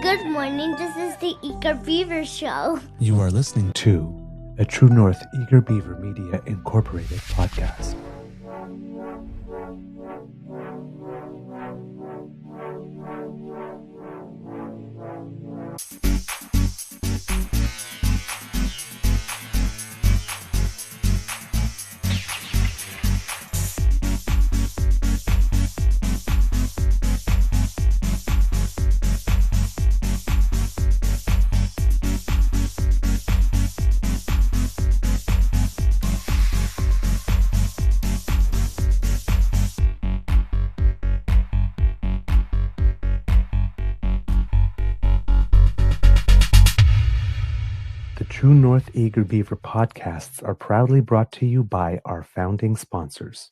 Good morning. This is the Eager Beaver Show. You are listening to a True North Eager Beaver Media Incorporated podcast. True North Eager Beaver podcasts are proudly brought to you by our founding sponsors,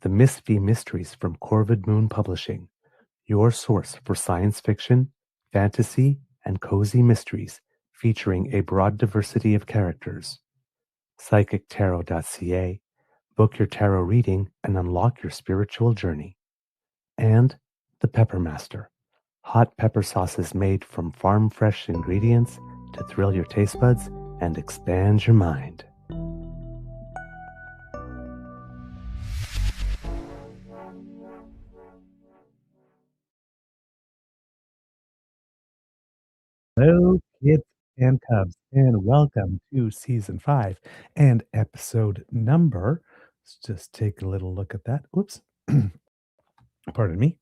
the Miss V Mysteries from Corvid Moon Publishing, your source for science fiction, fantasy, and cozy mysteries featuring a broad diversity of characters. PsychicTarot.ca, book your tarot reading and unlock your spiritual journey. And the Pepper Master, hot pepper sauces made from farm-fresh ingredients to thrill your taste buds and expand your mind. Hello, kids and cubs, and welcome to Season 5 and episode number. Let's just take a little look at that. Whoops. Pardon me.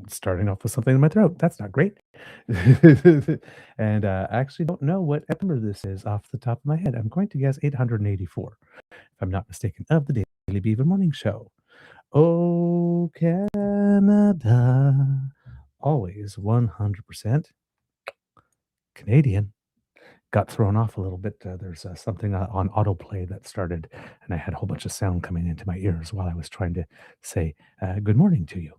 Starting off with something in my throat. That's not great. And I actually don't know what number this is off the top of my head. I'm going to guess 884, if I'm not mistaken, of the Daily Beaver Morning Show. Oh, Canada. Always 100% Canadian. Got thrown off a little bit. There's something on autoplay that started, and I had a whole bunch of sound coming into my ears while I was trying to say good morning to you,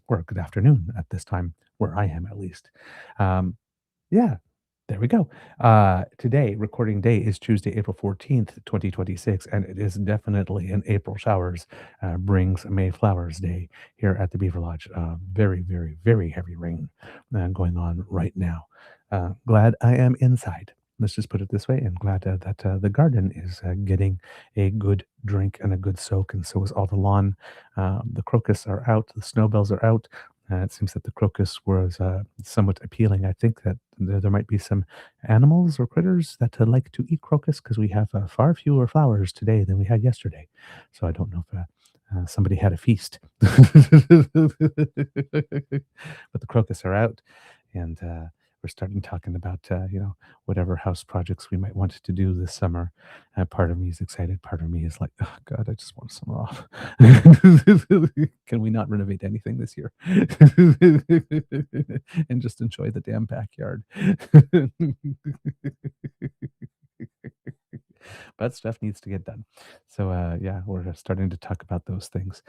or good afternoon at this time, where I am at least. Yeah, there we go. Today, recording day is Tuesday, April 14th, 2026, and it is definitely an April showers brings May flowers day here at the Beaver Lodge. Very, very, very heavy rain going on right now. Glad I am inside. Let's just put it this way. I'm glad that the garden is getting a good drink and a good soak, and so is all the lawn. The crocus are out, the snowbells are out. It seems that the crocus was somewhat appealing. I think that there might be some animals or critters that like to eat crocus because we have far fewer flowers today than we had yesterday. So I don't know if somebody had a feast. But the crocus are out, and we're starting talking about whatever house projects we might want to do this summer. Part of me is excited, part of me is like, oh god, I just want summer off. Can we not renovate anything this year? And just enjoy the damn backyard. But stuff needs to get done. So yeah, we're starting to talk about those things.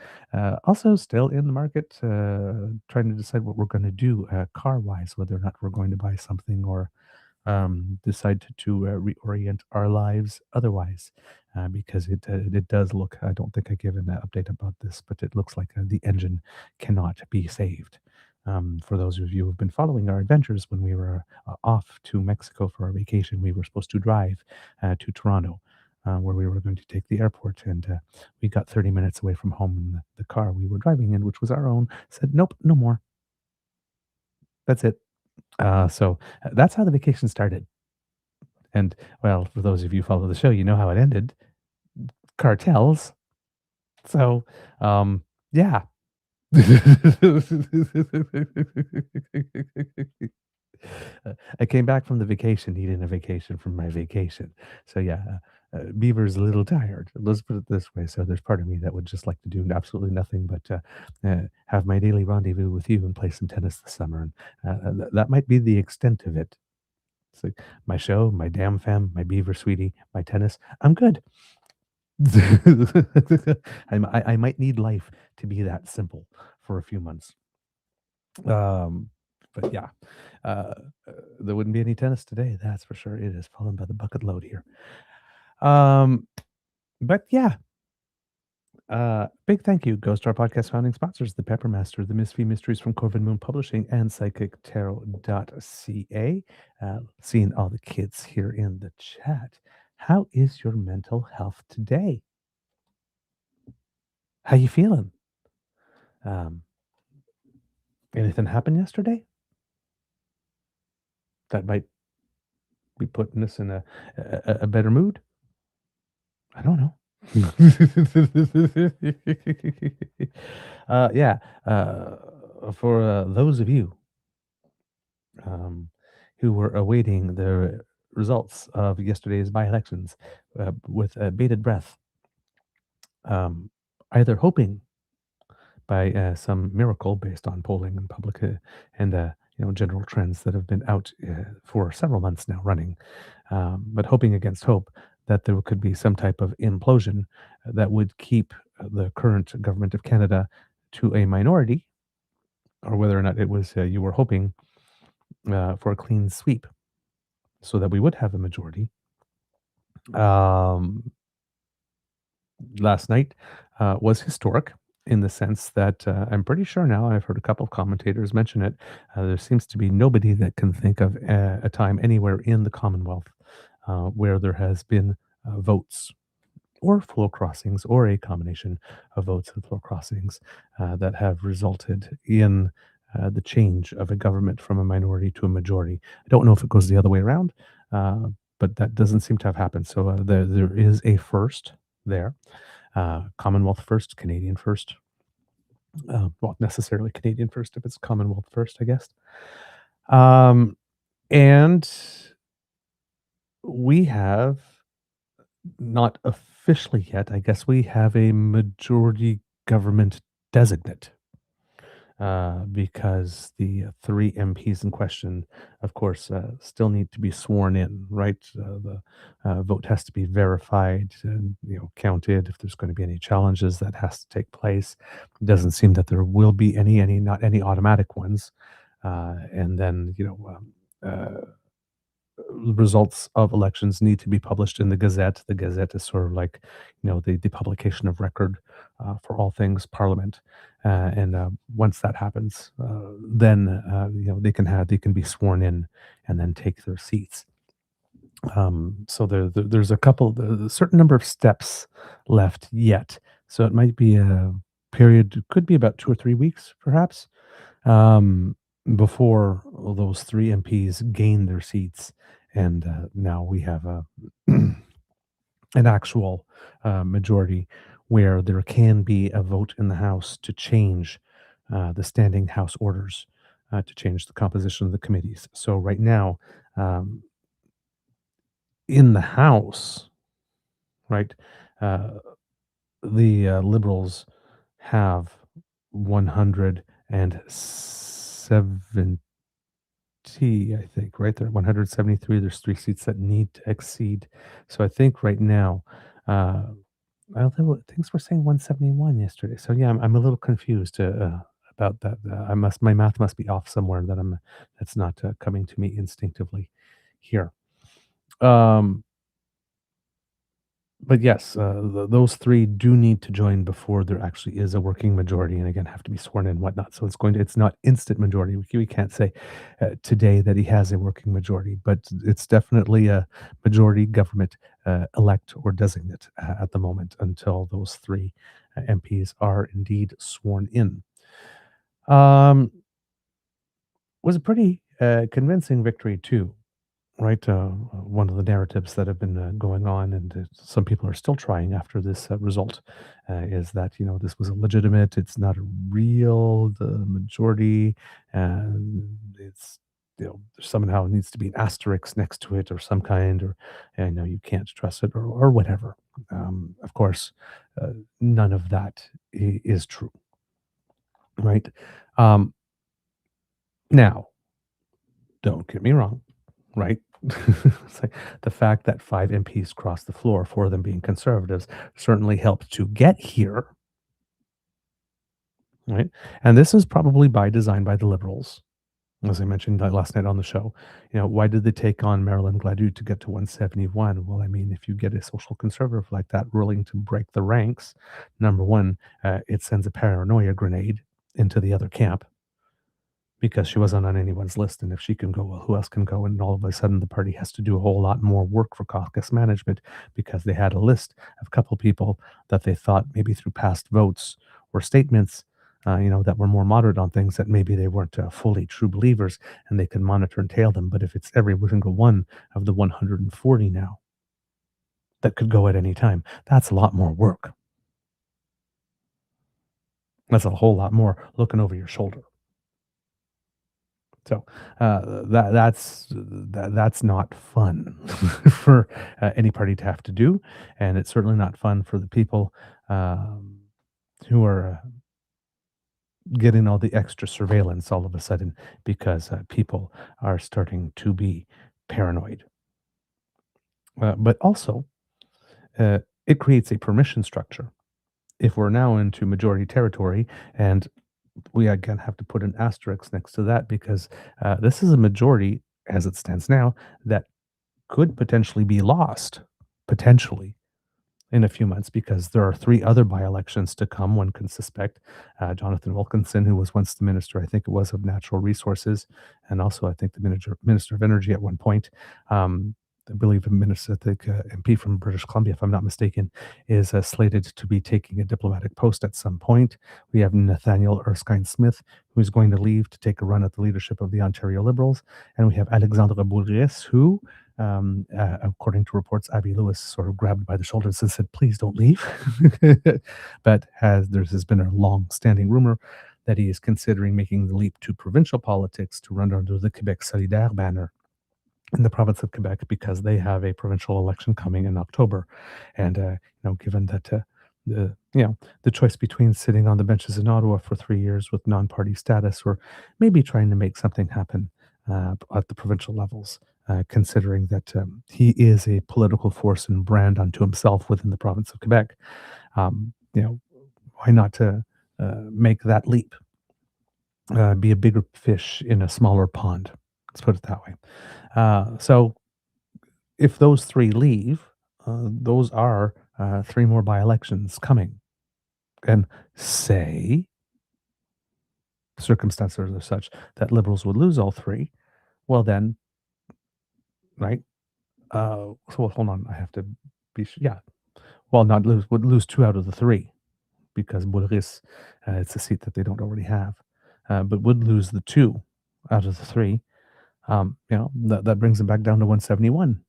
Also still in the market, trying to decide what we're going to do car wise, whether or not we're going to buy something or decide to reorient our lives otherwise, because it does look, I don't think I gave an update about this, but it looks like the engine cannot be saved. For those of you who have been following our adventures, when we were off to Mexico for our vacation, we were supposed to drive to Toronto, where we were going to take the airport, and we got 30 minutes away from home, and the car we were driving in, which was our own, said, nope, no more. That's it. So that's how the vacation started. And, well, for those of you who follow the show, you know how it ended. Cartels. So, yeah. I came back from the vacation needing a vacation from my vacation. So, yeah, Beaver's a little tired. Let's put it this way. So there's part of me that would just like to do absolutely nothing but have my daily rendezvous with you and play some tennis this summer. And that might be the extent of it. It's like my show, my damn fam, my Beaver sweetie, my tennis. I'm good. I might need life to be that simple for a few months. But yeah, there wouldn't be any tennis today. That's for sure. It is fallen by the bucket load here. But yeah, Big thank you goes to our podcast founding sponsors, the Peppermaster, the Misfit Mysteries from Corvin Moon Publishing, and psychictarot.ca. Seeing all the kids here in the chat. How is your mental health today? How you feeling? Um, Anything happen yesterday that might be putting us in a better mood? I don't know. Yeah. For those of you um, who were awaiting the results of yesterday's by-elections with bated breath, um, either hoping by some miracle based on polling and public and general trends that have been out for several months now running, but hoping against hope that there could be some type of implosion that would keep the current government of Canada to a minority, or whether or not it was you were hoping for a clean sweep so that we would have a majority. Um, Last night was historic in the sense that I'm pretty sure now, I've heard a couple of commentators mention it, there seems to be nobody that can think of a time anywhere in the Commonwealth where there has been votes or floor crossings or a combination of votes and floor crossings that have resulted in the change of a government from a minority to a majority. I don't know if it goes the other way around, uh, but that doesn't seem to have happened. So there is a first there. Commonwealth first, Canadian first. Well, necessarily Canadian first if it's Commonwealth first, I guess. And we have not officially yet, I guess we have a majority government designate because the three MPs in question, of course, still need to be sworn in, right? The vote has to be verified and counted. If there's going to be any challenges, that has to take place. It doesn't seem that there will be not any automatic ones. And then results of elections need to be published in the Gazette. The Gazette is sort of like, the publication of record for all things Parliament. And once that happens, then they can be sworn in and then take their seats. So there's a certain number of steps left yet. So it might be a period, could be about 2 or 3 weeks, perhaps, um, before those three MPs gain their seats, and now we have an actual majority where there can be a vote in the House to change the standing House orders, to change the composition of the committees. So right now, um, in the House, right, uh, the Liberals have 170, I think, right? There are 173. There's three seats that need to exceed. So I think right now, uh, things were saying 171 yesterday. So yeah, I'm a little confused about that. My math must be off somewhere that's not coming to me instinctively here. Um, but yes, those three do need to join before there actually is a working majority, and again, have to be sworn in and whatnot. So it's not instant majority. We can't say today that he has a working majority, but it's definitely a majority government elect or designate at the moment until those three MPs are indeed sworn in. Was a pretty convincing victory too. Right, one of the narratives that have been going on, and some people are still trying after this result, is that this was illegitimate. It's not a real the majority, and it's somehow needs to be an asterisk next to it or some kind, or you can't trust it or whatever. Of course, none of that is true, right? Um, Now, don't get me wrong, right? It's like the fact that 5 MPs crossed the floor, 4 of them being conservatives, certainly helped to get here, right? And this is probably by design by the Liberals, As I mentioned last night on the show, why did they take on Marilyn Gladu to get to 171? Well, I mean, if you get a social conservative like that willing to break the ranks, number one, it sends a paranoia grenade into the other camp because she wasn't on anyone's list. And if she can go, well, who else can go? And all of a sudden, the party has to do a whole lot more work for caucus management because they had a list of a couple people that they thought maybe through past votes or statements, that were more moderate on things that maybe they weren't fully true believers and they can monitor and tail them. But if it's every single one of the 140 now that could go at any time, that's a lot more work. That's a whole lot more looking over your shoulder. So that's not fun for any party to have to do, and it's certainly not fun for the people um, who are getting all the extra surveillance all of a sudden because people are starting to be paranoid. But also, it creates a permission structure. If we're now into majority territory, and we again have to put an asterisk next to that because this is a majority as it stands now that could potentially be lost, potentially, in a few months because there are three other by-elections to come. One can suspect Jonathan Wilkinson, who was once the minister, I think it was, of natural resources, and also I think the minister of energy at one point. I believe a minister, I think MP from British Columbia, if I'm not mistaken, is slated to be taking a diplomatic post at some point. We have Nathaniel Erskine Smith, who's going to leave to take a run at the leadership of the Ontario Liberals. And we have Alexandre Boulris, who according to reports, Abby Lewis sort of grabbed by the shoulders and said, "Please don't leave." But there has been a long-standing rumor that he is considering making the leap to provincial politics to run under the Quebec Solidaire banner in the province of Quebec because they have a provincial election coming in October. And given that the choice between sitting on the benches in Ottawa for 3 years with non-party status or maybe trying to make something happen at the provincial levels, considering that he is a political force and brand unto himself within the province of Quebec. Um, you know, why not to make that leap? Be a bigger fish in a smaller pond. Let's put it that way. So if those three leave, those are three more by-elections coming. And say circumstances are such that Liberals would lose all three, well then, right? So hold on, I have to be yeah. Well, not lose, would lose two out of the three because Boulris, it's a seat that they don't already have, but would lose the two out of the three. That brings them back down to 171.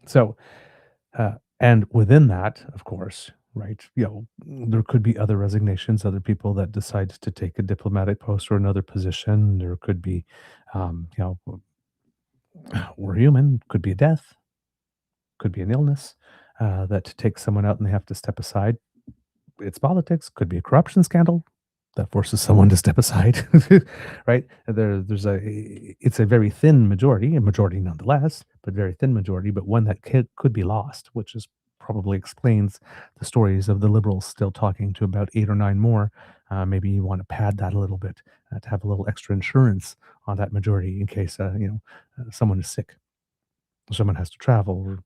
So, and within that, of course, right, there could be other resignations, other people that decide to take a diplomatic post or another position. There could be, we're human, could be a death, could be an illness that takes someone out and they have to step aside. It's politics, could be a corruption scandal that forces someone to step aside, right? It's a very thin majority, a majority nonetheless, but very thin majority, but one that could be lost, which is probably explains the stories of the Liberals still talking to about 8 or 9 more. Maybe you want to pad that a little bit to have a little extra insurance on that majority in case someone is sick, someone has to travel, or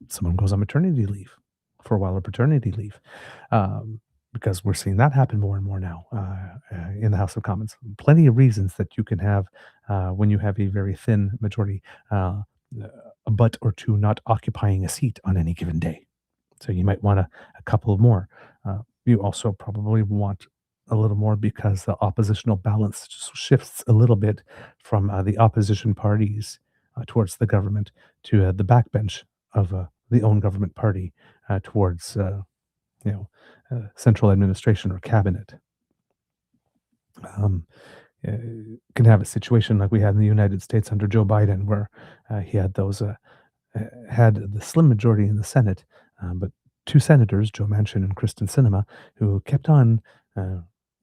someone goes on maternity leave for a while or paternity leave. Because we're seeing that happen more and more now in the House of Commons. Plenty of reasons that you can have when you have a very thin majority, a butt or two not occupying a seat on any given day. So you might want a couple of more. You also probably want a little more because the oppositional balance just shifts a little bit from the opposition parties towards the government to the backbench of the own government party towards central administration or cabinet. Can have a situation like we had in the United States under Joe Biden, where he had had the slim majority in the Senate, but two senators, Joe Manchin and Kristen Sinema, who kept on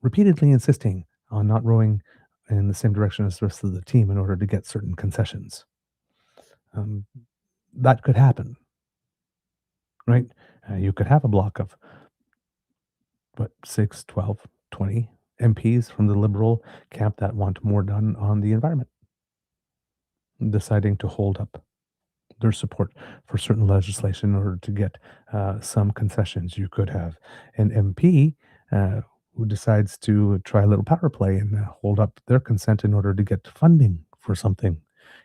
repeatedly insisting on not rowing in the same direction as the rest of the team in order to get certain concessions. That could happen, right? You could have a block of 6, 12, 20 MPs from the Liberal camp that want more done on the environment, deciding to hold up their support for certain legislation in order to get some concessions. You could have an MP who decides to try a little power play and hold up their consent in order to get funding for something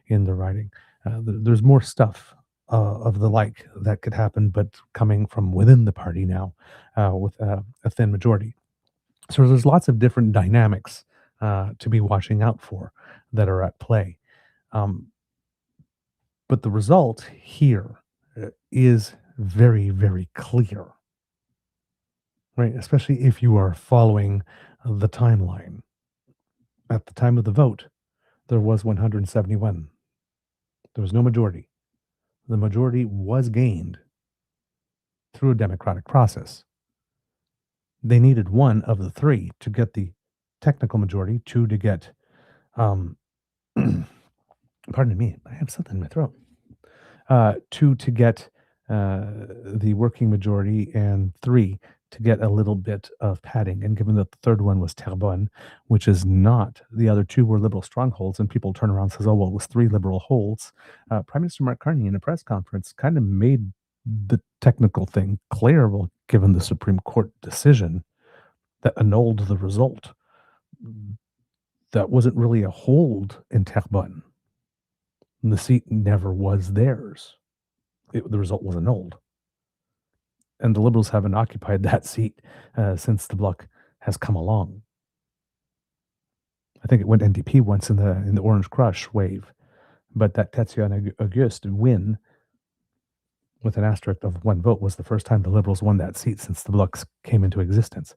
in the riding. There's more stuff of the like that could happen, but coming from within the party now with a thin majority. So there's lots of different dynamics to be watching out for that are at play. Um, but the result here is very, very clear, right? Especially if you are following the timeline. At the time of the vote, there was 171. There was no majority. The majority was gained through a democratic process. They needed one of the three to get the technical majority, two to get, um, pardon me, I have something in my throat. Two to get the working majority, and three to get a little bit of padding. And given that the third one was Terrebonne, which is not, the other two were liberal strongholds, and people turn around and says, "Oh well, it was three liberal holds." Prime Minister Mark Carney in a press conference kind of made the technical thing clear. Well, given the Supreme Court decision that annulled the result, that wasn't really a hold in Terrebonne. The seat never was theirs. The result was annulled. And the Liberals haven't occupied that seat since the Bloc has come along. I think it went NDP once in the Orange Crush wave, but that Tatiana Auguste win with an asterisk of one vote was the first time the Liberals won that seat since the Bloc came into existence.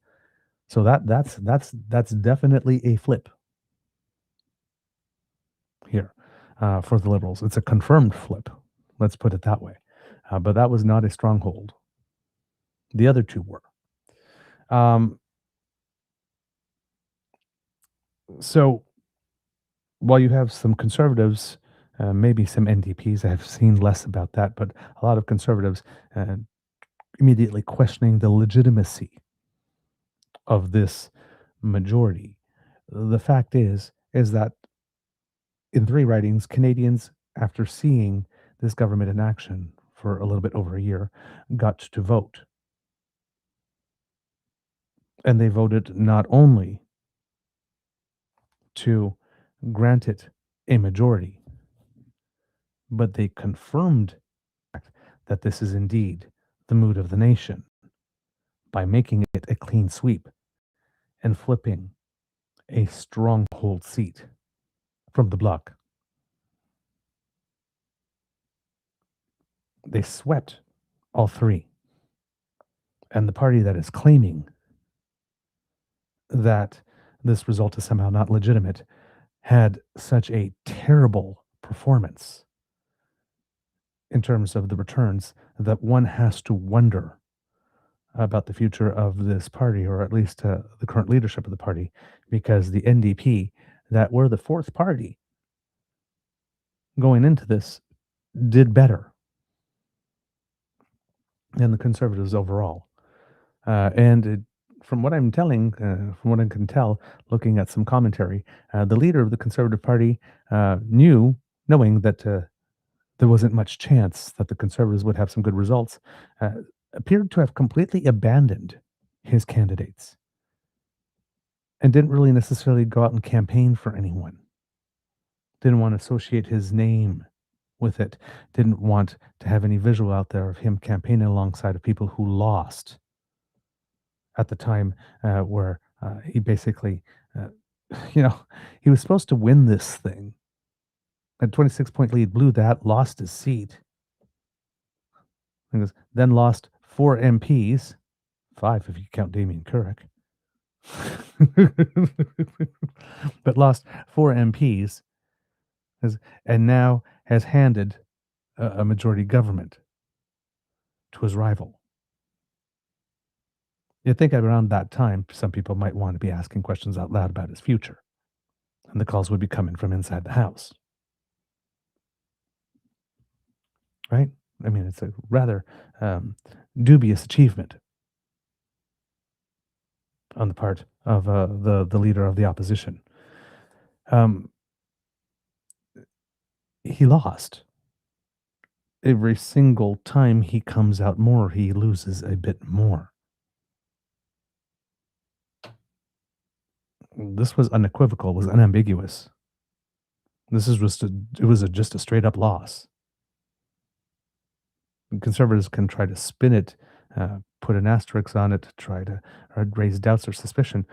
So that's definitely a flip here for the Liberals. It's a confirmed flip. Let's put it that way. But that was not a stronghold. The other two were. So while you have some conservatives, maybe some NDPs, I've seen less about that, but a lot of conservatives immediately questioning the legitimacy of this majority. The fact is that in three ridings, Canadians, after seeing this government in action for a little bit over a year, got to vote. And they voted not only to grant it a majority, but they confirmed that this is indeed the mood of the nation by making it a clean sweep and flipping a stronghold seat from the Bloc. They swept all three. And the party that is claiming that this result is somehow not legitimate had such a terrible performance in terms of the returns that one has to wonder about the future of this party, or at least the current leadership of the party, because the NDP, that were the fourth party going into this, did better than the Conservatives overall. From what I'm telling, from what I can tell, looking at some commentary, the leader of the Conservative Party knowing that there wasn't much chance that the Conservatives would have some good results, appeared to have completely abandoned his candidates and didn't really necessarily go out and campaign for anyone. Didn't want to associate his name with it. Didn't want to have any visual out there of him campaigning alongside of people who lost at the time, where he basically, he was supposed to win this thing. A 26-point lead, blew that, lost his seat. Then lost 4 MPs, 5 if you count Damien Carrick. But lost 4 MPs, and now has handed a majority government to his rival. You'd think around that time, some people might want to be asking questions out loud about his future, and the calls would be coming from inside the house. Right? I mean, it's a rather dubious achievement on the part of the leader of the opposition. Um, he lost. Every single time he comes out more, he loses a bit more. This was unequivocal, was unambiguous. This is just a straight up loss. Conservatives can try to spin it, put an asterisk on it, try to raise doubts or suspicion,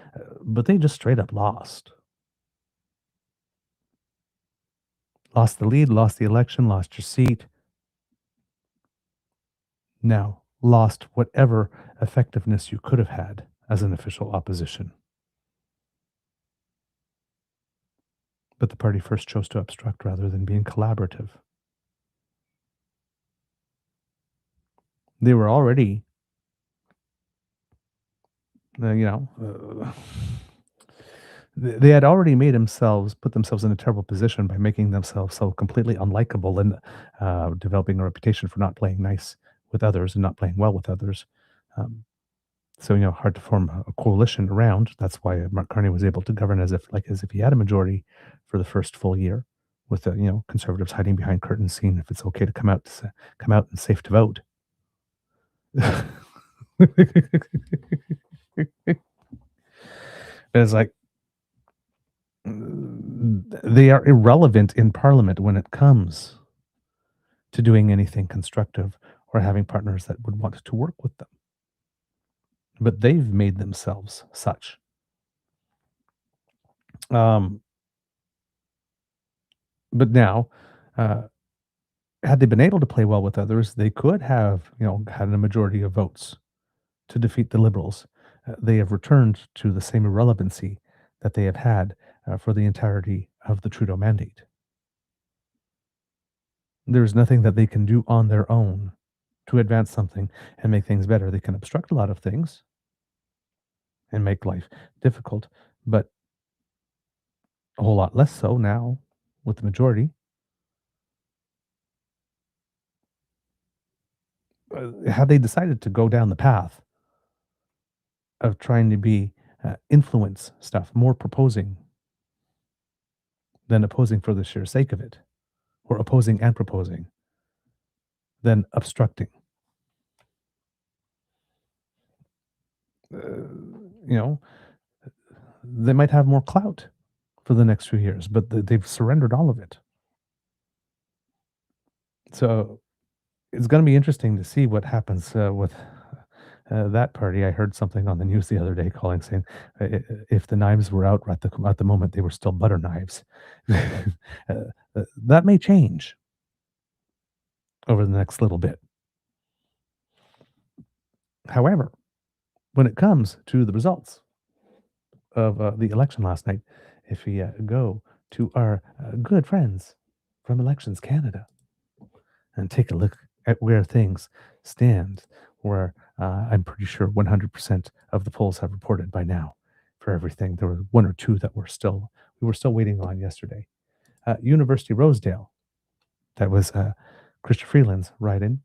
but they just straight up lost. Lost the lead, lost the election, lost your seat. Now, lost whatever effectiveness you could have had as an official opposition. But the party first chose to obstruct rather than being collaborative. They were already, they had already put themselves in a terrible position by making themselves so completely unlikable and developing a reputation for not playing nice with others and not playing well with others. Um, so hard to form a coalition around. That's why Mark Carney was able to govern as if he had a majority for the first full year, with conservatives hiding behind curtains, seeing if it's okay to come out and safe to vote. It's like they are irrelevant in Parliament when it comes to doing anything constructive or having partners that would want to work with them. But they've made themselves such. But now, had they been able to play well with others, they could have, had a majority of votes to defeat the Liberals. They have returned to the same irrelevancy that they have had for the entirety of the Trudeau mandate. There's nothing that they can do on their own to advance something and make things better. They can obstruct a lot of things and make life difficult, but a whole lot less so now with the majority. Had they decided to go down the path of trying to be influence stuff, more proposing than opposing for the sheer sake of it, or opposing and proposing than obstructing. They might have more clout for the next few years, but they've surrendered all of it. So it's going to be interesting to see what happens with that party. I heard something on the news the other day saying if the knives were out at the moment, they were still butter knives. That may change over the next little bit. However, when it comes to the results of the election last night, if we go to our good friends from Elections Canada and take a look at where things stand, where I'm pretty sure 100% of the polls have reported by now for everything. There were one or two that we were still waiting on yesterday. University Rosedale, that was Christopher Freeland's write-in.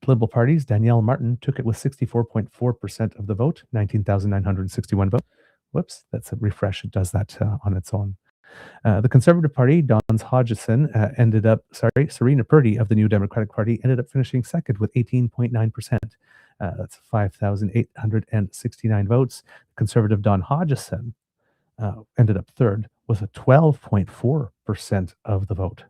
Political parties, Danielle Martin took it with 64.4% of the vote, 19,961 votes. Whoops, that's a refresh. It does that on its own. The Conservative Party, Don's Hodgson, Serena Purdy of the New Democratic Party ended up finishing second with 18.9%. That's 5,869 votes. Conservative Don Hodgson ended up third with a 12.4% of the vote.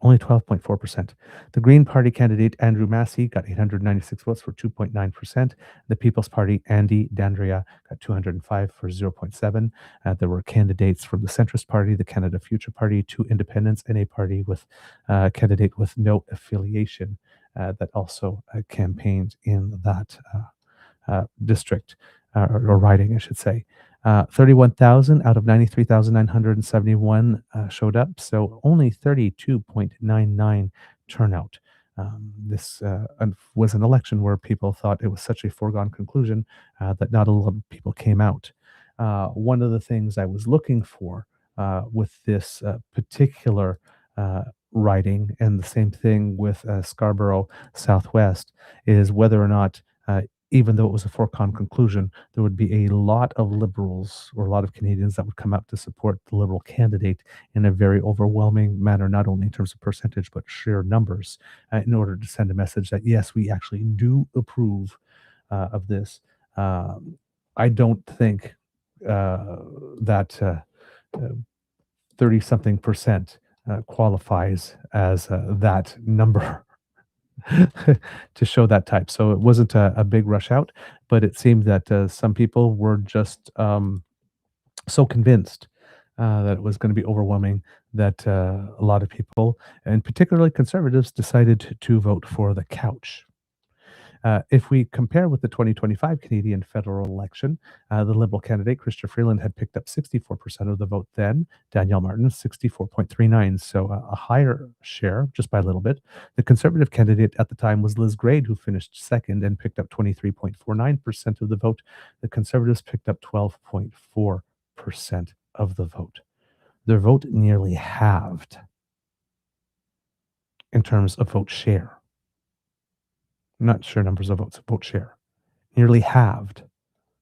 Only 12.4%. The Green Party candidate, Andrew Massey, got 896 votes for 2.9%. The People's Party, Andy Dandria, got 205 for 0.7%. There were candidates from the Centrist Party, the Canada Future Party, two independents, and a party with a candidate with no affiliation that also campaigned in that district, or riding, I should say. 31,000 out of 93,971 showed up, so only 32.99 turnout. This was an election where people thought it was such a foregone conclusion that not a lot of people came out. One of the things I was looking for with this particular riding, and the same thing with Scarborough Southwest, is whether or not even though it was a foregone conclusion, there would be a lot of Liberals or a lot of Canadians that would come out to support the Liberal candidate in a very overwhelming manner, not only in terms of percentage, but sheer numbers, in order to send a message that, yes, we actually do approve of this. I don't think that 30 something percent qualifies as that number to show that type. So it wasn't a big rush out, but it seemed that some people were just so convinced that it was going to be overwhelming that a lot of people, and particularly conservatives, decided to vote for the couch. If we compare with the 2025 Canadian federal election, the Liberal candidate, Chrystia Freeland, had picked up 64% of the vote then, Danielle Martin, 64.39, so a higher share, just by a little bit. The Conservative candidate at the time was Liz Grade, who finished second and picked up 23.49% of the vote. The Conservatives picked up 12.4% of the vote. Their vote nearly halved in terms of vote share. Not sure numbers of votes, vote share. Nearly halved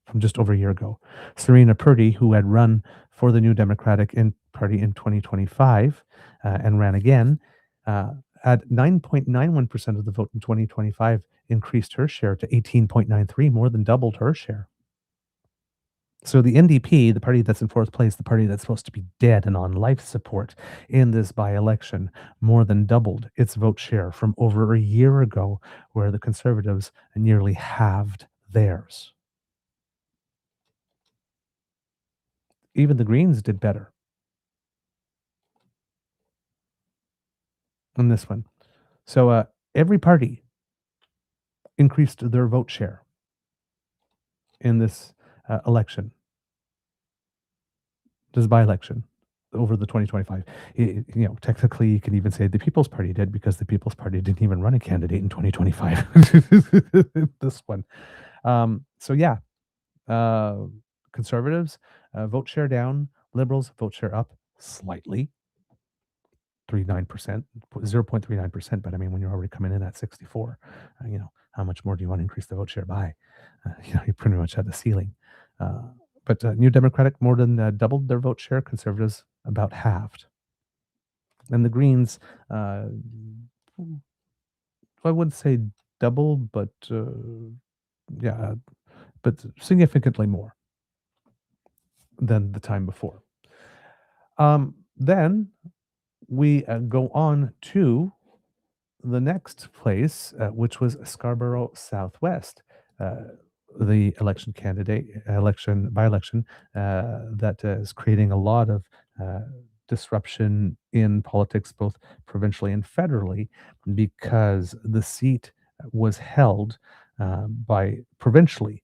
from just over a year ago. Serena Purdy, who had run for the New Democratic Party in 2025 and ran again, had 9.91% of the vote in 2025, increased her share to 18.93, more than doubled her share. So the NDP, the party that's in fourth place, the party that's supposed to be dead and on life support in this by-election, more than doubled its vote share from over a year ago, where the Conservatives nearly halved theirs. Even the Greens did better on this one. So every party increased their vote share in this election, this by-election over the 2025. Technically, you can even say the People's Party did, because the People's Party didn't even run a candidate in 2025. This one. Conservatives vote share down, Liberals vote share up slightly, 0.39%, 0.39%. But I mean, when you're already coming in at 64, how much more do you want to increase the vote share by? You pretty much had the ceiling. But New Democratic more than doubled their vote share, Conservatives about halved. And the Greens, I wouldn't say double, but but significantly more than the time before. Then we go on to the next place, which was Scarborough Southwest. The by-election that is creating a lot of disruption in politics, both provincially and federally, because the seat was held provincially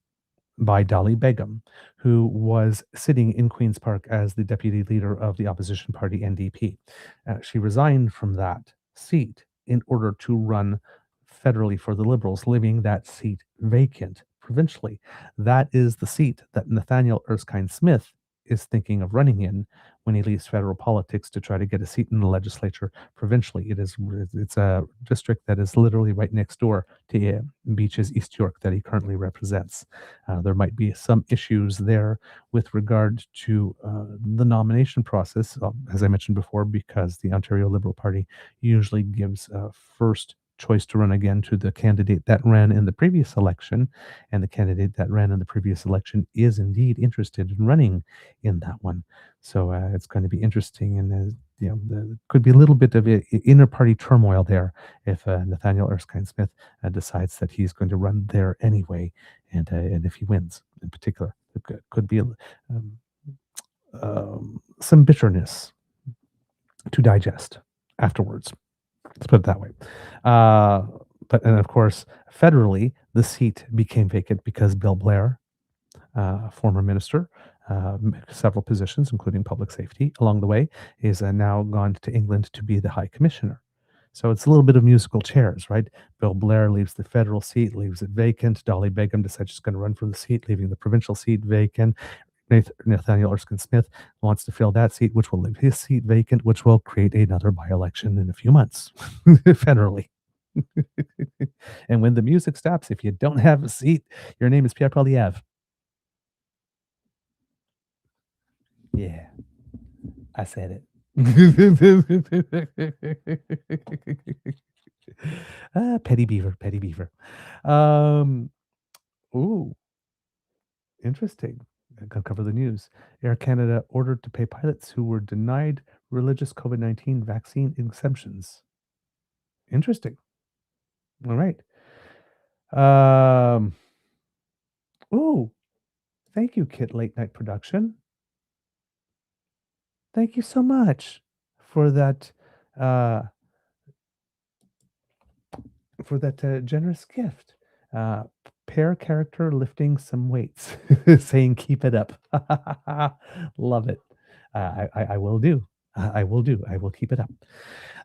by Dali Begum, who was sitting in Queen's Park as the deputy leader of the opposition party NDP. She resigned from that seat in order to run federally for the Liberals, leaving that seat vacant provincially. That is the seat that Nathaniel Erskine-Smith is thinking of running in when he leaves federal politics to try to get a seat in the legislature provincially. It's a district that is literally right next door to Beach's East York that he currently represents. There might be some issues there with regard to the nomination process, as I mentioned before, because the Ontario Liberal Party usually gives first choice to run again to the candidate that ran in the previous election, and the candidate that ran in the previous election is indeed interested in running in that one. So it's going to be interesting, and there could be a little bit of inner party turmoil there if Nathaniel Erskine-Smith decides that he's going to run there anyway, and if he wins in particular, there could be some bitterness to digest afterwards. Let's put it that way. And of course, federally, the seat became vacant because Bill Blair, former minister, several positions, including public safety, along the way, is now gone to England to be the High Commissioner. So it's a little bit of musical chairs, right? Bill Blair leaves the federal seat, leaves it vacant. Dolly Begum decides she's going to run for the seat, leaving the provincial seat vacant. Nathaniel Erskine-Smith wants to fill that seat, which will leave his seat vacant, which will create another by-election in a few months federally. And when the music stops, if you don't have a seat, your name is Pierre Poliev. Yeah, I said it. Petty Beaver, Petty Beaver. Um, ooh, interesting. I can cover the news. Air Canada ordered to pay pilots who were denied religious COVID-19 vaccine exemptions. Interesting. All right. Um, ooh, thank you, Kit Late Night Production. Thank you so much for that uh generous gift. Uh Pair character lifting some weights, saying keep it up. Love it. I will do. I will do. I will keep it up.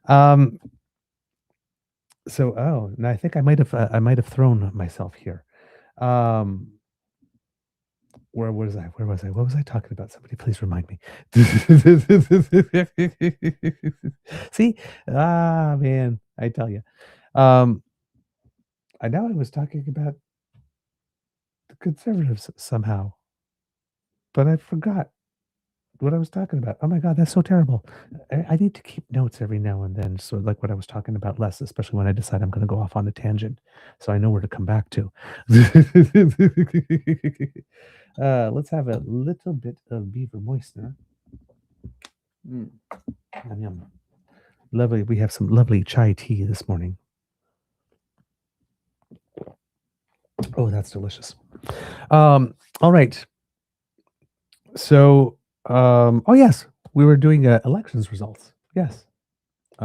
Um and I think I might have thrown myself here. Um Where was I? Where was I? What was I talking about? Somebody please remind me. See? Man, I tell you. Um, I know I was talking about the conservatives somehow, but I forgot what I was talking about. Oh my God, that's so terrible. I need to keep notes every now and then, so like what I was talking about less, especially when I decide I'm going to go off on a tangent, so I know where to come back to. Let's have a little bit of Beaver moistener. Yum, yum. Lovely. We have some lovely chai tea this morning. Oh, that's delicious. All right. So, oh yes, we were doing elections results. Yes.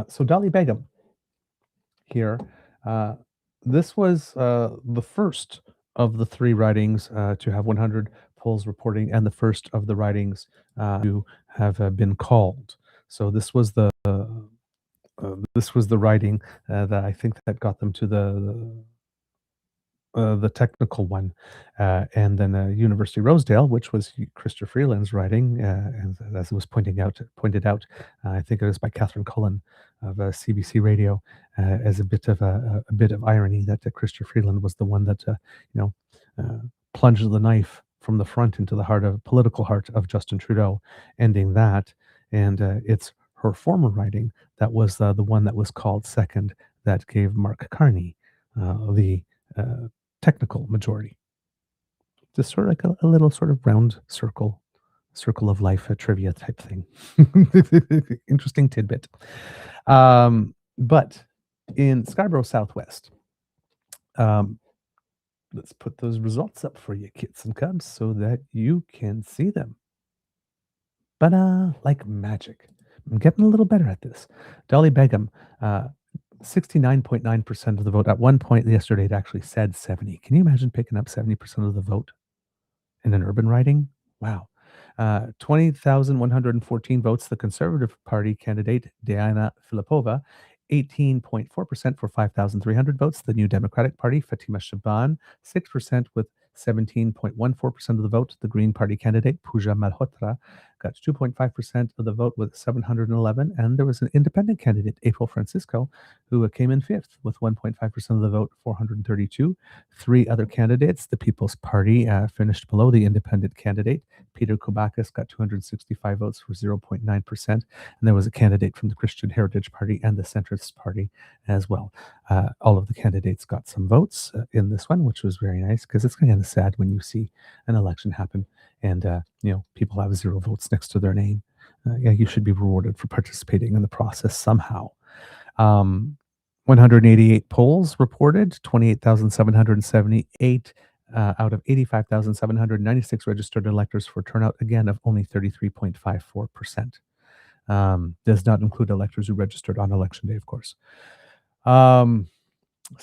So Dali Begum here. Uh, this was the first of the three ridings to have 100 polls reporting, and the first of the ridings to have been called. So this was the riding that I think that got them to the technical one, and then University Rosedale, which was Christopher Freeland's writing, and as it was pointed out, I think it was by Catherine Cullen of CBC Radio, as a bit of a bit of irony that Christopher Freeland was the one that uh, plunged the knife from the front into the political heart of Justin Trudeau, ending that, and it's her former writing that was the one that was called second that gave Mark Carney the technical majority. Just sort of like a little sort of round circle of life, a trivia type thing. Interesting tidbit. But in Scarborough Southwest, let's put those results up for you, kits and cubs, so that you can see them. But like magic. I'm getting a little better at this. Dolly Begum, 69.9% of the vote. At one point yesterday, it actually said 70. Can you imagine picking up 70% of the vote in an urban riding? Wow. 20,114 votes. The Conservative Party candidate, Diana Filipova, 18.4% for 5,300 votes. The New Democratic Party, Fatima Shaban, 6% with 17.14% of the vote. The Green Party candidate, Pooja Malhotra, got 2.5% of the vote with 711. And there was an independent candidate, April Francisco, who came in fifth with 1.5% of the vote, 432. Three other candidates, the People's Party finished below the independent candidate. Peter Kobakis got 265 votes for 0.9%. And there was a candidate from the Christian Heritage Party and the Centrist Party as well. All of the candidates got some votes in this one, which was very nice, because it's kind of sad when you see an election happen and people have 0 votes next to their name. Yeah, you should be rewarded for participating in the process somehow. 188 polls reported, 28,778 out of 85,796 registered electors for turnout, again, of only 33.54%. Does not include electors who registered on election day, of course. So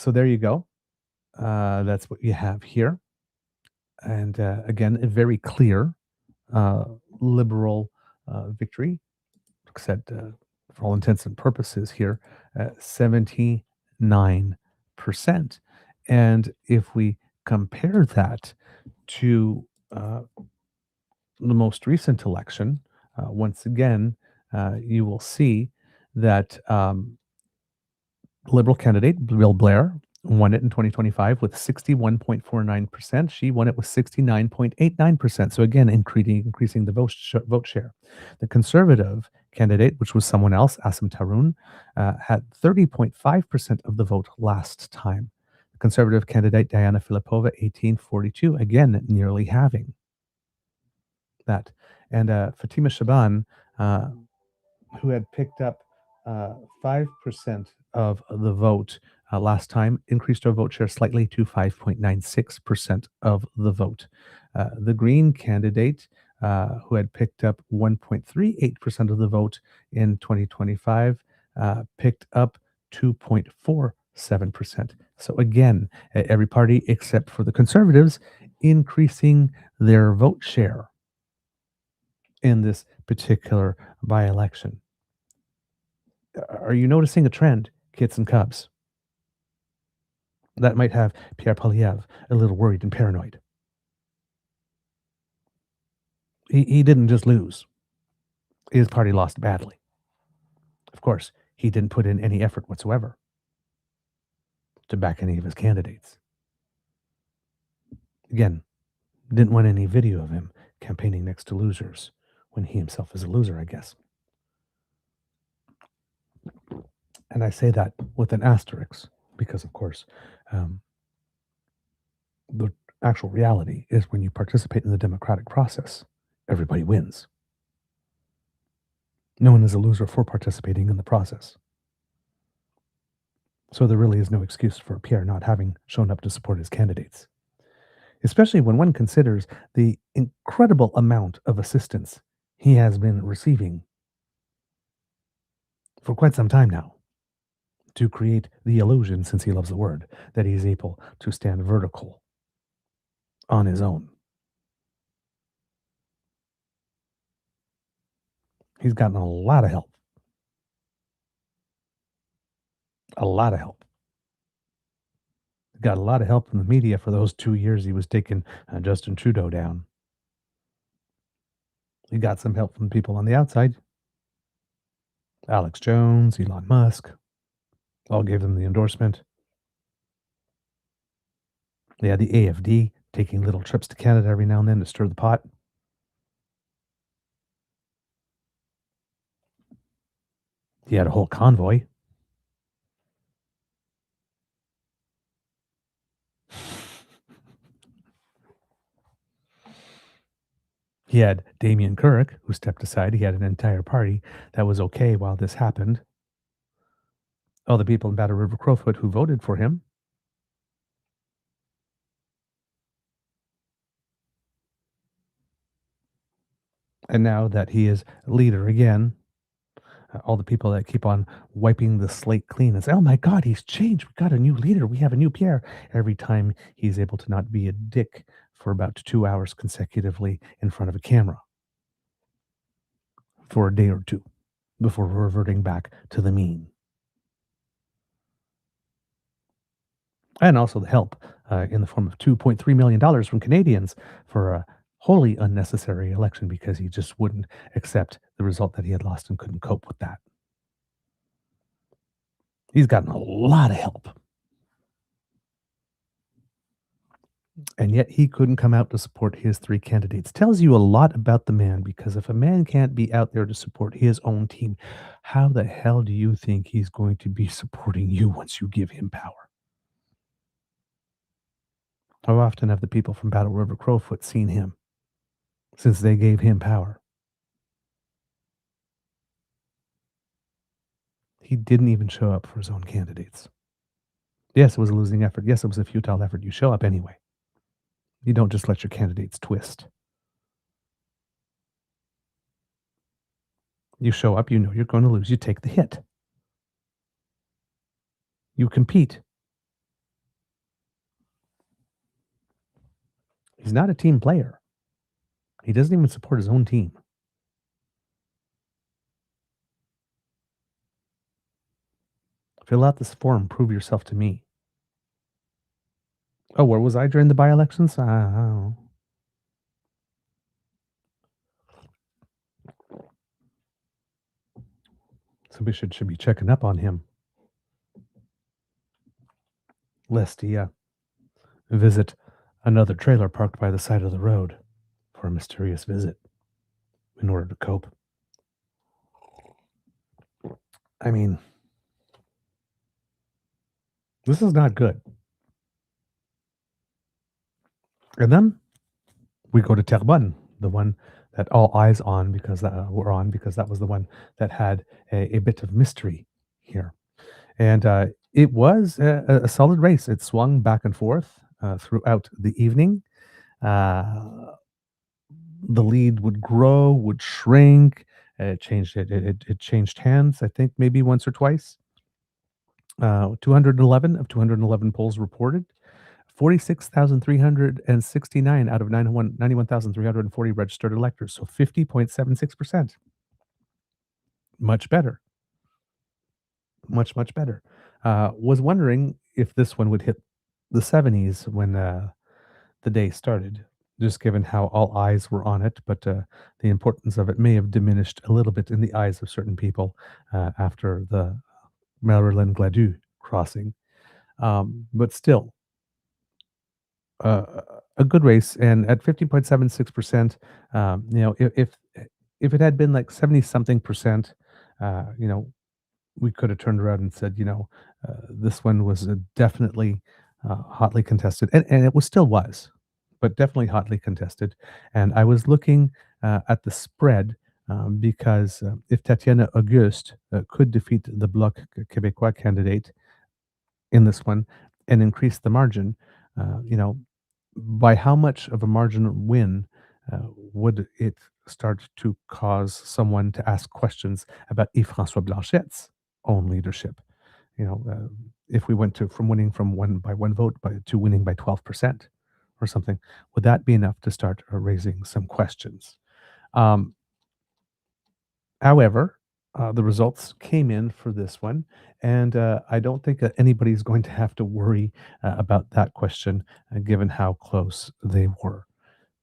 there you go. That's what you have here. And again, a very clear liberal victory, except for all intents and purposes here, 79%. And if we compare that to the most recent election, once again, you will see that Liberal candidate Bill Blair won it in 2025 with 61.49%. She won it with 69.89%. So again, increasing the vote share. The Conservative candidate, which was someone else, Asim Tarun, had 30.5% of the vote last time. The Conservative candidate Diana Filipova, 1842, again, nearly halving that. And Fatima Shaban, who had picked up 5% of the vote last time, increased our vote share slightly to 5.96% of the vote. The Green candidate, who had picked up 1.38% of the vote in 2025, picked up 2.47%. So again, every party except for the Conservatives increasing their vote share in this particular by-election. Are you noticing a trend, kids and cubs? That might have Pierre Poilievre a little worried and paranoid. He didn't just lose. His party lost badly. Of course, he didn't put in any effort whatsoever to back any of his candidates. Again, didn't want any video of him campaigning next to losers when he himself is a loser, I guess. And I say that with an asterisk because, of course, the actual reality is when you participate in the democratic process, everybody wins. No one is a loser for participating in the process. So there really is no excuse for Pierre not having shown up to support his candidates, especially when one considers the incredible amount of assistance he has been receiving for quite some time now to create the illusion, since he loves the word, that he is able to stand vertical on his own. He's gotten a lot of help. A lot of help. Got a lot of help from the media for those 2 years he was taking Justin Trudeau down. He got some help from people on the outside. Alex Jones, Elon Musk, all gave them the endorsement. They had the AFD taking little trips to Canada every now and then to stir the pot. He had a whole convoy. He had Damien Couric, who stepped aside. He had an entire party that was okay while this happened. All the people in Battle River Crowfoot who voted for him. And now that he is leader again, all the people that keep on wiping the slate clean and say, oh my God, he's changed. We got a new leader. We have a new Pierre. Every time he's able to not be a dick for about 2 hours consecutively in front of a camera for a day or two before reverting back to the mean. And also the help in the form of $2.3 million from Canadians for a wholly unnecessary election because he just wouldn't accept the result that he had lost and couldn't cope with that. He's gotten a lot of help. And yet he couldn't come out to support his three candidates. Tells you a lot about the man, because if a man can't be out there to support his own team, how the hell do you think he's going to be supporting you once you give him power? How often have the people from Battle River Crowfoot seen him since they gave him power? He didn't even show up for his own candidates. Yes, it was a losing effort. Yes, it was a futile effort. You show up anyway. You don't just let your candidates twist. You show up, you know you're going to lose. You take the hit. You compete. He's not a team player. He doesn't even support his own team. Fill out this form. Prove yourself to me. Oh, where was I during the by-elections? I don't know. Somebody should be checking up on him. lest he visit another trailer parked by the side of the road for a mysterious visit in order to cope. I mean, this is not good. And then we go to Terrebonne, the one that all eyes on because were on because that was the one that had a bit of mystery here. And it was a solid race. It swung back and forth throughout the evening. Uh, the lead would grow, would shrink. It changed hands. I think maybe once or twice. 211 of 211 polls reported. 46,369 out of 91,340 registered electors. So 50.76%. Much better. Much, much better. Was wondering if this one would hit the 70s when the day started, just given how all eyes were on it. But the importance of it may have diminished a little bit in the eyes of certain people after the Marilyn Gladu crossing. But still, a good race, and at 50.76%, if it had been like 70 something percent, we could have turned around and said, this one was definitely hotly contested, and it was still was, but definitely hotly contested. And I was looking at the spread because if Tatiana Auguste could defeat the Bloc Québécois candidate in this one and increase the margin, by how much of a margin win would it start to cause someone to ask questions about Yves-François Blanchette's own leadership? If we went from winning from one by one vote to winning by 12% or something, would that be enough to start raising some questions? Um, However, the results came in for this one, and I don't think that anybody's going to have to worry about that question, given how close they were.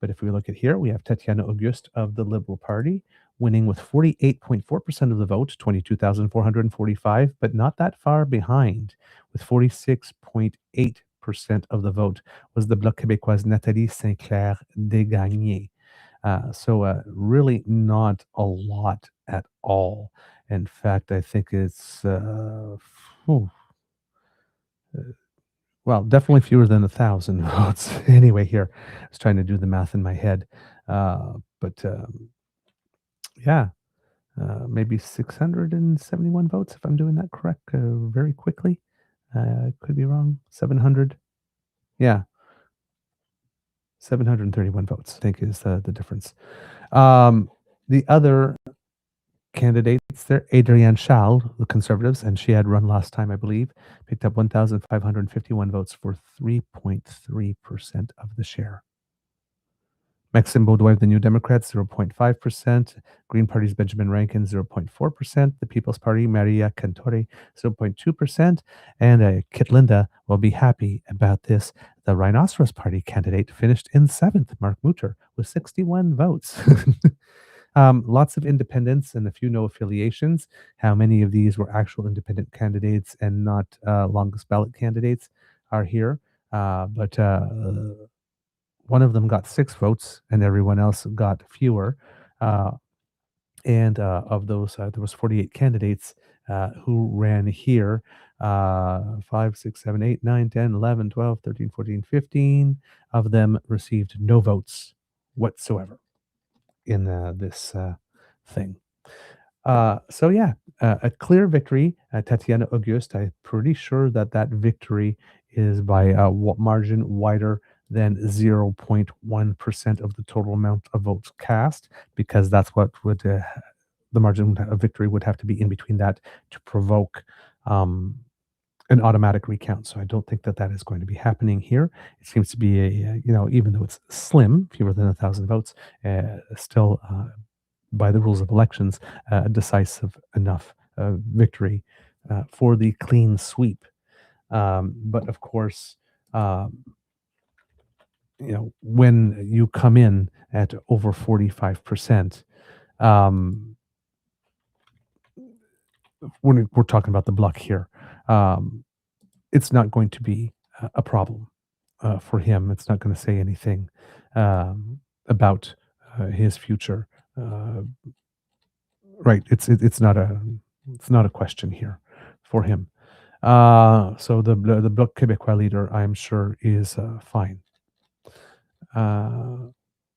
But if we look at here, we have Tatiana Auguste of the Liberal Party winning with 48.4% of the vote, 22,445, but not that far behind, with 46.8% of the vote was the Bloc Québécois Nathalie Sinclair Desgagnés. So really not a lot at all. In fact, I think it's phew, well, definitely fewer than 1,000 votes. Anyway, here I was trying to do the math in my head, but yeah, maybe 671 votes if I'm doing that correct. Very quickly, could be wrong. 700, yeah, 731 votes. I think is the difference. The other candidates there, Adrienne Charles, the Conservatives, and she had run last time, I believe, picked up 1,551 votes for 3.3% of the share. Maxime Baudouin of the New Democrats, 0.5%. Green Party's Benjamin Rankin, 0.4%. The People's Party, Maria Cantore, 0.2%. And Kit Linda will be happy about this. The Rhinoceros Party candidate finished in seventh, Mark Mutter, with 61 votes. Lots of independents and a few no affiliations. How many of these were actual independent candidates and not longest ballot candidates are here. But one of them got 6 votes and everyone else got fewer. And of those, there was 48 candidates who ran here. 5, 6, 7, 8, 9, 10, 11, 12, 13, 14, 15 of them received no votes whatsoever in this thing. So yeah, a clear victory. Tatiana Auguste, I'm pretty sure that victory is by a margin wider than 0.1% of the total amount of votes cast, because that's what would the margin of victory would have to be in between that to provoke an automatic recount. So I don't think that is going to be happening here. It seems to be even though it's slim, fewer than 1,000 votes, still by the rules of elections, a decisive enough victory for the clean sweep. But of course, when you come in at over 45%, when we're talking about the bloc here, it's not going to be a problem for him. It's not going to say anything about his future. Uh, right? It's not a question here for him. So the Bloc Québécois leader, I'm sure, is fine.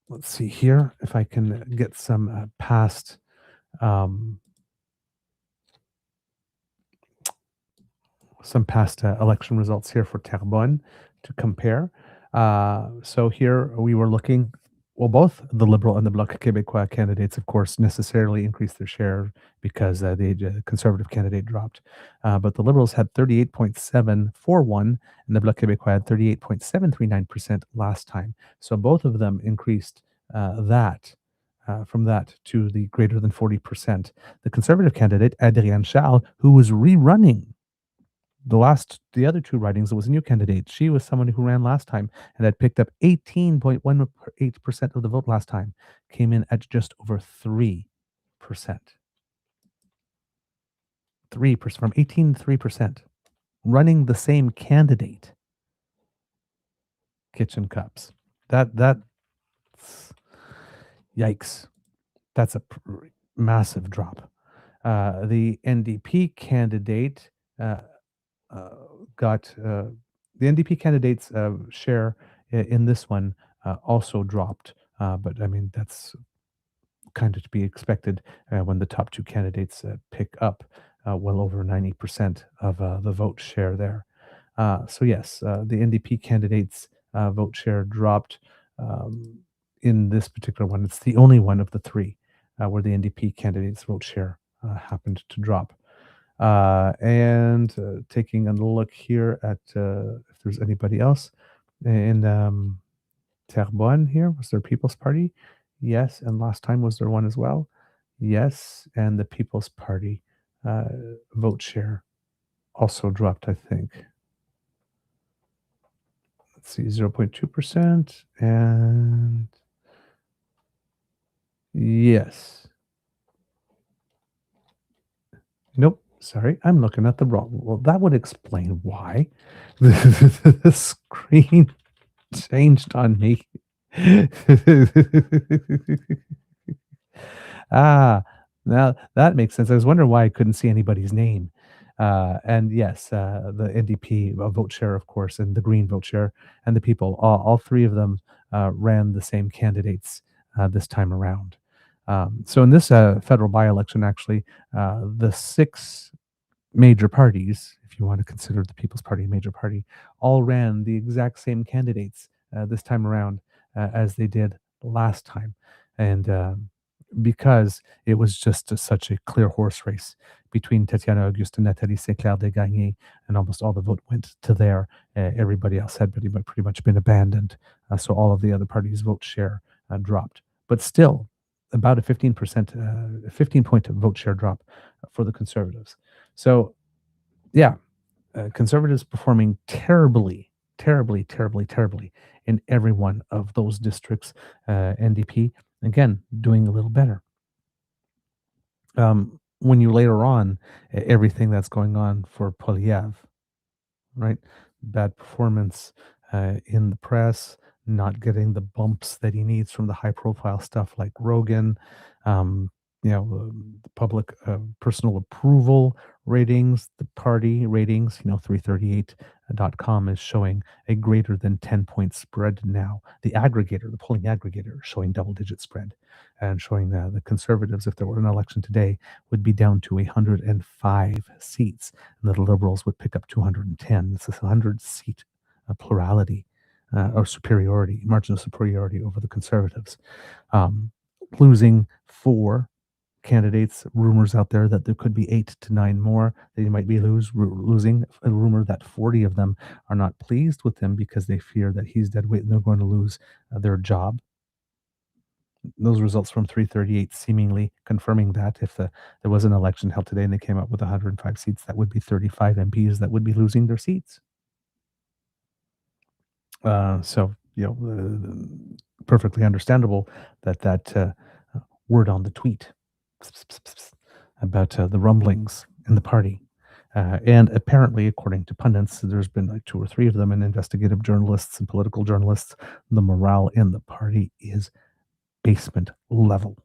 Let's see here if I can get some past election results here for Terrebonne to compare. So here we were looking, well, both the Liberal and the Bloc Québécois candidates, of course, necessarily increased their share because the Conservative candidate dropped. But the Liberals had 38.741 and the Bloc Québécois had 38.739% last time. So both of them increased from that to the greater than 40%. The Conservative candidate, Adrienne Charles, who was rerunning the other two ridings, it was a new candidate. She was someone who ran last time and had picked up 18.18% of the vote last time, came in at just over 3%. 3%, from 18 to 3%, running the same candidate. Kitchen cups. That's yikes. That's a massive drop. The NDP candidate got the NDP candidate's share in this one also dropped, but I mean that's kind of to be expected when the top two candidates pick up well over 90% of the vote share there. So yes, the NDP candidate's vote share dropped in this particular one. It's the only one of the three where the NDP candidate's vote share happened to drop. And taking a look here at if there's anybody else in Terrebonne here. Was there People's Party? Yes. And last time, was there one as well? Yes. And the People's Party vote share also dropped, I think. Let's see, 0.2%. And yes. Nope. Sorry, I'm looking at the wrong. Well, that would explain why the screen changed on me. Now that makes sense. I was wondering why I couldn't see anybody's name. And yes, the NDP vote share, of course, and the Green vote share, and the People, all three of them ran the same candidates this time around. So in this federal by-election, actually, the six major parties, if you want to consider the People's Party a major party, all ran the exact same candidates this time around as they did last time. And because it was just such a clear horse race between Tatiana Auguste and Nathalie St-Clair Desgagnés, and almost all the vote went to there. Everybody else had pretty much been abandoned. So all of the other parties' vote share dropped. But still, about a 15-point vote share drop for the Conservatives. So, yeah, Conservatives performing terribly in every one of those districts. NDP, again, doing a little better. When you later on everything that's going on for Poilievre, right? Bad performance in the press, not getting the bumps that he needs from the high-profile stuff like Rogan, the public personal approval ratings, the party ratings, 338.com is showing a greater than 10-point spread now. The polling aggregator, showing double-digit spread and showing the Conservatives, if there were an election today, would be down to 105 seats, and the Liberals would pick up 210. This is a 100-seat plurality or superiority, margin of superiority over the Conservatives. Losing 4 candidates, rumors out there that there could be 8 to 9 more that he might be losing. A rumor that 40 of them are not pleased with him because they fear that he's dead weight and they're going to lose their job. Those results from 338 seemingly confirming that if there was an election held today and they came up with 105 seats, that would be 35 MPs that would be losing their seats. So, perfectly understandable that word on the tweet about the rumblings in the party And apparently, according to pundits, there's been like two or three of them, and investigative journalists and political journalists. The morale in the party is basement level.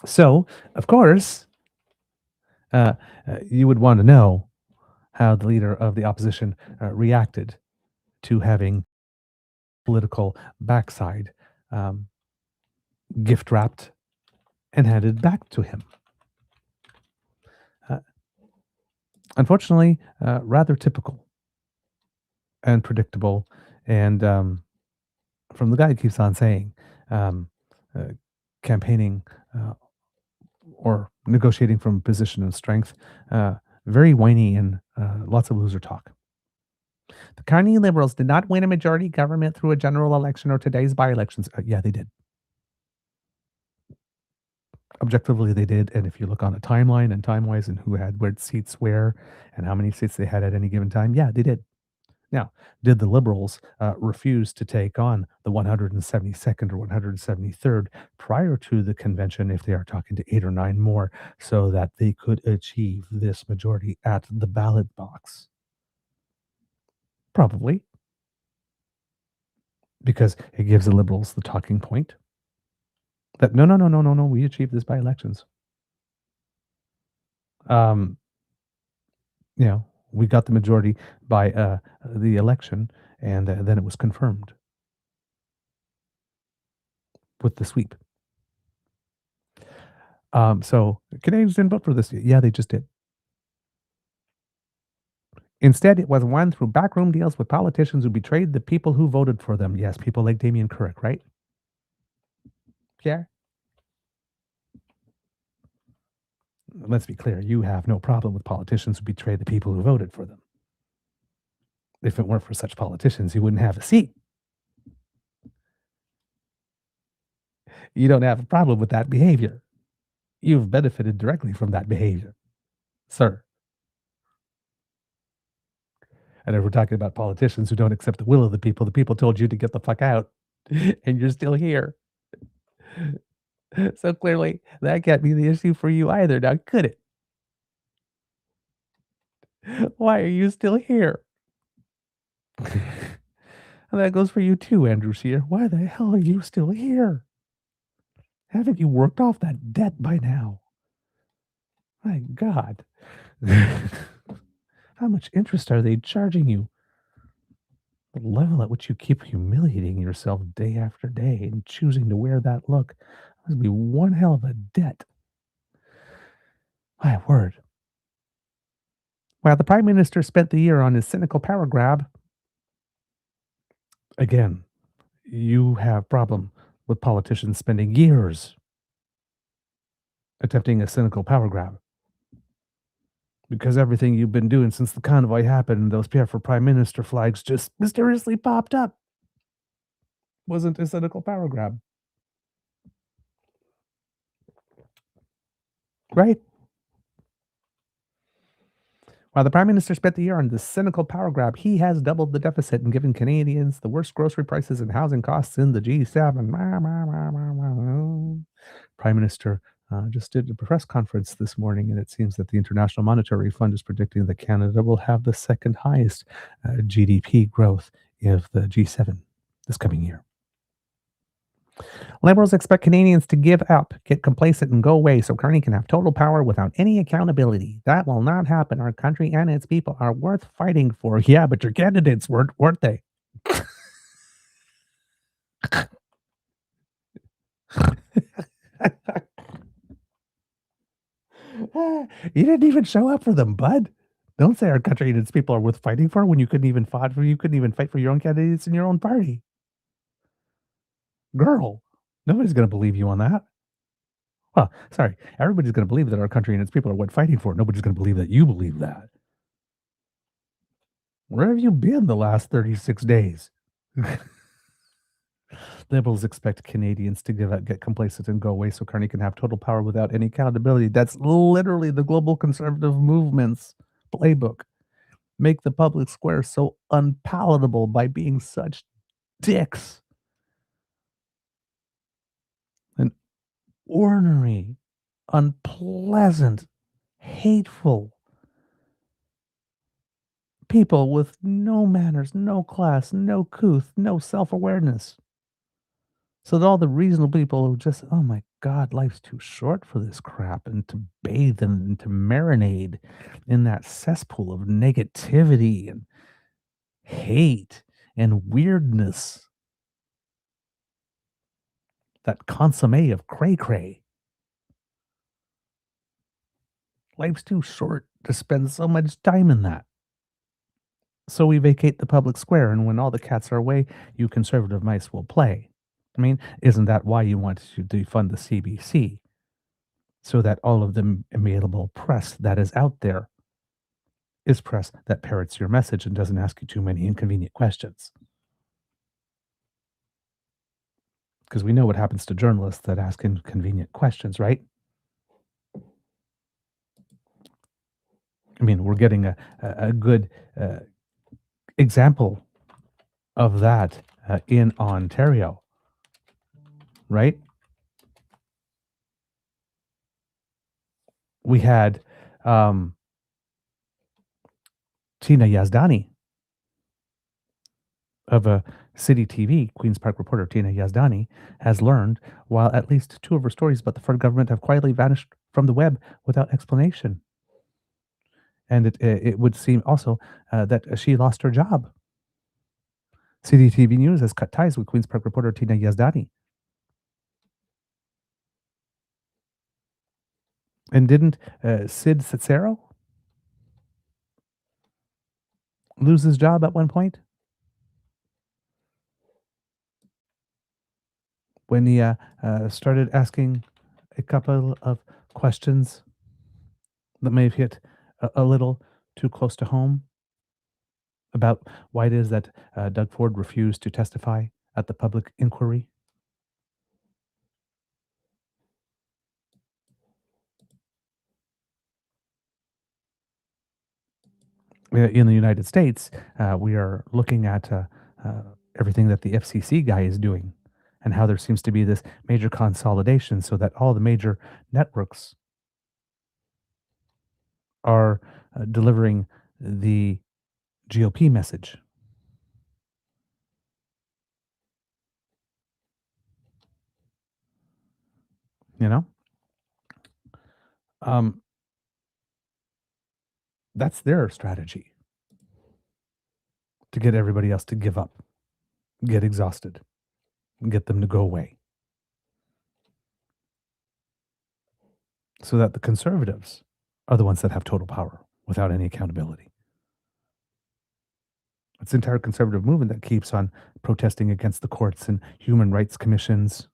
So, of course, uh, you would want to know how the leader of the opposition reacted to having political backside um, gift wrapped and handed back to him. Uh, Unfortunately, rather typical and predictable. And from the guy who keeps on saying, um, uh, campaigning or negotiating from a position of strength, very whiny and lots of loser talk. The Carney Liberals did not win a majority government through a general election or today's by elections. Yeah, they did. Objectively, they did. And if you look on a timeline and time wise and who had where seats where and how many seats they had at any given time, yeah, they did. Now, did the Liberals refuse to take on the 172nd or 173rd prior to the convention if they are talking to 8 or 9 more so that they could achieve this majority at the ballot box? Probably, because it gives the Liberals the talking point that no, no, no, no, no, no, we achieved this by elections. Um, you know, we got the majority by the election, and then it was confirmed with the sweep. So Canadians didn't vote for this. Yeah, they just did. Instead, it was won through backroom deals with politicians who betrayed the people who voted for them. Yes, people like Damien Couric, right? Pierre? Let's be clear. You have no problem with politicians who betray the people who voted for them. If it weren't for such politicians, you wouldn't have a seat. You don't have a problem with that behavior. You've benefited directly from that behavior, sir. And if we're talking about politicians who don't accept the will of the people told you to get the fuck out, and you're still here. So clearly, that can't be the issue for you either, now could it? Why are you still here? And that goes for you too, Andrew Scheer. Why the hell are you still here? Haven't you worked off that debt by now? My God. How much interest are they charging you? The level at which you keep humiliating yourself day after day and choosing to wear that look must be one hell of a debt. My word. While the Prime Minister spent the year on his cynical power grab, again, you have problem with politicians spending years attempting a cynical power grab. Because everything you've been doing since the convoy happened, those PR for Prime Minister flags just mysteriously popped up. Wasn't a cynical power grab. Right? While the Prime Minister spent the year on this cynical power grab, he has doubled the deficit and given Canadians the worst grocery prices and housing costs in the G7. Prime Minister just did a press conference this morning, and it seems that the International Monetary Fund is predicting that Canada will have the second highest GDP growth of the G7 this coming year. Liberals expect Canadians to give up, get complacent, and go away so Carney can have total power without any accountability. That will not happen. Our country and its people are worth fighting for. Yeah, but your candidates weren't they? You didn't even show up for them, bud. Don't say our country and its people are worth fighting for when you couldn't even fight for your own candidates in your own party. Girl, nobody's going to believe you on that. Well, sorry, everybody's going to believe that our country and its people are worth fighting for. Nobody's going to believe that you believe that. Where have you been the last 36 days? Liberals expect Canadians to get complacent and go away so Carney can have total power without any accountability. That's literally the global conservative movement's playbook. Make the public square so unpalatable by being such dicks. An ornery, unpleasant hateful people with no manners, no class, no couth, no self-awareness. So that all the reasonable people who just, oh my God, life's too short for this crap, and to bathe and to marinate in that cesspool of negativity and hate and weirdness, that consomme of cray cray. Life's too short to spend so much time in that. So we vacate the public square, and when all the cats are away, you conservative mice will play. I mean, isn't that why you want to defund the CBC? So that all of the available press that is out there is press that parrots your message and doesn't ask you too many inconvenient questions. Because we know what happens to journalists that ask inconvenient questions, right? I mean, we're getting a good example of that in Ontario, right? We had Tina Yazdani of a City TV, Queen's Park reporter Tina Yazdani, has learned while at least two of her stories about the Federal government have quietly vanished from the web without explanation. And it would seem also that she lost her job. City TV News has cut ties with Queen's Park reporter Tina Yazdani. And didn't Sid Cicero lose his job at one point? When he started asking a couple of questions that may have hit a little too close to home about why it is that Doug Ford refused to testify at the public inquiry. In the United States, we are looking at everything that the FCC guy is doing and how there seems to be this major consolidation so that all the major networks are delivering the GOP message. You know, um, that's their strategy to get everybody else to give up, get exhausted, and get them to go away. So that the conservatives are the ones that have total power without any accountability. It's the entire conservative movement that keeps on protesting against the courts and human rights commissions,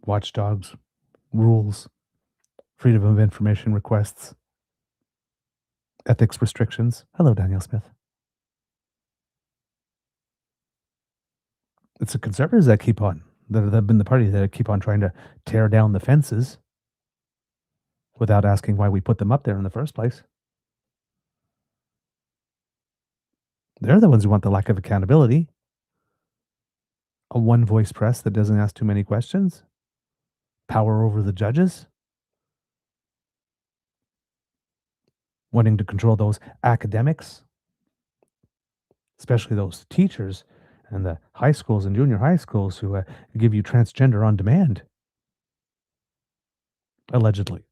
watchdogs, rules, freedom of information requests, ethics restrictions. Hello, Daniel Smith. It's the conservatives that keep on, that have been the party that keep on trying to tear down the fences without asking why we put them up there in the first place. They're the ones who want the lack of accountability. A one voice press that doesn't ask too many questions. Power over the judges. Wanting to control those academics, especially those teachers and the high schools and junior high schools who give you transgender on demand, allegedly.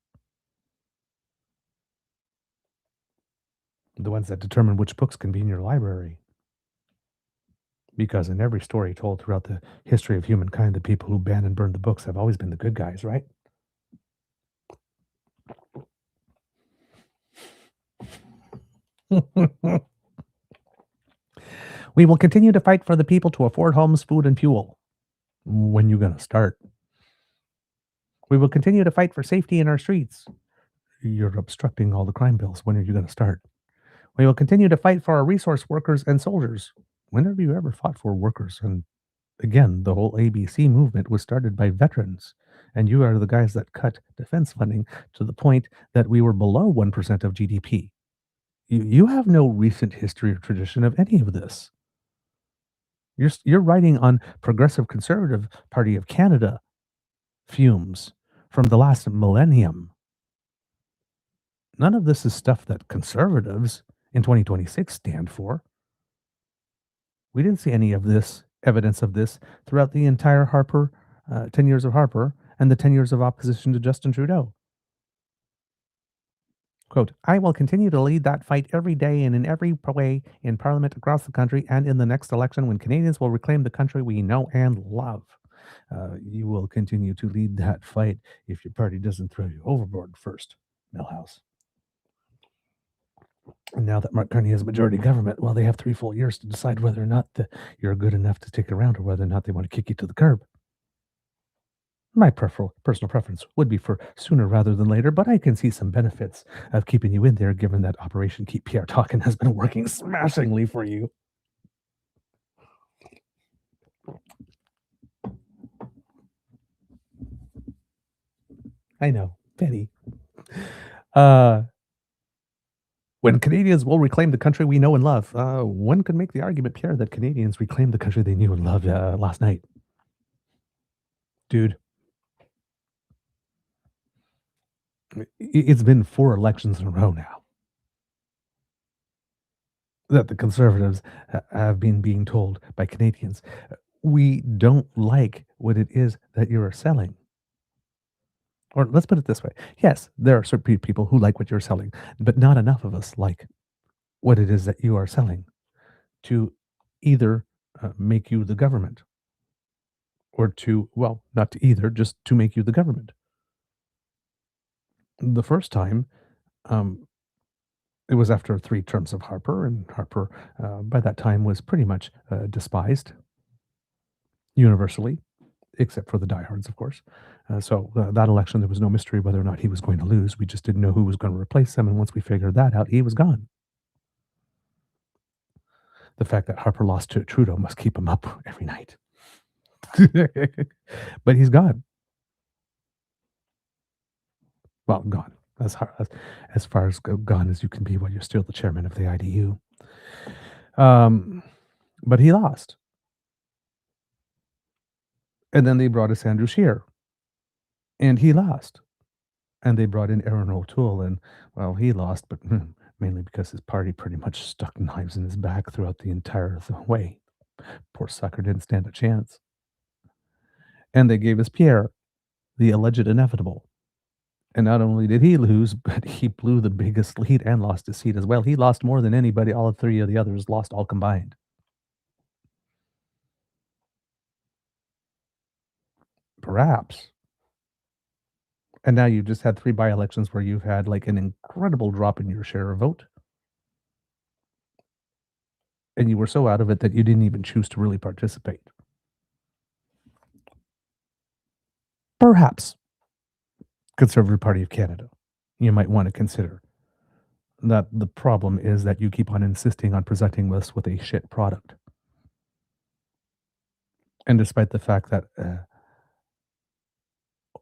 The ones that determine which books can be in your library. Because in every story told throughout the history of humankind, the people who ban and burn the books have always been the good guys, right? We will continue to fight for the people to afford homes, food, and fuel. When you gonna start? We will continue to fight for safety in our streets. You're obstructing all the crime bills. When are you gonna start? We will continue to fight for our resource workers and soldiers. When have you ever fought for workers? And again, the whole ABC movement was started by veterans. And you are the guys that cut defense funding to the point that we were below 1% of GDP. You have no recent history or tradition of any of this. You're writing on Progressive Conservative Party of Canada fumes from the last millennium. None of this is stuff that conservatives in 2026 stand for. We didn't see any of this evidence of this throughout the entire 10 years of Harper and the 10 years of opposition to Justin Trudeau. Quote, I will continue to lead that fight every day and in every way in Parliament across the country and in the next election when Canadians will reclaim the country we know and love. You will continue to lead that fight if your party doesn't throw you overboard first, Millhouse. And now that Mark Carney has majority government, well, they have 3 full years to decide whether or not you're good enough to stick around or whether or not they want to kick you to the curb. My personal preference would be for sooner rather than later, but I can see some benefits of keeping you in there, given that Operation Keep PR Talking has been working smashingly for you. I know, Betty. When Canadians will reclaim the country we know and love, one could make the argument, Pierre, that Canadians reclaimed the country they knew and loved last night. Dude. It's been 4 elections in a row now that the Conservatives have been being told by Canadians, we don't like what it is that you're selling. Or let's put it this way. Yes, there are certain people who like what you're selling, but not enough of us like what it is that you are selling to either make you the government or to, well, not to either, just to make you the government. The first time, it was after 3 terms of Harper, and Harper, by that time, was pretty much despised universally, except for the diehards, of course. So that election, there was no mystery whether or not he was going to lose. We just didn't know who was going to replace him, and once we figured that out, he was gone. The fact that Harper lost to Trudeau must keep him up every night. But he's gone. Well, gone. As far as gone as you can be while you're still the chairman of the IDU. But he lost. And then they brought us Andrew Scheer. And he lost. And they brought in Aaron O'Toole, and, well, he lost, but mainly because his party pretty much stuck knives in his back throughout the entire way. Poor sucker didn't stand a chance. And they gave us Pierre, the alleged inevitable. And not only did he lose, but he blew the biggest lead and lost his seat as well. He lost more than anybody. All 3 of the others lost all combined. Perhaps. And now you've just had 3 by-elections where you've had like an incredible drop in your share of vote. And you were so out of it that you didn't even choose to really participate. Perhaps. Conservative Party of Canada, you might want to consider that the problem is that you keep on insisting on presenting us with a shit product. And despite the fact that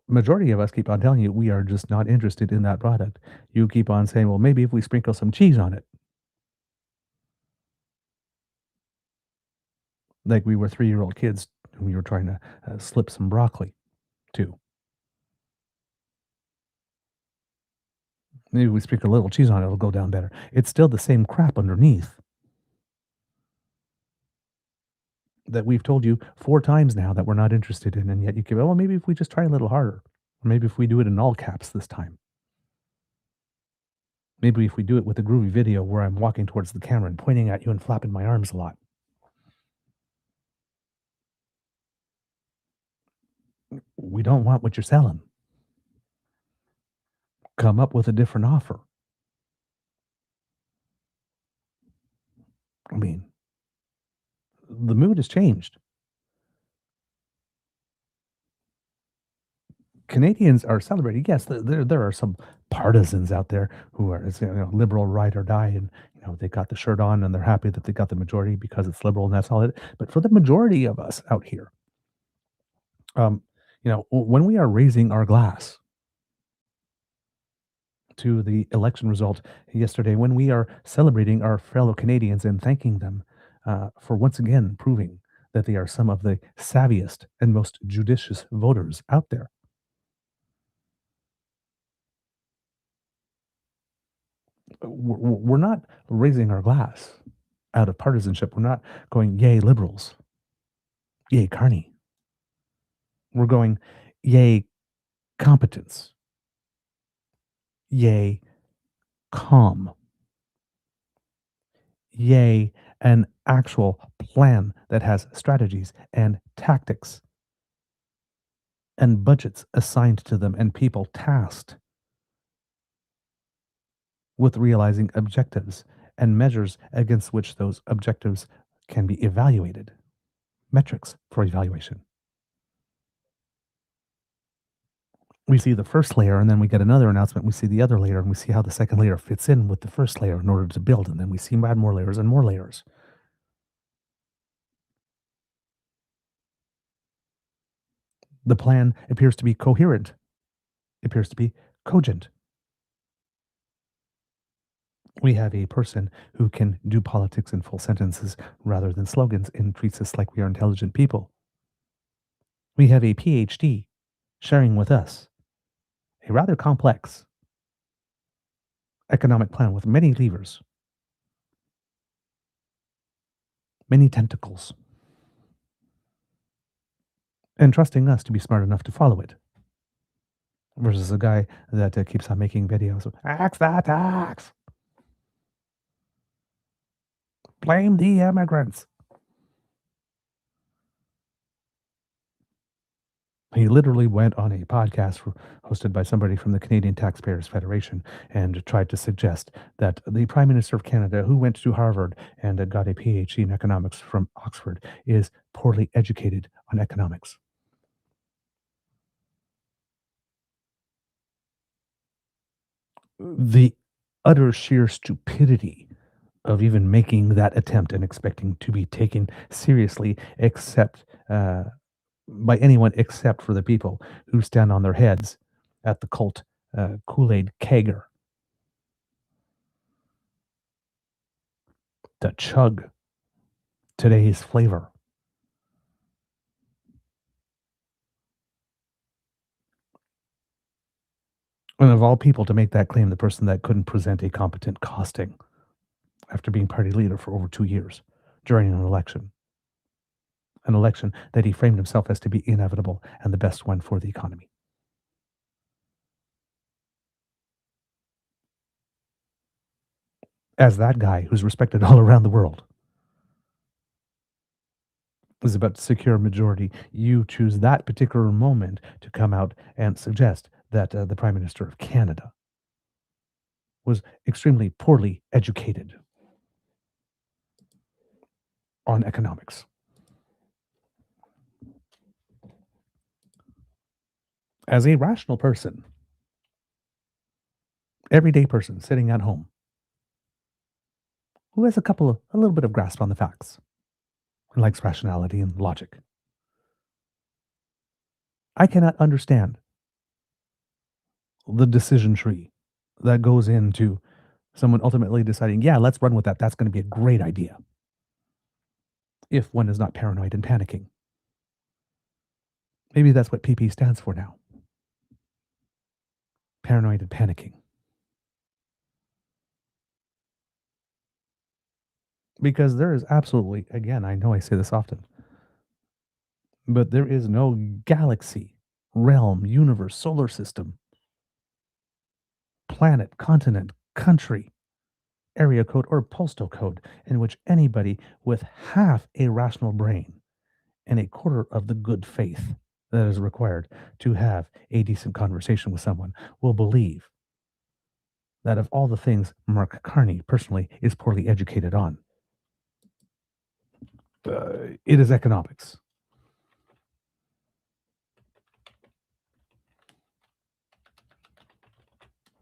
majority of us keep on telling you we are just not interested in that product, you keep on saying, well, maybe if we sprinkle some cheese on it. Like we were 3-year-old kids who we were trying to slip some broccoli to. Maybe we sprinkle a little cheese on it, it'll go down better. It's still the same crap underneath that we've told you 4 times now that we're not interested in, and yet you give, well, maybe if we just try a little harder, or maybe if we do it in all caps this time. Maybe if we do it with a groovy video where I'm walking towards the camera and pointing at you and flapping my arms a lot. We don't want what you're selling. Come up with a different offer. I mean, the mood has changed. Canadians are celebrating. Yes, there are some partisans out there who are, liberal ride or die, and they got the shirt on and they're happy that they got the majority because it's liberal and that's all it. But for the majority of us out here, when we are raising our glass to the election result yesterday, when we are celebrating our fellow Canadians and thanking them for once again proving that they are some of the savviest and most judicious voters out there, We're not raising our glass out of partisanship. We're not going, yay, liberals, yay, Carney. We're going, yay, competence, yay, calm, yay, an actual plan that has strategies and tactics and budgets assigned to them and people tasked with realizing objectives and measures against which those objectives can be evaluated, metrics for evaluation. We see the first layer and then we get another announcement. We see the other layer and we see how the second layer fits in with the first layer in order to build. And then we see add more layers and more layers. The plan appears to be coherent, appears to be cogent. We have a person who can do politics in full sentences rather than slogans and treats us like we are intelligent people. We have a PhD sharing with us a rather complex economic plan with many levers, many tentacles, and trusting us to be smart enough to follow it. Versus a guy that keeps on making videos of tax that tax, blame the immigrants. He literally went on a podcast hosted by somebody from the Canadian Taxpayers Federation and tried to suggest that the Prime Minister of Canada, who went to Harvard and got a PhD in economics from Oxford, is poorly educated on economics. The utter sheer stupidity of even making that attempt and expecting to be taken seriously, except by anyone except for the people who stand on their heads at the cult Kool-Aid kegger to chug today's flavor. And of all people to make that claim, the person that couldn't present a competent costing after being party leader for over 2 years during an election that he framed himself as to be inevitable and the best one for the economy. As that guy who's respected all around the world is about to secure a majority, you choose that particular moment to come out and suggest that the Prime Minister of Canada was extremely poorly educated on economics. As a rational person, everyday person sitting at home, who has a little bit of grasp on the facts and likes rationality and logic, I cannot understand the decision tree that goes into someone ultimately deciding, yeah, let's run with that. That's going to be a great idea. If one is not paranoid and panicking. Maybe that's what PP stands for now. Paranoid and panicking. Because there is absolutely, again, I know I say this often, but there is no galaxy, realm, universe, solar system, planet, continent, country, area code, or postal code in which anybody with half a rational brain and a quarter of the good faith that is required to have a decent conversation with someone will believe that of all the things Mark Carney personally is poorly educated on, it is economics.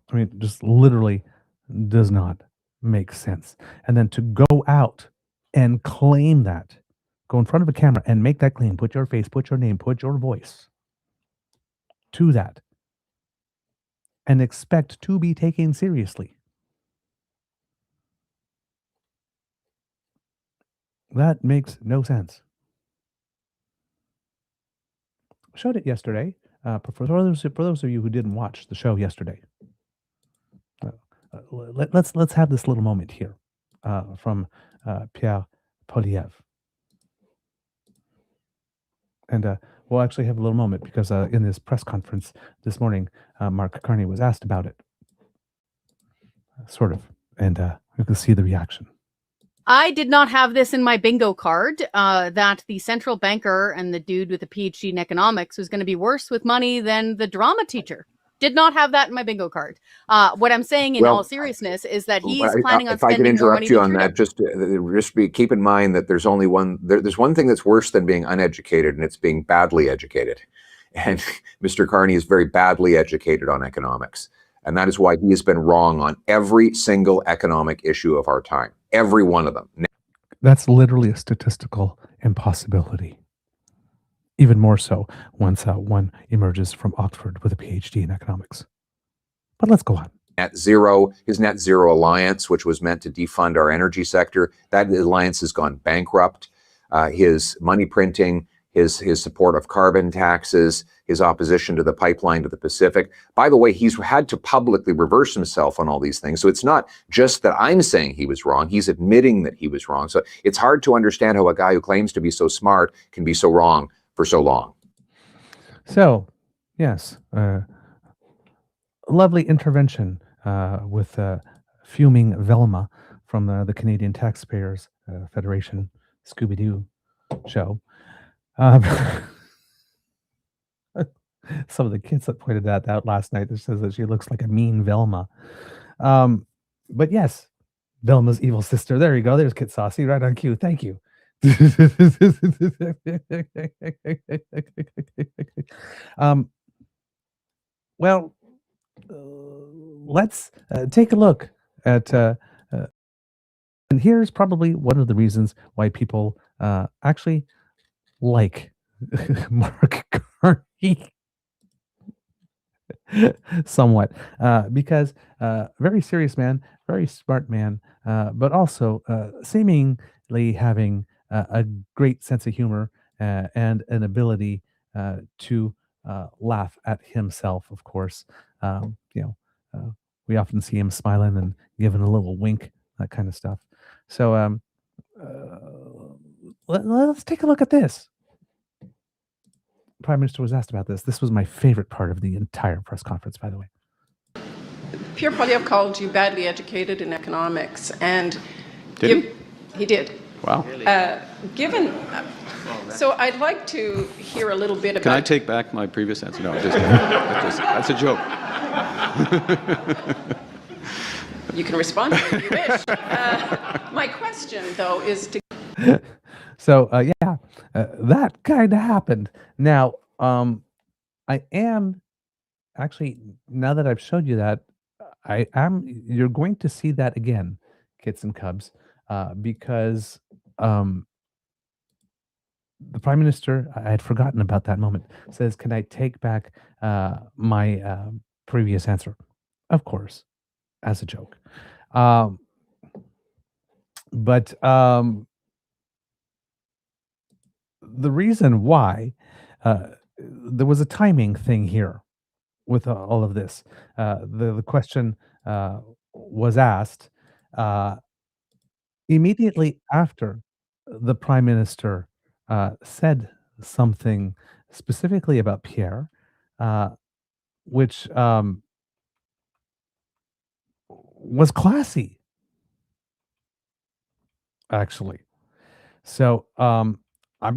I mean, just literally does not make sense. And then to go out and claim that, go in front of a camera and make that claim, put your face, put your name, put your voice to that, and expect to be taken seriously. That makes no sense. Showed it yesterday. For those of you who didn't watch the show yesterday, let's have this little moment here from Pierre Poliev. And we'll actually have a little moment because in this press conference this morning, Mark Carney was asked about it, sort of, and you can see the reaction. I did not have this in my bingo card, that the central banker and the dude with a PhD in economics was going to be worse with money than the drama teacher. Did not have that in my bingo card. What I'm saying in all seriousness is that he's planning on spending more money. If I could interrupt you on that, just keep in mind that there's only there's one thing that's worse than being uneducated, and it's being badly educated. And Mr. Carney is very badly educated on economics. And that is why he has been wrong on every single economic issue of our time. Every one of them. That's literally a statistical impossibility. Even more so once one emerges from Oxford with a PhD in economics. But let's go on. His net zero alliance, which was meant to defund our energy sector, that alliance has gone bankrupt. His money printing, his support of carbon taxes, his opposition to the pipeline to the Pacific. By the way, he's had to publicly reverse himself on all these things. So it's not just that I'm saying he was wrong, he's admitting that he was wrong. So it's hard to understand how a guy who claims to be so smart can be so wrong for so long. So, yes, lovely intervention with fuming Velma from the Canadian Taxpayers Federation Scooby-Doo show. Some of the kids that pointed that out last night, that says that she looks like a mean Velma. But yes, Velma's evil sister. There you go. There's Kit Saucy right on cue. Thank you. Well, let's take a look at, and here's probably one of the reasons why people actually like Mark Carney somewhat, because very serious man, very smart man, but also seemingly having a great sense of humor and an ability to laugh at himself, of course. We often see him smiling and giving a little wink, that kind of stuff. So let's take a look at this. Prime Minister was asked about this. This was my favorite part of the entire press conference, by the way. Pierre Poliev called you badly educated in economics, and he did. Wow. So I'd like to hear a little bit about. Can I take back my previous answer? No, that's a joke. You can respond if you wish. My question, though, is to. So that kind of happened. Now, I am actually, now that I've showed you that, you're going to see that again, kits and cubs, because the Prime Minister, I had forgotten about that moment, says, can I take back my previous answer? Of course, as a joke. But the reason why there was a timing thing here with all of this. The question was asked immediately after the Prime Minister said something specifically about Pierre, which was classy, actually. So I'm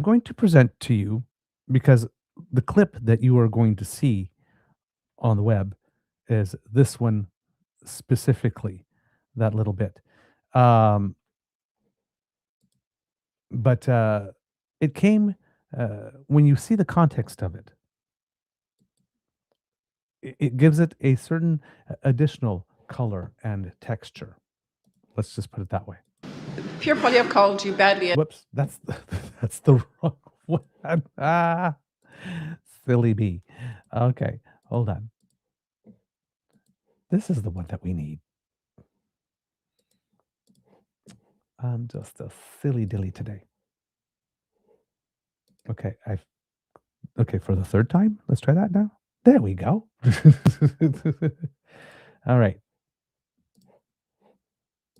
going to present to you, because the clip that you are going to see on the web is this one specifically, that little bit. But it came, when you see the context of it, it gives it a certain additional color and texture. Let's just put it that way. Pierre Poliev called you badly. Whoops, that's the wrong one. Silly bee. Okay, hold on. This is the one that we need. I'm just a silly dilly today. Okay, okay, for the third time, let's try that now. There we go. All right.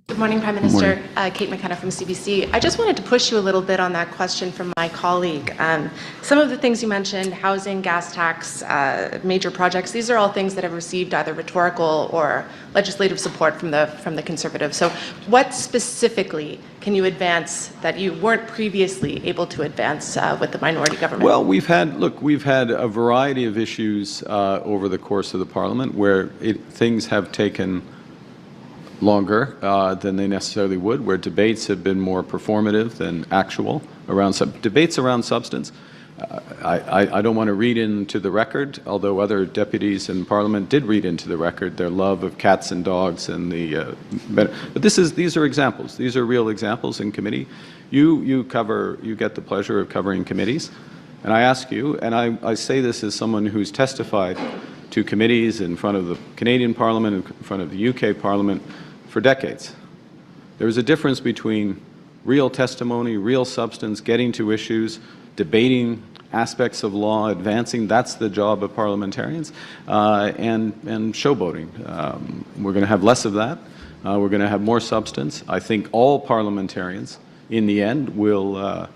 Good morning, Prime Minister. Kate McKenna from CBC. I just wanted to push you a little bit on that question from my colleague. Some of the things you mentioned, housing, gas tax, major projects, these are all things that have received either rhetorical or legislative support from the Conservatives. So what specifically can you advance that you weren't previously able to advance with the minority government? Well, we've had a variety of issues over the course of the Parliament where things have taken longer than they necessarily would, where debates have been more performative than actual around debates around substance. I don't want to read into the record, although other deputies in Parliament did read into the record their love of cats and dogs and the. But these are examples. These are real examples in committee. You get the pleasure of covering committees, and I ask you, and I say this as someone who's testified to committees in front of the Canadian Parliament, in front of the UK Parliament, for decades. There is a difference between real testimony, real substance, getting to issues, debating aspects of law, advancing. That's the job of parliamentarians, and showboating. We're going to have less of that. We're going to have more substance. I think all parliamentarians, in the end, will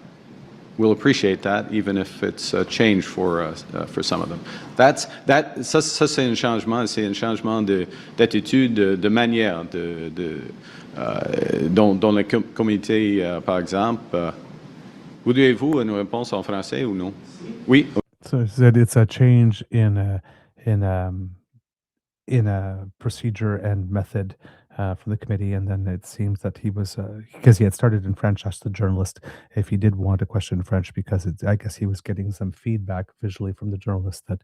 appreciate that, even if it's a change for some of them. Ça c'est un changement d'attitude, de manière, dont la communauté, par exemple. Voudriez-vous une réponse en français ou non? Oui. So it's a change in a procedure and method from the committee, and then it seems that he was because he had started in French, asked the journalist if he did want a question in French, because I guess he was getting some feedback visually from the journalist that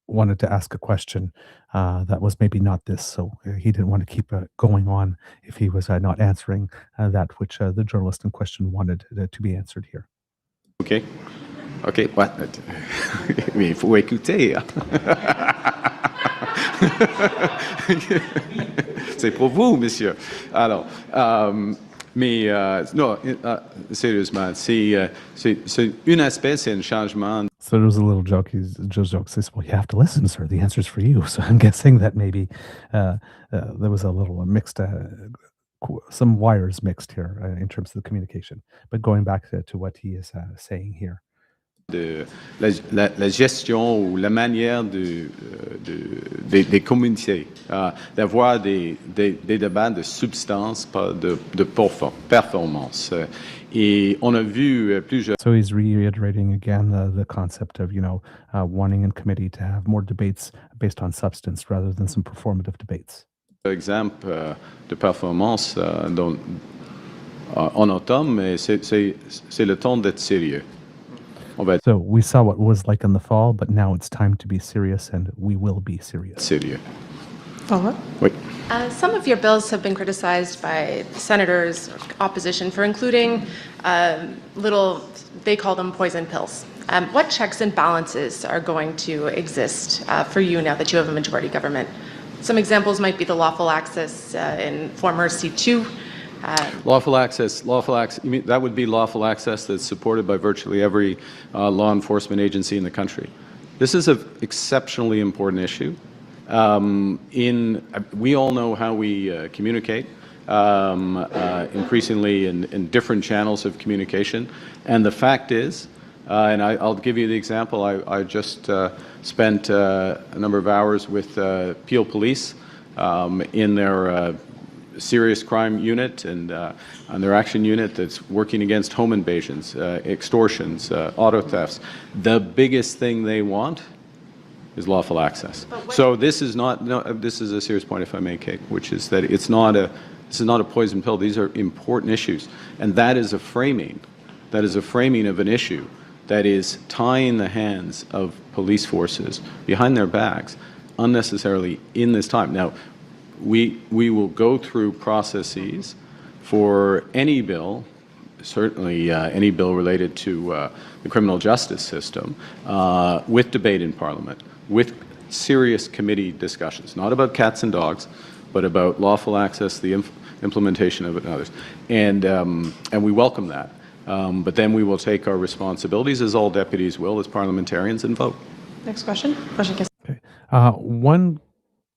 wanted to ask a question that was maybe not this, so he didn't want to keep going on if he was not answering that which the journalist in question wanted to be answered here. OK. Ouais. Mais il faut écouter. C'est pour vous, monsieur. Alors, mais non, sérieusement, c'est un aspect, c'est un changement. So there was a little joke. Joe's joke says, "Well, you have to listen, sir. The answer's for you." So I'm guessing that maybe there was a little mixed, some wires mixed here in terms of the communication. But going back to what he is saying here. La gestion ou la manière des communautés, d'avoir des débats de substance, pas de performance. Et on a vu plusieurs. So he's reiterating again the concept of, wanting in committee to have more debates based on substance rather than some performative debates. Exemple de performance en automne, mais c'est le temps d'être sérieux. So we saw what it was like in the fall, but now it's time to be serious, and we will be serious. Sérieux. Oui. Some of your bills have been criticized by senators, opposition, for including they call them poison pills. What checks and balances are going to exist for you now that you have a majority government? Some examples might be the lawful access in former C2. Lawful access, you mean that would be lawful access that's supported by virtually every law enforcement agency in the country. This is an exceptionally important issue. We all know how we communicate, increasingly in different channels of communication. And the fact is, and I'll give you the example, I just spent a number of hours with Peel Police in their serious crime unit and on their action unit that's working against home invasions, extortions, auto thefts. The biggest thing they want is lawful access. So this is this is a serious point, if I may, Kate, which is that this is not a poison pill. These are important issues, and that is a framing of an issue that is tying the hands of police forces behind their backs unnecessarily in this time. Now, we will go through processes for any bill, certainly any bill related to the criminal justice system, with debate in Parliament, with serious committee discussions, not about cats and dogs, but about lawful access, the implementation of it and others. And we welcome that. But then we will take our responsibilities, as all deputies will, as parliamentarians, and vote. Next question. Okay. One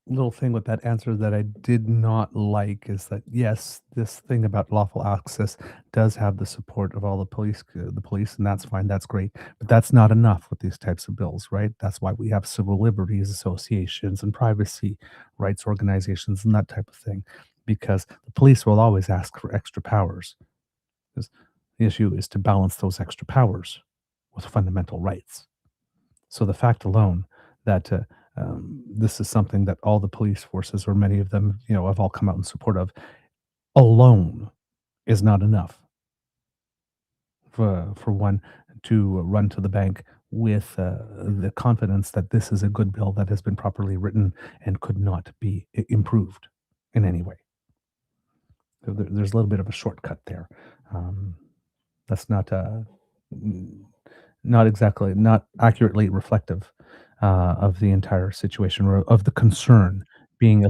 little thing with that answer that I did not like is that yes, this thing about lawful access does have the support of all the police, and that's fine, that's great. But that's not enough with these types of bills, right? That's why we have civil liberties associations and privacy rights organizations and that type of thing, because the police will always ask for extra powers. Because the issue is to balance those extra powers with fundamental rights. So the fact alone that this is something that all the police forces, or many of them, have all come out in support of, alone is not enough for one to run to the bank with the confidence that this is a good bill that has been properly written and could not be improved in any way. So there's a little bit of a shortcut there. That's not not accurately reflective of the entire situation, or of the concern being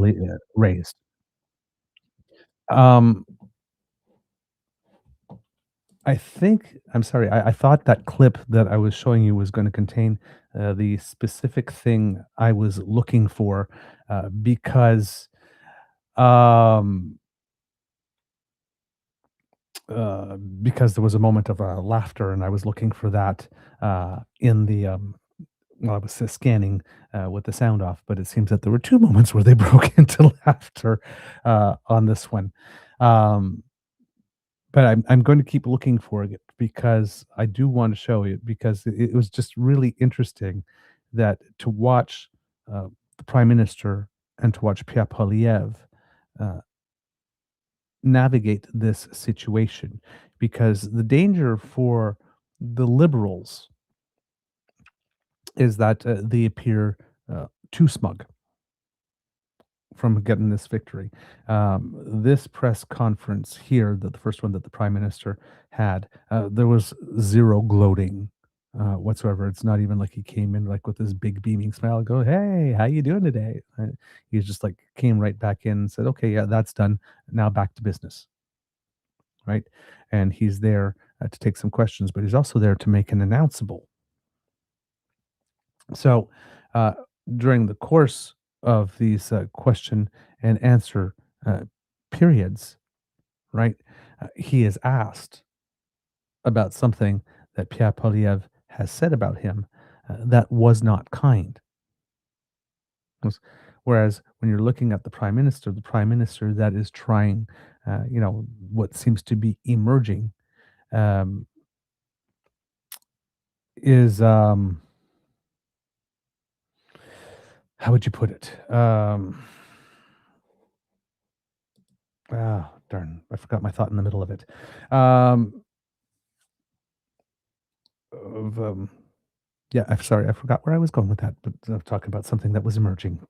raised. Um, I'm sorry, I thought that clip that I was showing you was going to contain the specific thing I was looking for, because um, there was a moment of laughter, and I was looking for that in the well, I was scanning with the sound off, but it seems that there were two moments where they broke into laughter on this one. Um, but I'm going to keep looking for it because I do want to show it, because it was just really interesting that to watch the prime minister and to watch Pierre Poilievre uh, navigate this situation, because the danger for the liberals is that they appear too smug from getting this victory. This press conference here, the first one that the prime minister had, there was zero gloating whatsoever. It's not even like he came in like with this big beaming smile and go, "Hey, how you doing today?" He just like came right back in and said, "Okay, yeah, that's done. Now back to business." Right? And he's there to take some questions, but he's also there to make an announceable. So, uh, during the course of these question and answer uh, periods, right, he is asked about something that Pierre Poilievre has said about him that was not kind. Whereas when you're looking at the prime minister that is trying, what seems to be emerging, um, is how would you put it? Darn, I forgot my thought in the middle of it. Um, of Yeah, I'm sorry, I forgot where I was going with that, but I'm talking about something that was emerging.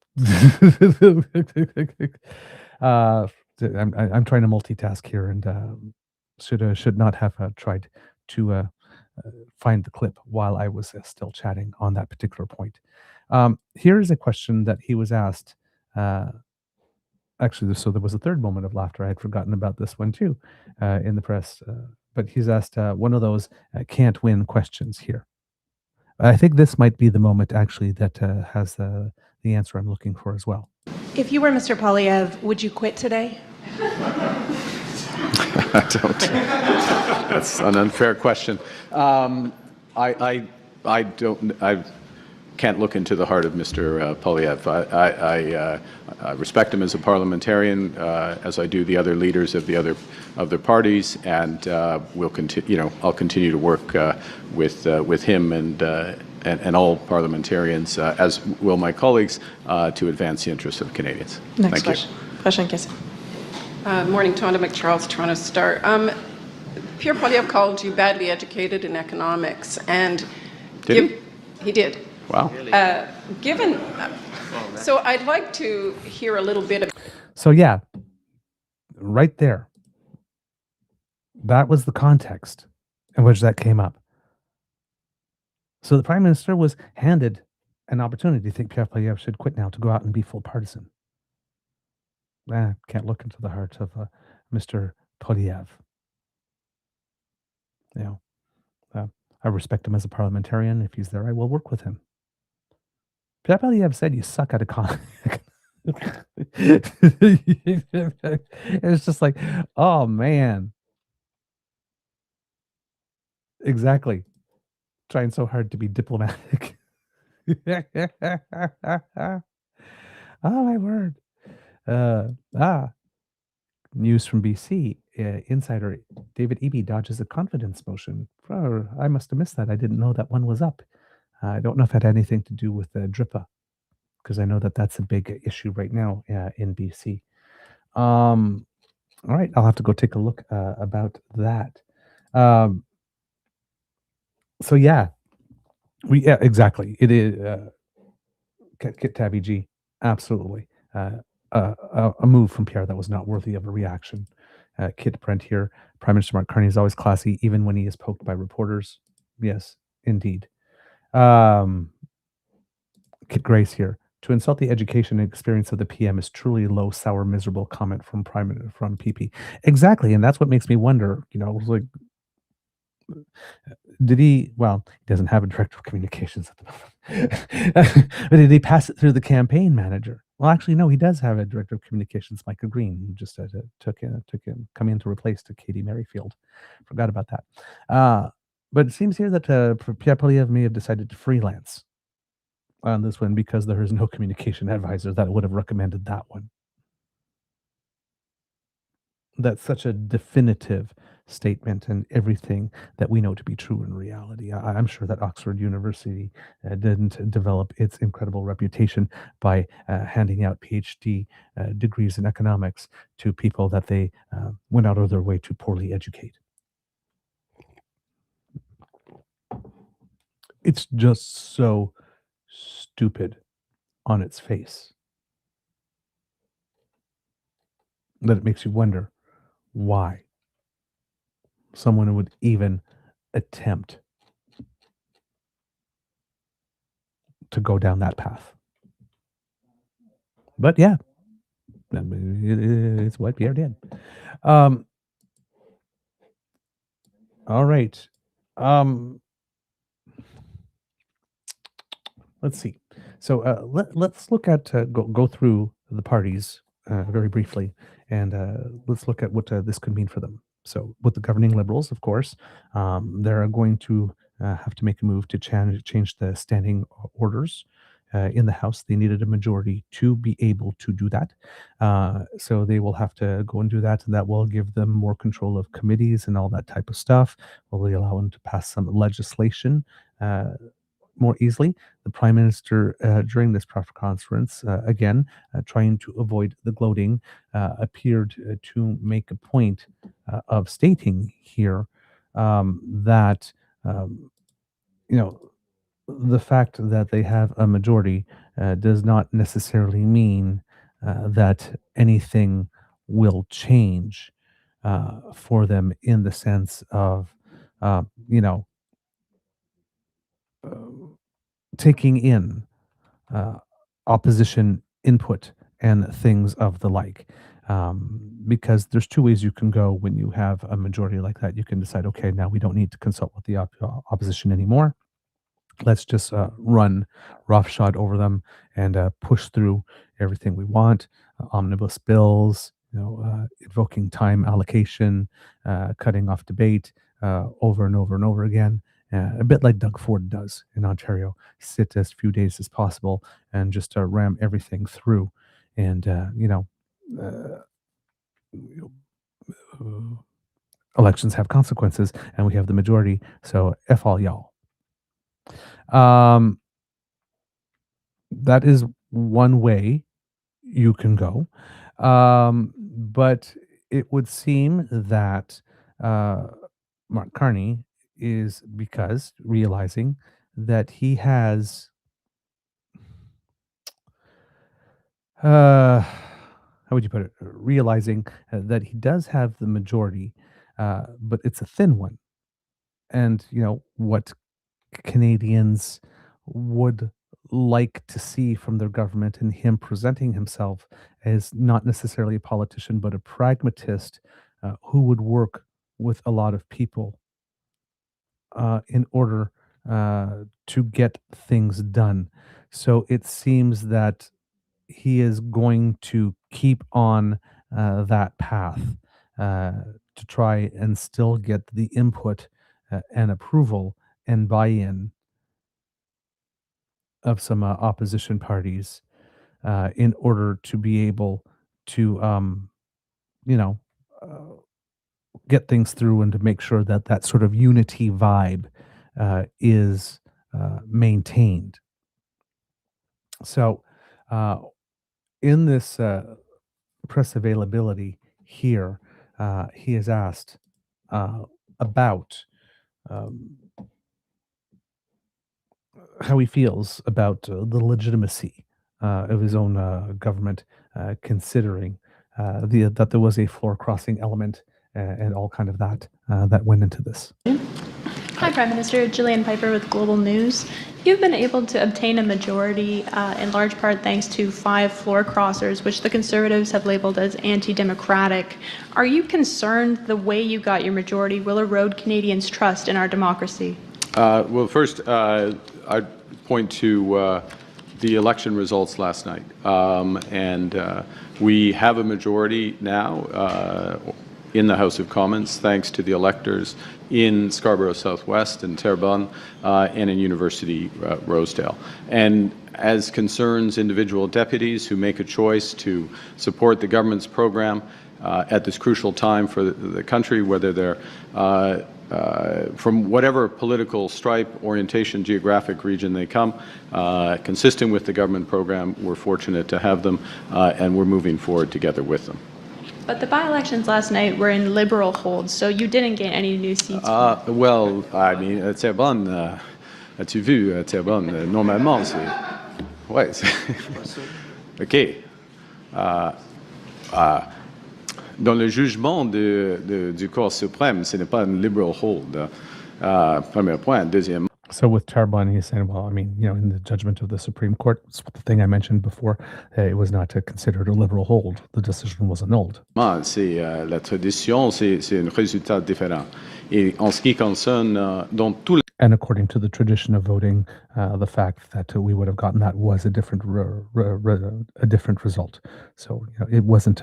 uh, I'm trying to multitask here, and should not have tried to find the clip while I was still chatting on that particular point. Here is a question that he was asked. Actually, so there was a third moment of laughter. I had forgotten about this one too in the press. But he's asked one of those can't win questions here. I think this might be the moment actually that has the answer I'm looking for as well. If you were Mr. Poilievre, would you quit today? I don't. That's an unfair question. I don't. I can't look into the heart of Mr. Poilievre. I respect him as a parliamentarian, as I do the other leaders of the other parties, and we'll continue. I'll continue to work with him and all parliamentarians, as will my colleagues, to advance the interests of Canadians. Next Thank you. Question, Casey. Morning, Tonda McCharles, Toronto Star. Pierre Poilievre called you badly educated in economics, and he did. Wow. So I'd like to hear a little bit of. So yeah, right there, that was the context in which that came up. So the prime minister was handed an opportunity to think Pierre Poilievre should quit now to go out and be full partisan. Can't look into the heart of Mr. Poilievre. I respect him as a parliamentarian. If he's there, I will work with him. Pierre Poilievre said, "You suck at It's just like, oh man, exactly. Trying so hard to be diplomatic. Oh my word. Uh, ah, News from BC. Insider David Eby dodges a confidence motion. Oh, I must have missed that. I didn't know that one was up. I don't know if it had anything to do with DRIPA, because I know that that's a big issue right now in BC. All right, I'll have to go take a look about that. So yeah, exactly. It is Kit Tabby G, absolutely. A move from Pierre that was not worthy of a reaction. Kit Brent here. Prime Minister Mark Carney is always classy, even when he is poked by reporters. Yes, indeed. Kit Grace here. To insult the education and experience of the PM is truly low, sour, miserable comment from PP. Exactly, and that's what makes me wonder. Like, did he? Well, he doesn't have a director of communications at the moment. But did he pass it through the campaign manager? Well, actually, no. He does have a director of communications, Micah Green, who just took him come in to replace to Katie Merrifield. Forgot about that. But it seems here that Pierre Poilievre may have decided to freelance on this one because there is no communication advisor that would have recommended that one. That's such a definitive statement and everything that we know to be true in reality. I'm sure that Oxford University didn't develop its incredible reputation by handing out PhD degrees in economics to people that they went out of their way to poorly educate. It's just so stupid on its face that it makes you wonder why someone would even attempt to go down that path. But yeah, it's what Pierre did. All right. Let's see. So let's look at go through the parties very briefly, and let's look at what this could mean for them. So with the governing Liberals, of course, they're going to have to make a move to change the standing orders in the House. They needed a majority to be able to do that. So they will have to go and do that, and that will give them more control of committees and all that type of stuff. Will allow them to pass some legislation more easily. The Prime Minister, during this press conference, again, trying to avoid the gloating, appeared to make a point of stating here that, the fact that they have a majority does not necessarily mean that anything will change for them in the sense of, uh, you know, uh, taking in uh, opposition input and things of the like. Because there's two ways you can go when you have a majority like that. You can decide, okay, now we don't need to consult with the opposition anymore. Let's just run roughshod over them and push through everything we want. Omnibus bills, invoking time allocation, cutting off debate over and over and over again. A bit like Doug Ford does in Ontario, sit as few days as possible and just ram everything through. And, uh, elections have consequences, and we have the majority. So F all y'all. That is one way you can go. But it would seem that Mark Carney is because realizing that he has how would you put it? Realizing that he does have the majority, but it's a thin one. And what Canadians would like to see from their government, and him presenting himself as not necessarily a politician, but a pragmatist who would work with a lot of people in order to get things done. So it seems that he is going to keep on that path to try and still get the input and approval and buy-in of some opposition parties in order to be able to, you know, get things through and to make sure that that sort of unity vibe is maintained. So, in this press availability here, he is asked about um, how he feels about the legitimacy of his own government, considering that there was a floor crossing element and all kind of that that went into this. Hi, Prime Minister. Gillian Piper with Global News. You've been able to obtain a majority in large part thanks to 5 floor crossers, which the Conservatives have labeled as anti-democratic. Are you concerned the way you got your majority will erode Canadians' trust in our democracy? Well, first, I'd point to the election results last night. We have a majority now in the House of Commons, thanks to the electors in Scarborough Southwest and Terrebonne and in University Rosedale. And as concerns individual deputies who make a choice to support the government's program at this crucial time for the country, whether they're from whatever political stripe, orientation, geographic region they come, consistent with the government program, we're fortunate to have them, and we're moving forward together with them. But the by-elections last night were in Liberal holds, so you didn't gain any new seats. Well, I mean, Terrebonne, as-tu vu, Terrebonne, normalement, c'est... Ouais, c'est... OK. Dans le jugement du Cour suprême, ce n'est pas un liberal hold. Premier point. Deuxièmement. So with Terrebonne, he's saying, well, I mean, you know, in the judgment of the Supreme Court, it's the thing I mentioned before, it was not considered a liberal hold. The decision was annulled. C'est la tradition, c'est un résultat différent. Et en ce qui concerne dans tout. And according to the tradition of voting, the fact that we would have gotten that was a different a different result. So you know, it wasn't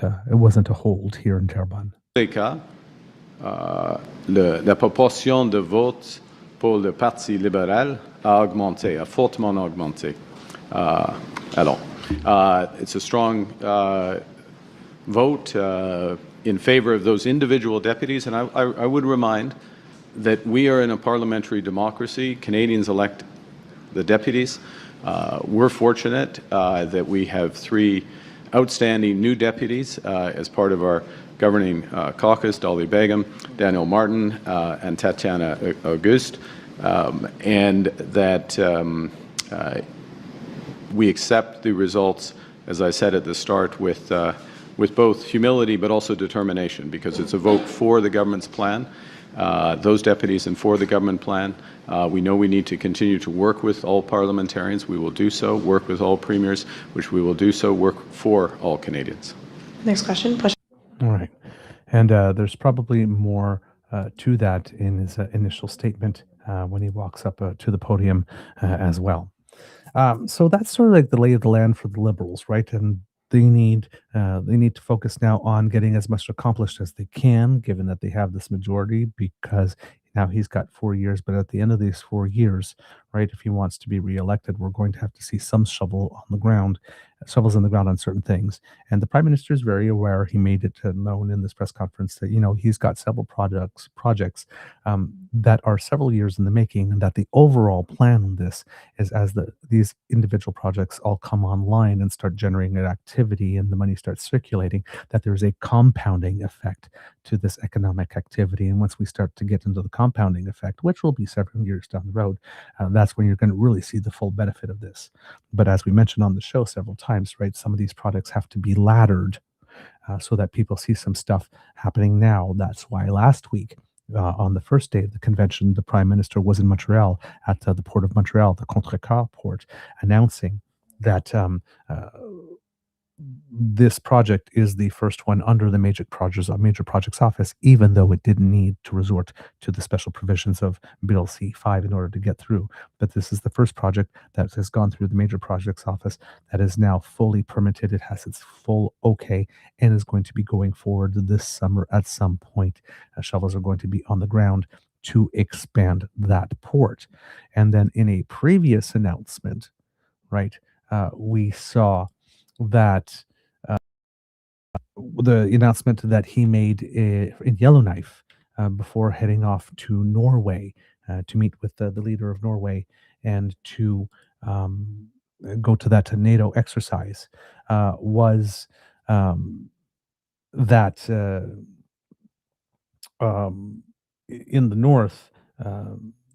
a hold here in Terrebonne. Dans les cas, la proportion de votes pour le Parti libéral a augmenté, a fortement augmenté. Alors, it's a strong vote in favor of those individual deputies, and I would remind that we are in a parliamentary democracy. Canadians elect the deputies. We're fortunate that we have 3 outstanding new deputies as part of our governing caucus, Dolly Begum, Daniel Martin, and Tatiana Auguste, and that we accept the results, as I said at the start, with both humility but also determination, because it's a vote for the government's plan, those deputies, and for the government plan. We know we need to continue to work with all parliamentarians. We will do so. Work with all premiers, which we will do so. Work for all Canadians. Next question. All right. And there's probably more to that in his initial statement when he walks up to the podium as well. So that's sort of like the lay of the land for the Liberals, right? And they need to focus now on getting as much accomplished as they can, given that they have this majority, because now he's got 4 years. But at the end of these 4 years, right, if he wants to be reelected, we're going to have to see some shovels in the ground on certain things. And the Prime Minister is very aware. He made it known in this press conference that, you know, he's got several projects that are several years in the making, and that the overall plan on this is as these individual projects all come online and start generating activity and the money starts circulating, that there's a compounding effect to this economic activity. And once we start to get into the compounding effect, which will be several years down the road, that's when you're going to really see the full benefit of this. But as we mentioned on the show several times, right, some of these products have to be laddered so that people see some stuff happening now. That's why last week, on the first day of the convention, the Prime Minister was in Montreal at the Port of Montreal, the Contrecoeur port, announcing that this project is the first one under the major projects office, even though it didn't need to resort to the special provisions of Bill C5 in order to get through. But this is the first project that has gone through the major projects office that is now fully permitted. It has its full okay and is going to be going forward this summer at some point. Shovels are going to be on the ground to expand that port. And then in a previous announcement, right, we saw that the announcement that he made in Yellowknife before heading off to Norway to meet with the leader of Norway and to go to that NATO exercise was that in the north,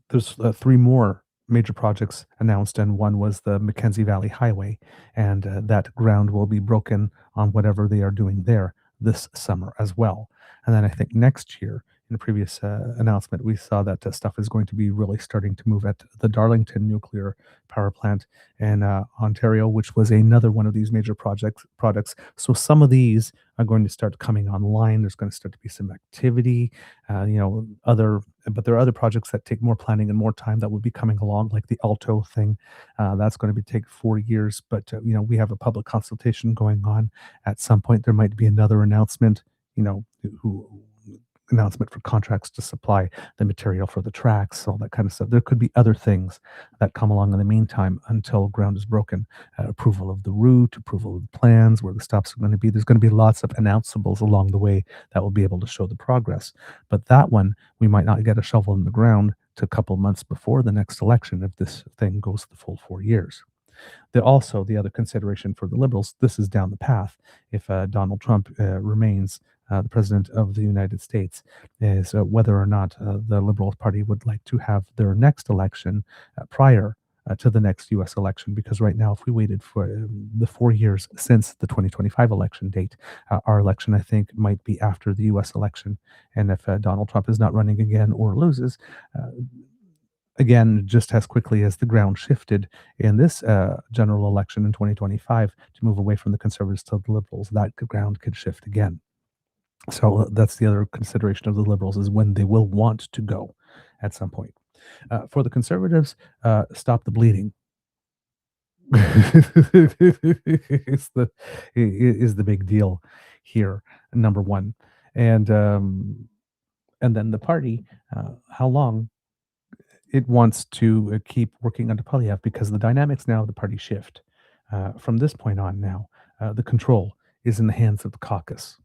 there's 3 more major projects announced, and one was the Mackenzie Valley Highway, and that ground will be broken on whatever they are doing there this summer as well. And then I think next year, in a previous announcement, we saw that stuff is going to be really starting to move at the Darlington nuclear power plant in Ontario, which was another one of these major products. So some of these are going to start coming online. There's going to start to be some activity, but there are other projects that take more planning and more time that will be coming along, like the Alto thing. That's going to take 4 years, but we have a public consultation going on. At some point, there might be another announcement. Announcement for contracts to supply the material for the tracks, all that kind of stuff. There could be other things that come along in the meantime until ground is broken. Approval of the route, approval of the plans, where the stops are going to be. There's going to be lots of announceables along the way that will be able to show the progress. But that one, we might not get a shovel in the ground to a couple of months before the next election if this thing goes the full 4 years. The other consideration for the Liberals, this is down the path. If Donald Trump remains the president of the United States, is whether or not the Liberal Party would like to have their next election prior to the next U.S. election. Because right now, if we waited for the 4 years since the 2025 election date, our election, I think, might be after the U.S. election. And if Donald Trump is not running again or loses, again, just as quickly as the ground shifted in this general election in 2025 to move away from the Conservatives to the Liberals, that ground could shift again. So that's the other consideration of the Liberals, is when they will want to go at some point. For the Conservatives, stop the bleeding is the big deal here, number one. And then the party, how long it wants to keep working under Poilievre, because the dynamics now of the party shift. From this point on now, the control is in the hands of the caucus.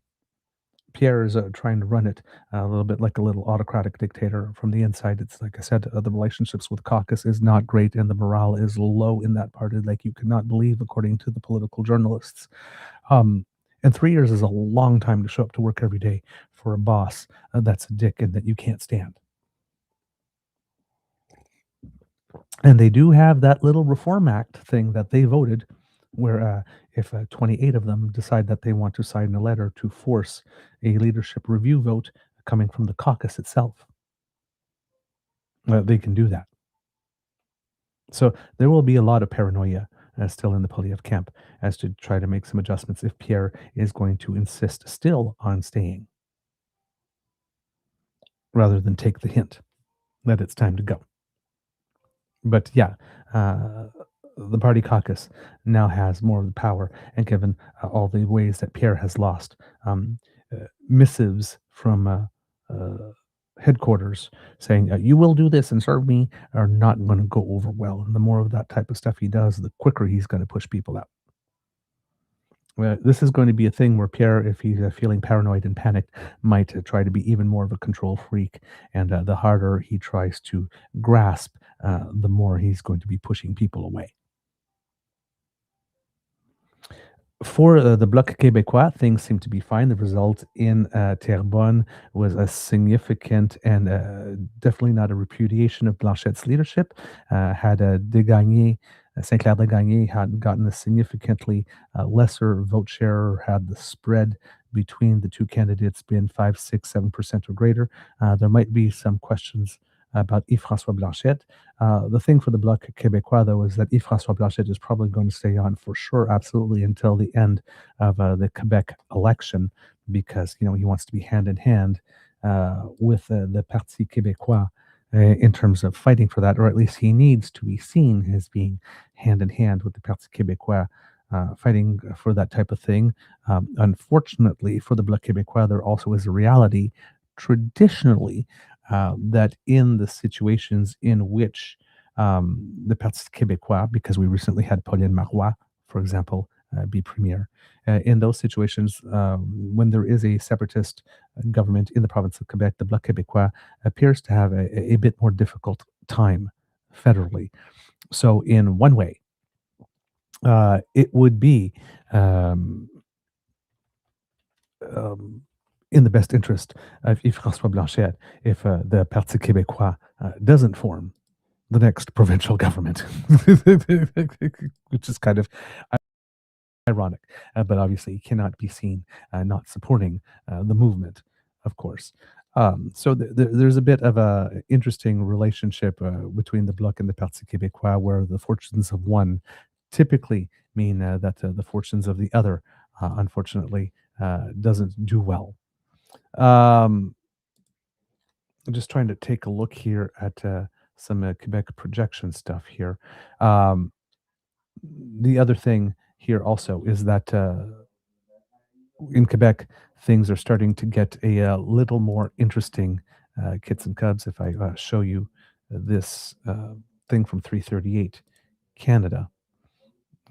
Pierre is trying to run it a little bit like a little autocratic dictator from the inside. It's like I said, the relationships with caucus is not great, and the morale is low in that party, like you could not believe, according to the political journalists. And 3 years is a long time to show up to work every day for a boss that's a dick and that you can't stand. And they do have that little Reform Act thing that they voted, where if 28 of them decide that they want to sign a letter to force a leadership review vote coming from the caucus itself, they can do that. So there will be a lot of paranoia still in the Poilievre camp as to try to make some adjustments if Pierre is going to insist still on staying, rather than take the hint that it's time to go. But yeah, the party caucus now has more of the power, and given all the ways that Pierre has lost, missives from headquarters saying, you will do this and serve me, are not going to go over well. And the more of that type of stuff he does, the quicker he's going to push people out. This is going to be a thing where Pierre, if he's feeling paranoid and panicked, might try to be even more of a control freak. And the harder he tries to grasp, the more he's going to be pushing people away. For the Bloc Québécois, things seem to be fine. The result in Terrebonne was a significant and definitely not a repudiation of Blanchette's leadership. Had Desgagnés, Saint-Clair Desgagnés had gotten a significantly lesser vote share, had the spread between the two candidates been 5, 6, 7% or greater. There might be some questions about Yves-François Blanchet. The thing for the Bloc Québécois, though, is that Yves-François Blanchet is probably going to stay on for sure, absolutely, until the end of the Quebec election, because, he wants to be hand in hand with the Parti Québécois in terms of fighting for that, or at least he needs to be seen as being hand in hand with the Parti Québécois, fighting for that type of thing. Unfortunately, for the Bloc Québécois, there also is a reality traditionally that in the situations in which the Parti Québécois, because we recently had Pauline Marois, for example, be premier, in those situations, when there is a separatist government in the province of Quebec, the Bloc Québécois appears to have a bit more difficult time federally. So in one way, it would be in the best interest of Yves-François Blanchet if the Parti Québécois doesn't form the next provincial government, which is kind of ironic, but obviously he cannot be seen not supporting the movement, of course. So there's a bit of a interesting relationship between the Bloc and the Parti Québécois, where the fortunes of one typically mean that the fortunes of the other, unfortunately, doesn't do well. I'm just trying to take a look here at some Quebec projection stuff here. The other thing here also is that in Quebec, things are starting to get a little more interesting, kits and cubs. If I show you this thing from 338 Canada.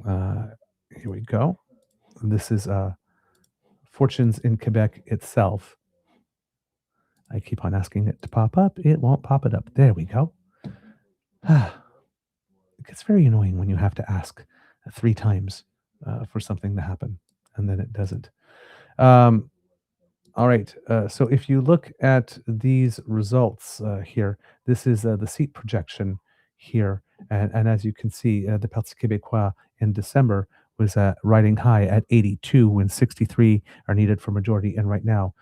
Here we go. This is fortunes in Quebec itself. I keep on asking it to pop up. It won't pop it up. There we go. It gets very annoying when you have to ask 3 times for something to happen, and then it doesn't. All right. So if you look at these results here, this is the seat projection here. And as you can see, the Parti Québécois in December was riding high at 82 when 63 are needed for majority. And right now,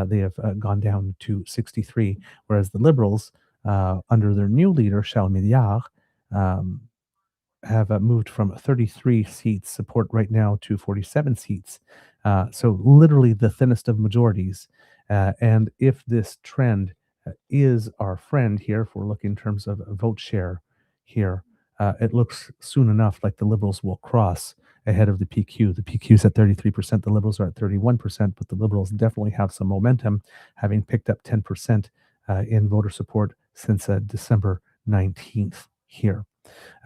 they have gone down to 63, whereas the Liberals, under their new leader, Charles Milliard, have moved from 33 seats support right now to 47 seats. So literally the thinnest of majorities. And if this trend is our friend here, if we're looking in terms of vote share here, it looks soon enough like the Liberals will cross ahead of the PQ. The PQ is at 33%, the Liberals are at 31%, but the Liberals definitely have some momentum, having picked up 10% in voter support since December 19th here.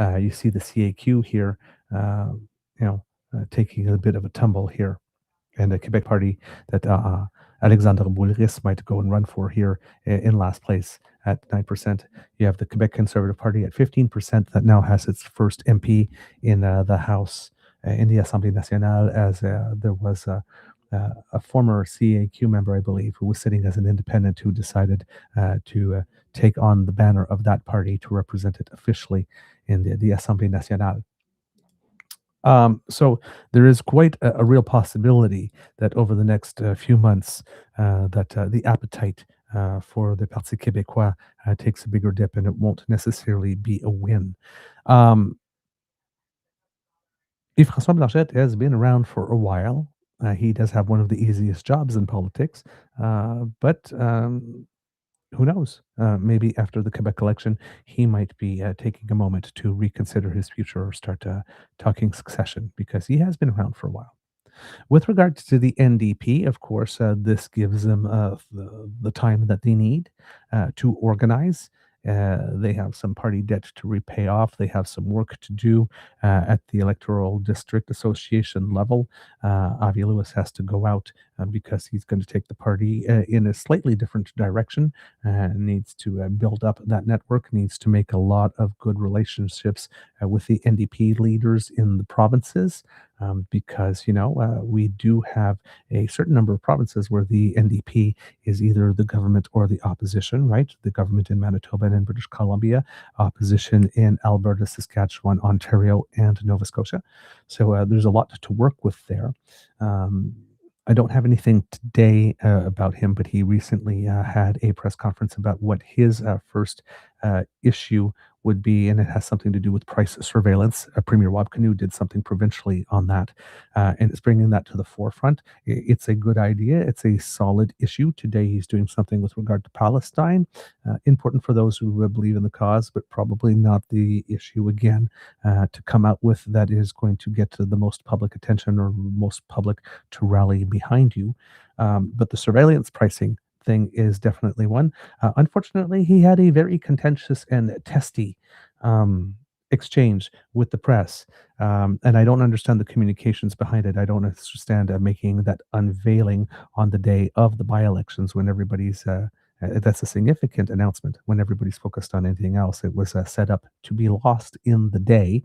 You see the CAQ here, taking a bit of a tumble here. And the Quebec Party that Alexandre Boulris might go and run for here in last place at 9%. You have the Quebec Conservative Party at 15% that now has its first MP in the House, in the Assemblée Nationale, as there was a former CAQ member, I believe, who was sitting as an independent who decided to take on the banner of that party to represent it officially in the Assemblée Nationale. So there is quite a real possibility that over the next few months that the appetite for the Parti Québécois takes a bigger dip, and it won't necessarily be a win. Yves-François Blanchet has been around for a while. He does have one of the easiest jobs in politics, but who knows? Maybe after the Quebec election, he might be taking a moment to reconsider his future or start talking succession, because he has been around for a while. With regard to the NDP, of course, this gives them the time that they need to organize. They have some party debt to repay off. They have some work to do at the Electoral District Association level. Avi Lewis has to go out because he's going to take the party in a slightly different direction. Needs to build up that network, needs to make a lot of good relationships with the NDP leaders in the provinces. Because, we do have a certain number of provinces where the NDP is either the government or the opposition, right? The government in Manitoba and in British Columbia, opposition in Alberta, Saskatchewan, Ontario, and Nova Scotia. So there's a lot to work with there. I don't have anything today about him, but he recently had a press conference about what his first issue would be, and it has something to do with price surveillance. Premier Wabkanu did something provincially on that, and it's bringing that to the forefront. It's a good idea. It's a solid issue. Today, he's doing something with regard to Palestine, important for those who believe in the cause, but probably not the issue again to come out with that is going to get to the most public attention or most public to rally behind you. But the surveillance pricing thing is definitely one. Unfortunately, he had a very contentious and testy exchange with the press. And I don't understand the communications behind it. I don't understand making that unveiling on the day of the by-elections when everybody's that's a significant announcement when everybody's focused on anything else. It was set up to be lost in the day.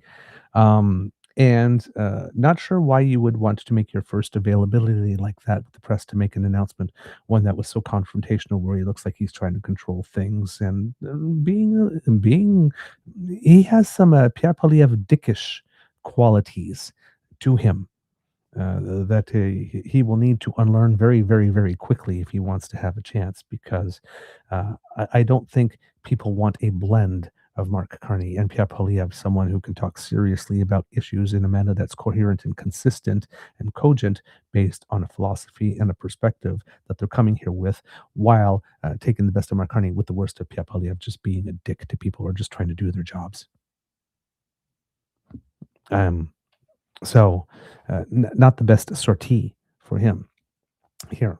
And not sure why you would want to make your first availability like that with the press to make an announcement, one that was so confrontational, where he looks like he's trying to control things and he has some Pierre Poilievre dickish qualities to him that he will need to unlearn very, very, very quickly if he wants to have a chance, because I don't think people want a blend of Mark Carney and Pierre Poilievre, someone who can talk seriously about issues in a manner that's coherent and consistent and cogent based on a philosophy and a perspective that they're coming here with, while taking the best of Mark Carney with the worst of Pierre Poilievre, just being a dick to people who are just trying to do their jobs. So not the best sortie for him here.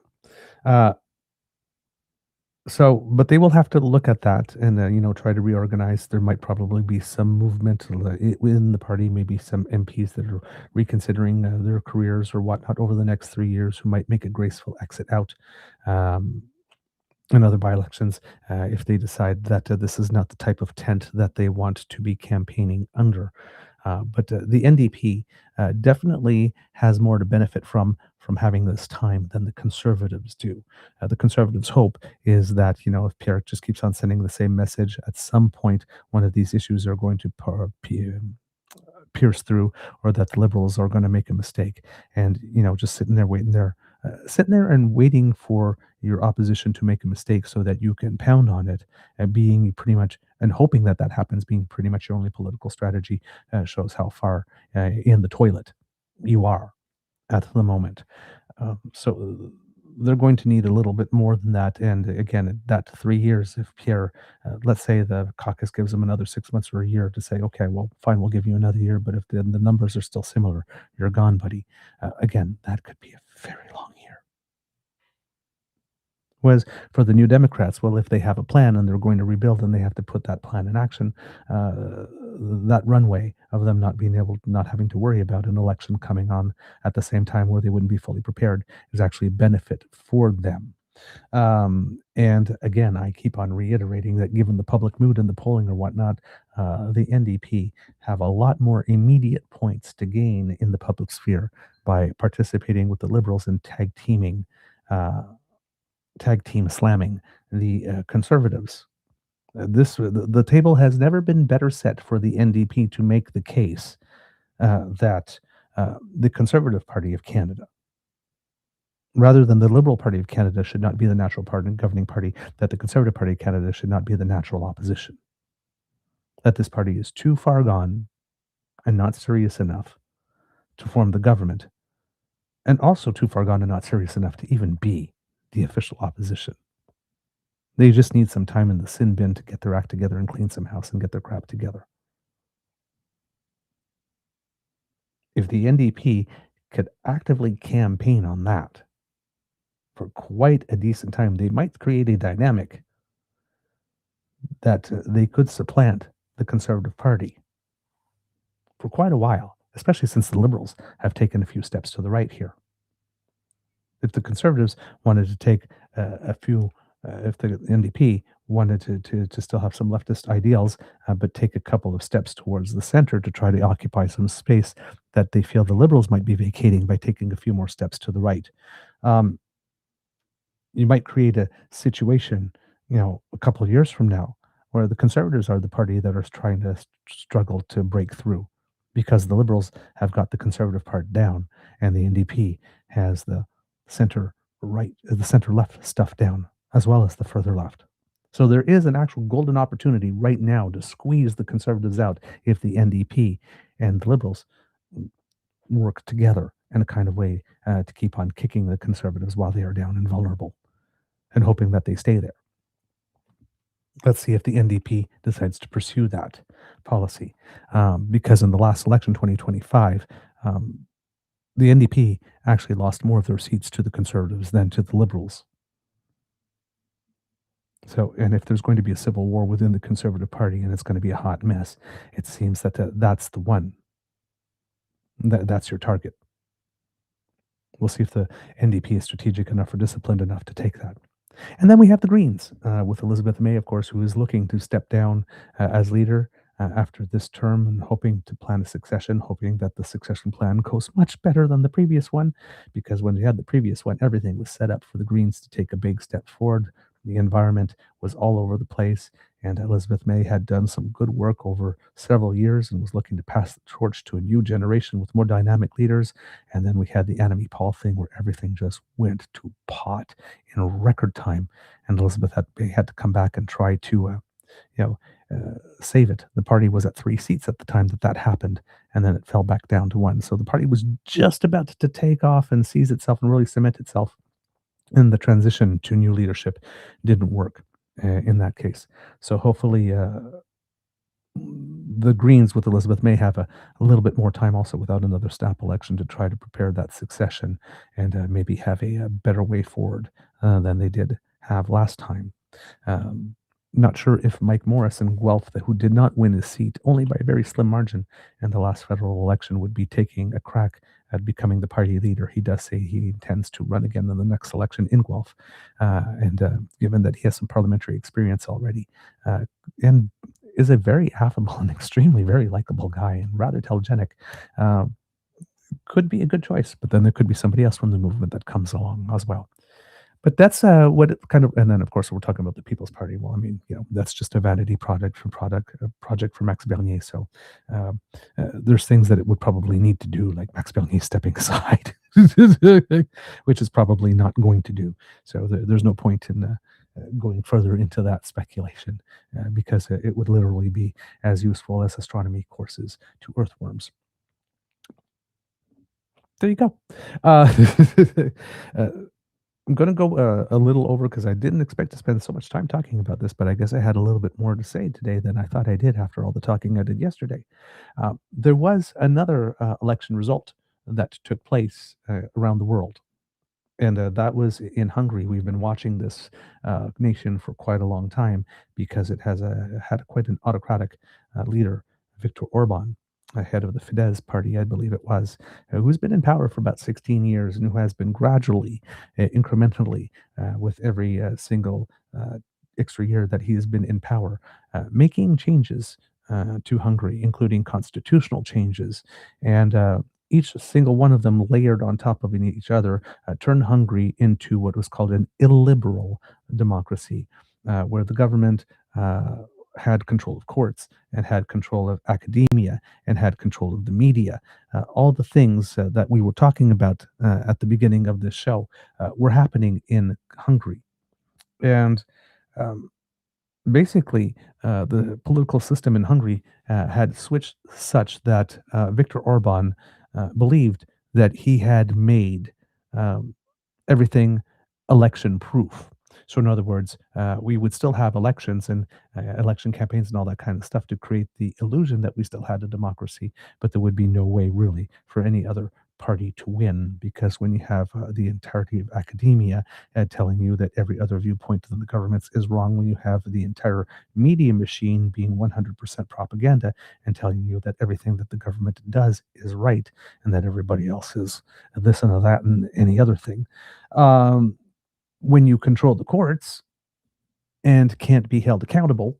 But they will have to look at that and try to reorganize. There might probably be some movement within the party, maybe some MPs that are reconsidering their careers or whatnot over the next 3 years, who might make a graceful exit out in other by-elections if they decide that this is not the type of tent that they want to be campaigning under. But the NDP definitely has more to benefit from having this time than the Conservatives do. The Conservatives' hope is that, if Pierre just keeps on sending the same message, at some point one of these issues are going to pierce through, or that the Liberals are going to make a mistake. And, just sitting there and waiting for your opposition to make a mistake so that you can pound on it, and hoping that happens, being pretty much your only political strategy, shows how far in the toilet you are at the moment. So they're going to need a little bit more than that. And again, that 3 years, if Pierre, let's say the caucus gives him another 6 months or a year to say, okay, well, fine, we'll give you another year. But if the numbers are still similar, you're gone, buddy. Again, that could be a very long year. Whereas for the New Democrats, well, if they have a plan and they're going to rebuild and they have to put that plan in action, that runway of them not having to worry about an election coming on at the same time where they wouldn't be fully prepared is actually a benefit for them. And again, I keep on reiterating that given the public mood and the polling or whatnot, the NDP have a lot more immediate points to gain in the public sphere by participating with the Liberals and tag team slamming the Conservatives. The table has never been better set for the NDP to make the case that the Conservative Party of Canada, rather than the Liberal Party of Canada, should not be the natural governing party, that the Conservative Party of Canada should not be the natural opposition, that this party is too far gone and not serious enough to form the government, and also too far gone and not serious enough to even be the official opposition. They just need some time in the sin bin to get their act together and clean some house and get their crap together. If the NDP could actively campaign on that for quite a decent time, they might create a dynamic that they could supplant the Conservative Party for quite a while, especially since the Liberals have taken a few steps to the right here. If the Conservatives wanted to take if the NDP wanted to still have some leftist ideals, but take a couple of steps towards the center to try to occupy some space that they feel the Liberals might be vacating by taking a few more steps to the right, you might create a situation, a couple of years from now, where the Conservatives are the party that are trying to struggle to break through, because the Liberals have got the Conservative part down and the NDP has the center right, the center left stuff down, as well as the further left. So there is an actual golden opportunity right now to squeeze the Conservatives out if the NDP and the Liberals work together in a kind of way to keep on kicking the Conservatives while they are down and vulnerable, and hoping that they stay there. Let's see if the NDP decides to pursue that policy, because in the last election, 2025, the NDP actually lost more of their seats to the Conservatives than to the Liberals. So, and if there's going to be a civil war within the Conservative Party and it's going to be a hot mess, it seems that that's the one. That's your target. We'll see if the NDP is strategic enough or disciplined enough to take that. And then we have the Greens with Elizabeth May, of course, who is looking to step down as leader after this term and hoping to plan a succession, hoping that the succession plan goes much better than the previous one, because when we had the previous one, everything was set up for the Greens to take a big step forward. The environment was all over the place, and Elizabeth May had done some good work over several years and was looking to pass the torch to a new generation with more dynamic leaders. And then we had the Enemy Paul thing where everything just went to pot in record time, and Elizabeth had to come back and try to, save it. The party was at 3 seats at the time that happened, and then it fell back down to 1. So the party was just about to take off and seize itself and really cement itself. And the transition to new leadership didn't work in that case. So hopefully the Greens with Elizabeth May have a little bit more time also without another snap election to try to prepare that succession and maybe have a better way forward than they did have last time. Not sure if Mike Morris in Guelph, who did not win his seat, only by a very slim margin in the last federal election, would be taking a crack at becoming the party leader. He does say he intends to run again in the next election in Guelph. And given that he has some parliamentary experience already and is a very affable and extremely very likable guy and rather telegenic, could be a good choice. But then there could be somebody else from the movement that comes along as well. But that's what it kind of, and then of course we're talking about the People's Party. Well, I mean, that's just a vanity project for Max Bernier. So there's things that it would probably need to do, like Max Bernier stepping aside, which is probably not going to do. So there's no point in going further into that speculation because it would literally be as useful as astronomy courses to earthworms. There you go. I'm going to go a little over because I didn't expect to spend so much time talking about this, but I guess I had a little bit more to say today than I thought I did after all the talking I did yesterday. There was another election result that took place around the world, and that was in Hungary. We've been watching this nation for quite a long time because it has had quite an autocratic leader, Viktor Orban, head of the Fidesz party, I believe it was, who's been in power for about 16 years and who has been gradually, incrementally, with every single extra year that he has been in power, making changes to Hungary, including constitutional changes. And each single one of them layered on top of each other turned Hungary into what was called an illiberal democracy, where the government had control of courts and had control of academia and had control of the media. All the things that we were talking about at the beginning of this show were happening in Hungary. And basically, the political system in Hungary had switched such that Viktor Orban believed that he had made everything election proof. So in other words, we would still have elections and election campaigns and all that kind of stuff to create the illusion that we still had a democracy, but there would be no way really for any other party to win, because when you have the entirety of academia telling you that every other viewpoint than the government's is wrong, when you have the entire media machine being 100% propaganda and telling you that everything that the government does is right and that everybody else is this and that and any other thing. When you control the courts and can't be held accountable,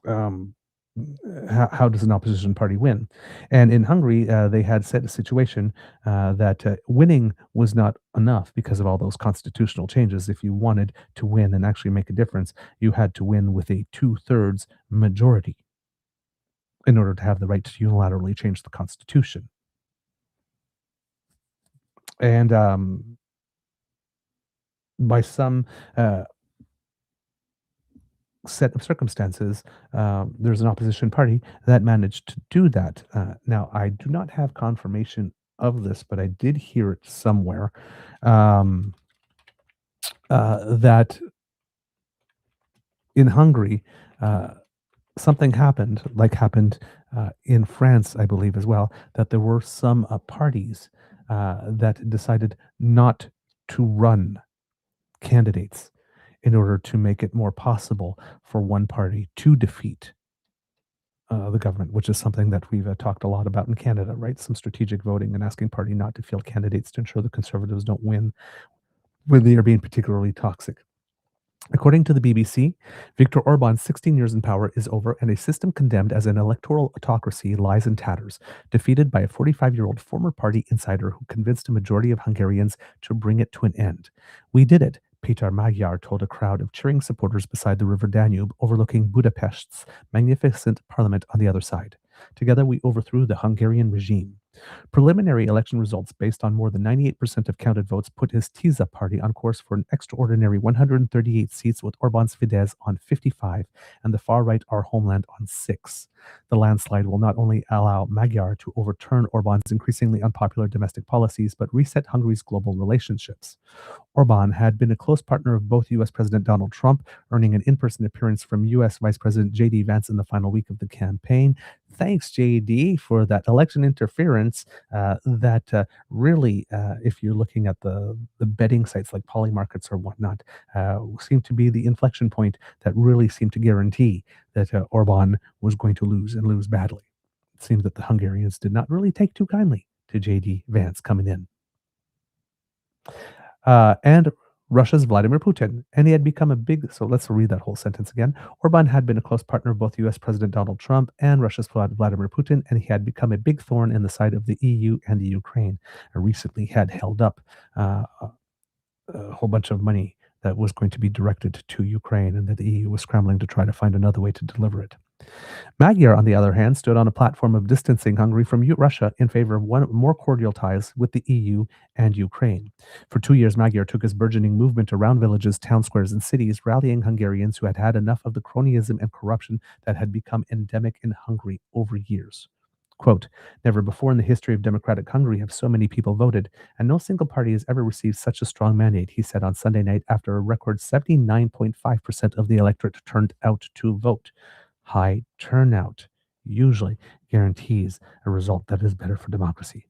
how does an opposition party win? And in Hungary, they had set a situation that winning was not enough because of all those constitutional changes. If you wanted to win and actually make a difference, you had to win with a 2/3 majority in order to have the right to unilaterally change the constitution. And by some set of circumstances, there's an opposition party that managed to do that. Now, I do not have confirmation of this, but I did hear it somewhere, that in Hungary, something happened, like happened in France, I believe, as well, that there were some parties that decided not to run candidates in order to make it more possible for one party to defeat the government, which is something that we've talked a lot about in Canada, right? Some strategic voting and asking party not to field candidates to ensure the Conservatives don't win when they are being particularly toxic. According to the BBC, Viktor Orban's 16 years in power is over, and a system condemned as an electoral autocracy lies in tatters, defeated by a 45-year-old former party insider who convinced a majority of Hungarians to bring it to an end. "We did it," Peter Magyar told a crowd of cheering supporters beside the River Danube, overlooking Budapest's magnificent parliament on the other side. "Together we overthrew the Hungarian regime." Preliminary election results based on more than 98% of counted votes put his TISA party on course for an extraordinary 138 seats, with Orbán's Fidesz on 55 and the far-right Our Homeland on 6. The landslide will not only allow Magyar to overturn Orbán's increasingly unpopular domestic policies, but reset Hungary's global relationships. Orbán had been a close partner of both U.S. President Donald Trump, earning an in-person appearance from U.S. Vice President J.D. Vance in the final week of the campaign. Thanks, J.D., for that election interference that really, if you're looking at the betting sites like Polymarkets or whatnot, seemed to be the inflection point that really seemed to guarantee that Orbán was going to lose and lose badly. It seems that the Hungarians did not really take too kindly to J.D. Vance coming in. And Russia's Vladimir Putin, and he had become a big, so let's read that whole sentence again. Orbán had been a close partner of both U.S. President Donald Trump and Russia's Vladimir Putin, and he had become a big thorn in the side of the EU and the Ukraine. Recently had held up a whole bunch of money that was going to be directed to Ukraine, and that the EU was scrambling to try to find another way to deliver it. Magyar, on the other hand, stood on a platform of distancing Hungary from Russia in favor of more cordial ties with the EU and Ukraine. For 2 years, Magyar took his burgeoning movement around villages, town squares, and cities, rallying Hungarians who had had enough of the cronyism and corruption that had become endemic in Hungary over years. Quote, "Never before in the history of democratic Hungary have so many people voted, and no single party has ever received such a strong mandate," he said on Sunday night after a record 79.5% of the electorate turned out to vote. High turnout usually guarantees a result that is better for democracy.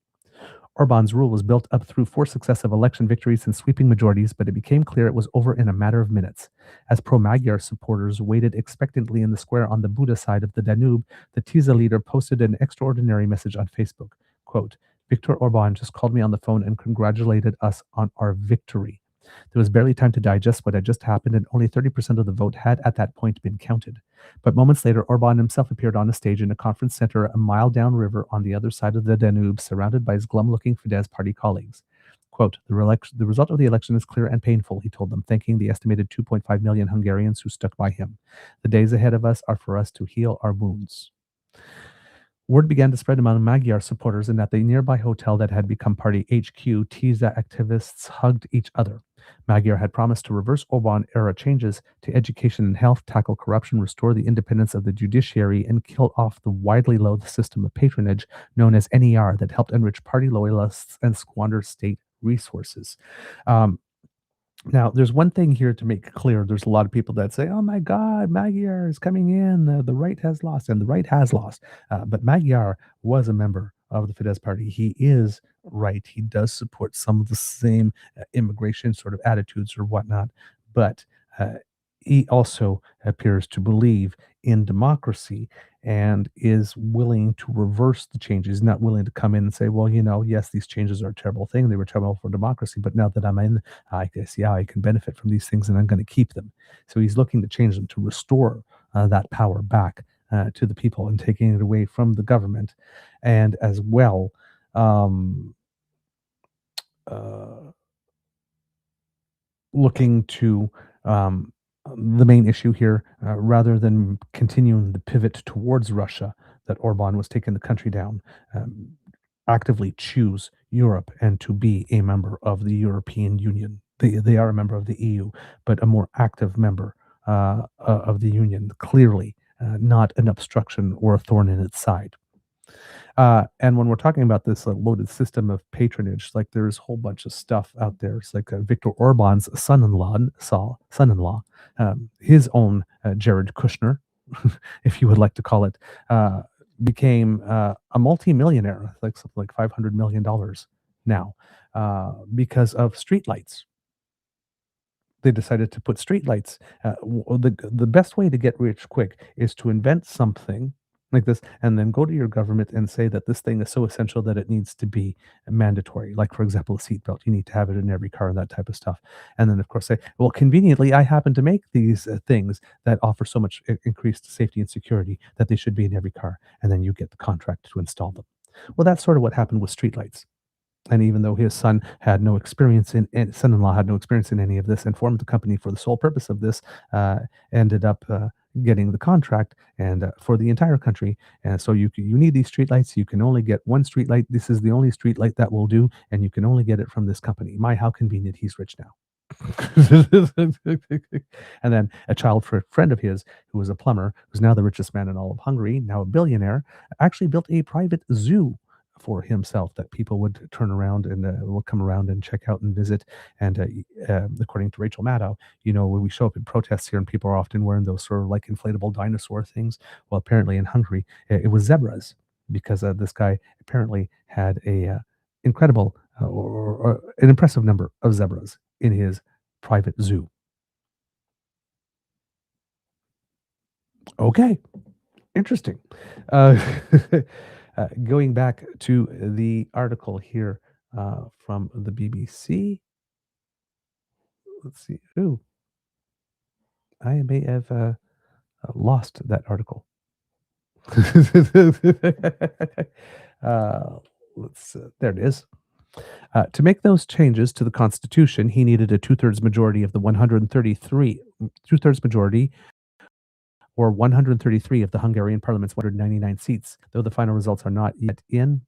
Orbán's rule was built up through 4 successive election victories and sweeping majorities, but it became clear it was over in a matter of minutes. As pro-Magyar supporters waited expectantly in the square on the Buda side of the Danube, the TISA leader posted an extraordinary message on Facebook. Quote, "Viktor Orbán just called me on the phone and congratulated us on our victory. There was barely time to digest what had just happened, and only 30% of the vote had at that point been counted. But moments later, Orbán himself appeared on a stage in a conference center a mile downriver on the other side of the Danube, surrounded by his glum-looking Fidesz party colleagues. Quote, the result of the election is clear and painful," he told them, thanking the estimated 2.5 million Hungarians who stuck by him. "The days ahead of us are for us to heal our wounds." Word began to spread among Magyar supporters, and at the nearby hotel that had become party HQ, TISA activists hugged each other. Magyar had promised to reverse Orbán-era changes to education and health, tackle corruption, restore the independence of the judiciary, and kill off the widely loathed system of patronage known as NER that helped enrich party loyalists and squander state resources. Now, there's one thing here to make clear. There's a lot of people that say, "Oh my God, Magyar is coming in. The right has lost," and the right has lost. But Magyar was a member of the Fidesz party. He is right. He does support some of the same immigration sort of attitudes or whatnot. But he also appears to believe in democracy and is willing to reverse the changes, not willing to come in and say, well, yes, these changes are a terrible thing. They were terrible for democracy, but now that I'm in, I guess, I can benefit from these things and I'm going to keep them. So he's looking to change them, to restore that power back to the people and taking it away from the government. And as well, looking to the main issue here, rather than continuing the pivot towards Russia that Orbán was taking the country down, actively choose Europe and to be a member of the European Union. They are a member of the EU, but a more active member of the Union, clearly not an obstruction or a thorn in its side. And when we're talking about this loaded system of patronage, like there's a whole bunch of stuff out there. It's like Viktor Orban's son-in-law, his own Jared Kushner, if you would like to call it, became a multi-millionaire, like something like $500 million now, because of streetlights. They decided to put streetlights. The best way to get rich quick is to invent something like this and then go to your government and say that this thing is so essential that it needs to be mandatory. Like, for example, a seatbelt. You need to have it in every car and that type of stuff. And then, of course, say, well, conveniently, I happen to make these things that offer so much increased safety and security that they should be in every car. And then you get the contract to install them. Well, that's sort of what happened with streetlights. And even though his son had no experience and son-in-law had no experience in any of this and formed the company for the sole purpose of this, ended up getting the contract and for the entire country. And so you need these streetlights. You can only get one streetlight. This is the only streetlight that will do, and you can only get it from this company. My, how convenient! He's rich now. And then a childhood friend of his, who was a plumber, who's now the richest man in all of Hungary, now a billionaire, actually built a private zoo for himself that people would turn around and will come around and check out and visit. And according to Rachel Maddow, when we show up in protests here and people are often wearing those sort of like inflatable dinosaur things. Well, apparently in Hungary, it was zebras, because this guy apparently had a incredible or an impressive number of zebras in his private zoo. Okay, interesting. Going back to the article here from the BBC. Let's see. Ooh, I may have lost that article. There it is. To make those changes to the Constitution, he needed a two-thirds majority of the 133, two-thirds majority or 133 of the Hungarian parliament's 199 seats. Though the final results are not yet in,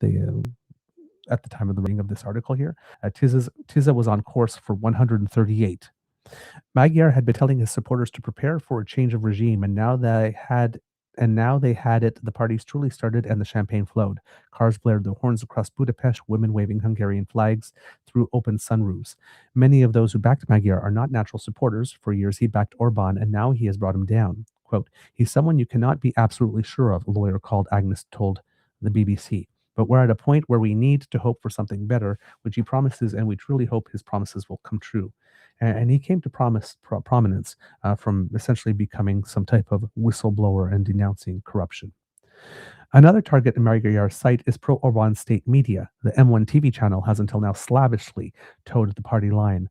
at the time of the reading of this article here, Tiza was on course for 138. Magyar had been telling his supporters to prepare for a change of regime, and now they had it. The parties truly started, and the champagne flowed. Cars blared their horns across Budapest, women waving Hungarian flags through open sunroofs. Many of those who backed Magyar are not natural supporters. For years he backed Orban, and now he has brought him down. Quote, he's someone you cannot be absolutely sure of, a lawyer called Agnes told the BBC. But we're at a point where we need to hope for something better, which he promises, and we truly hope his promises will come true. And he came to prominence from essentially becoming some type of whistleblower and denouncing corruption. Another target in Magyar's site is pro-Orban state media. The M1 TV channel has until now slavishly towed the party line,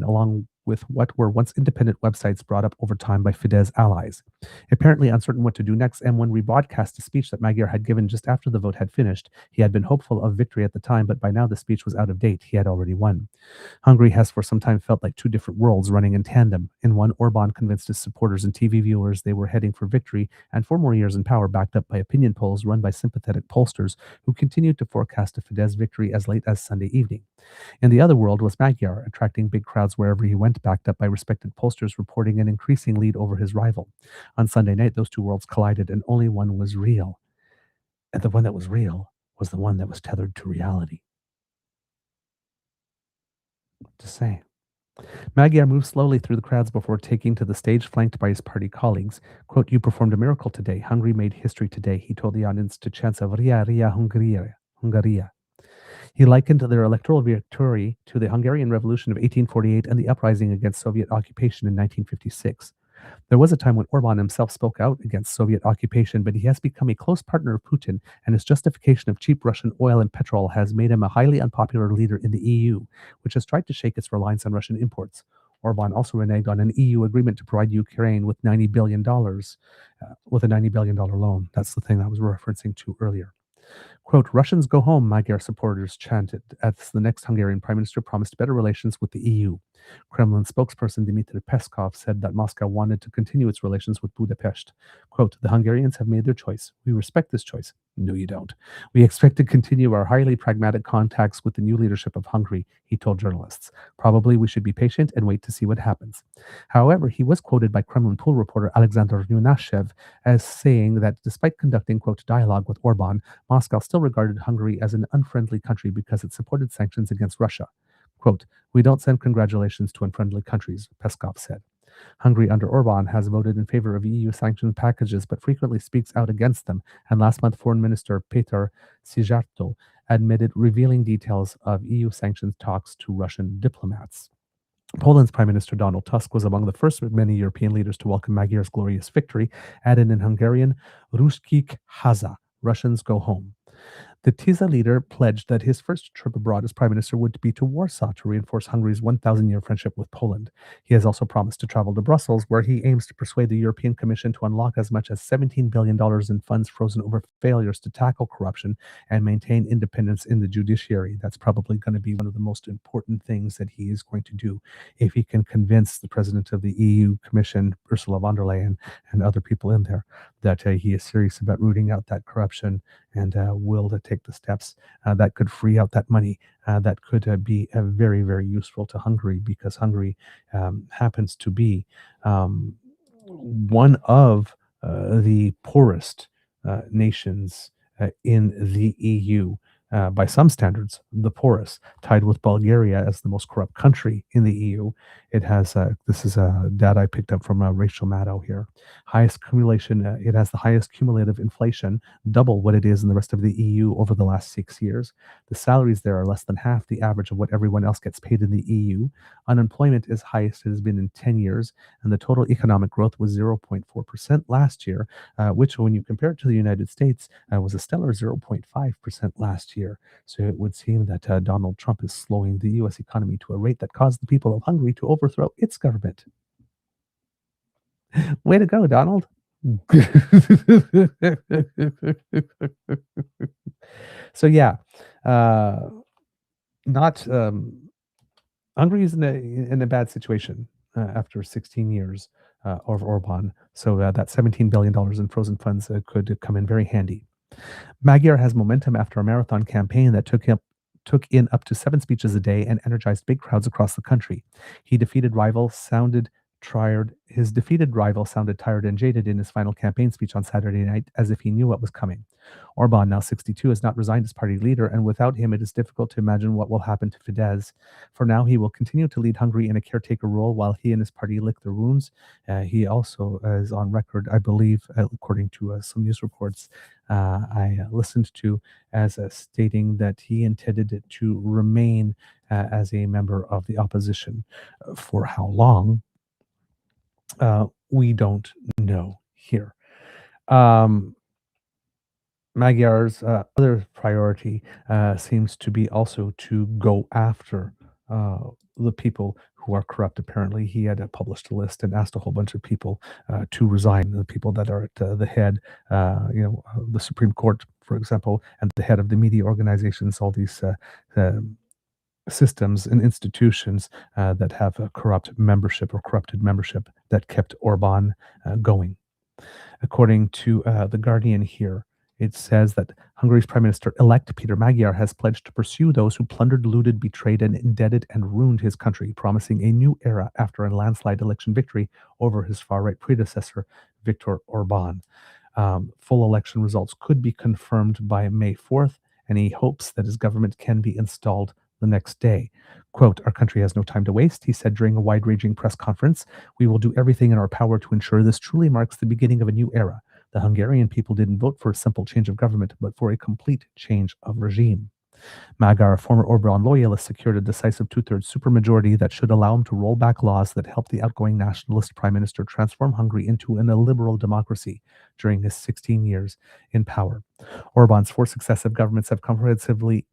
along with what were once independent websites brought up over time by Fidesz allies. Apparently uncertain what to do next, M1 rebroadcast a speech that Magyar had given just after the vote had finished. He had been hopeful of victory at the time, but by now the speech was out of date. He had already won. Hungary has for some time felt like two different worlds running in tandem. In one, Orban convinced his supporters and TV viewers they were heading for victory and 4 more years in power, backed up by opinion polls run by sympathetic pollsters who continued to forecast a Fidesz victory as late as Sunday evening. In the other world was Magyar, attracting big crowds wherever he went, backed up by respected pollsters reporting an increasing lead over his rival. On Sunday night, those two worlds collided, and only one was real. And the one that was real was the one that was tethered to reality. Just saying. Magyar moved slowly through the crowds before taking to the stage, flanked by his party colleagues. Quote, you performed a miracle today. Hungary made history today, he told the audience to chants of Ria, Ria, Hungaria. He likened their electoral victory to the Hungarian Revolution of 1848 and the uprising against Soviet occupation in 1956. There was a time when Orban himself spoke out against Soviet occupation, but he has become a close partner of Putin, and his justification of cheap Russian oil and petrol has made him a highly unpopular leader in the EU, which has tried to shake its reliance on Russian imports. Orban also reneged on an EU agreement to provide Ukraine with $90 billion, with a $90 billion loan. That's the thing I was referencing to earlier. Quote, Russians go home, Magyar supporters chanted, as the next Hungarian prime minister promised better relations with the EU. Kremlin spokesperson Dmitry Peskov said that Moscow wanted to continue its relations with Budapest. Quote, "The Hungarians have made their choice. We respect this choice." No, you don't. "We expect to continue our highly pragmatic contacts with the new leadership of Hungary," he told journalists. "Probably we should be patient and wait to see what happens." However, he was quoted by Kremlin pool reporter Alexander Nunashev as saying that despite conducting, quote, dialogue with Orban, Moscow still regarded Hungary as an unfriendly country because it supported sanctions against Russia. Quote, "We don't send congratulations to unfriendly countries," Peskov said. Hungary under Orban has voted in favor of EU sanction packages but frequently speaks out against them, and last month Foreign Minister Péter Szijjártó admitted revealing details of EU sanctions talks to Russian diplomats. Poland's Prime Minister Donald Tusk was among the first of many European leaders to welcome Magyar's glorious victory, added in Hungarian, "Ruskik haza," Russians go home. The TISA leader pledged that his first trip abroad as prime minister would be to Warsaw to reinforce Hungary's 1,000-year friendship with Poland. He has also promised to travel to Brussels, where he aims to persuade the European Commission to unlock as much as $17 billion in funds frozen over failures to tackle corruption and maintain independence in the judiciary. That's probably going to be one of the most important things that he is going to do if he can convince the president of the EU Commission, Ursula von der Leyen, and other people in there that he is serious about rooting out that corruption and will take the steps that could free out that money that could be very, very useful to Hungary, because Hungary happens to be one of the poorest nations in the EU. By some standards, the poorest, tied with Bulgaria as the most corrupt country in the EU. It has, this is data I picked up from Rachel Maddow here. Highest accumulation, it has the highest cumulative inflation, double what it is in the rest of the EU over the last 6 years. The salaries there are less than half the average of what everyone else gets paid in the EU. Unemployment is highest it has been in 10 years, and the total economic growth was 0.4% last year, which when you compare it to the United States, was a stellar 0.5% last year. So it would seem that Donald Trump is slowing the U.S. economy to a rate that caused the people of Hungary to overthrow its government. Way to go, Donald. So yeah, Hungary is in a bad situation after 16 years of Orban. So that $17 billion in frozen funds could come in very handy. Magyar has momentum after a marathon campaign that took in up to 7 speeches a day and energized big crowds across the country. His defeated rival sounded tired and jaded in his final campaign speech on Saturday night, as if he knew what was coming. Orban, now 62, has not resigned as party leader, and without him it is difficult to imagine what will happen to Fidesz. For now, he will continue to lead Hungary in a caretaker role while he and his party lick their wounds. He also is on record, I believe, according to some news reports I listened to, as stating that he intended to remain as a member of the opposition. For how long? We don't know here. Magyar's other priority seems to be also to go after the people who are corrupt. Apparently, he had published a list and asked a whole bunch of people to resign. The people that are at the head, the Supreme Court, for example, and the head of the media organizations, all these systems and institutions that have a corrupt membership or corrupted membership that kept Orban going. According to The Guardian here, it says that Hungary's Prime Minister-elect Peter Magyar has pledged to pursue those who plundered, looted, betrayed, and indebted and ruined his country, promising a new era after a landslide election victory over his far-right predecessor, Viktor Orban. Full election results could be confirmed by May 4th, and he hopes that his government can be installed the next day. Quote, "Our country has no time to waste," he said during a wide-ranging press conference. "We will do everything in our power to ensure this truly marks the beginning of a new era. The Hungarian people didn't vote for a simple change of government, but for a complete change of regime." Magyar, a former Orban loyalist, secured a decisive 2/3 supermajority that should allow him to roll back laws that helped the outgoing nationalist prime minister transform Hungary into an illiberal democracy during his 16 years in power. Orban's 4 successive governments have comprehensively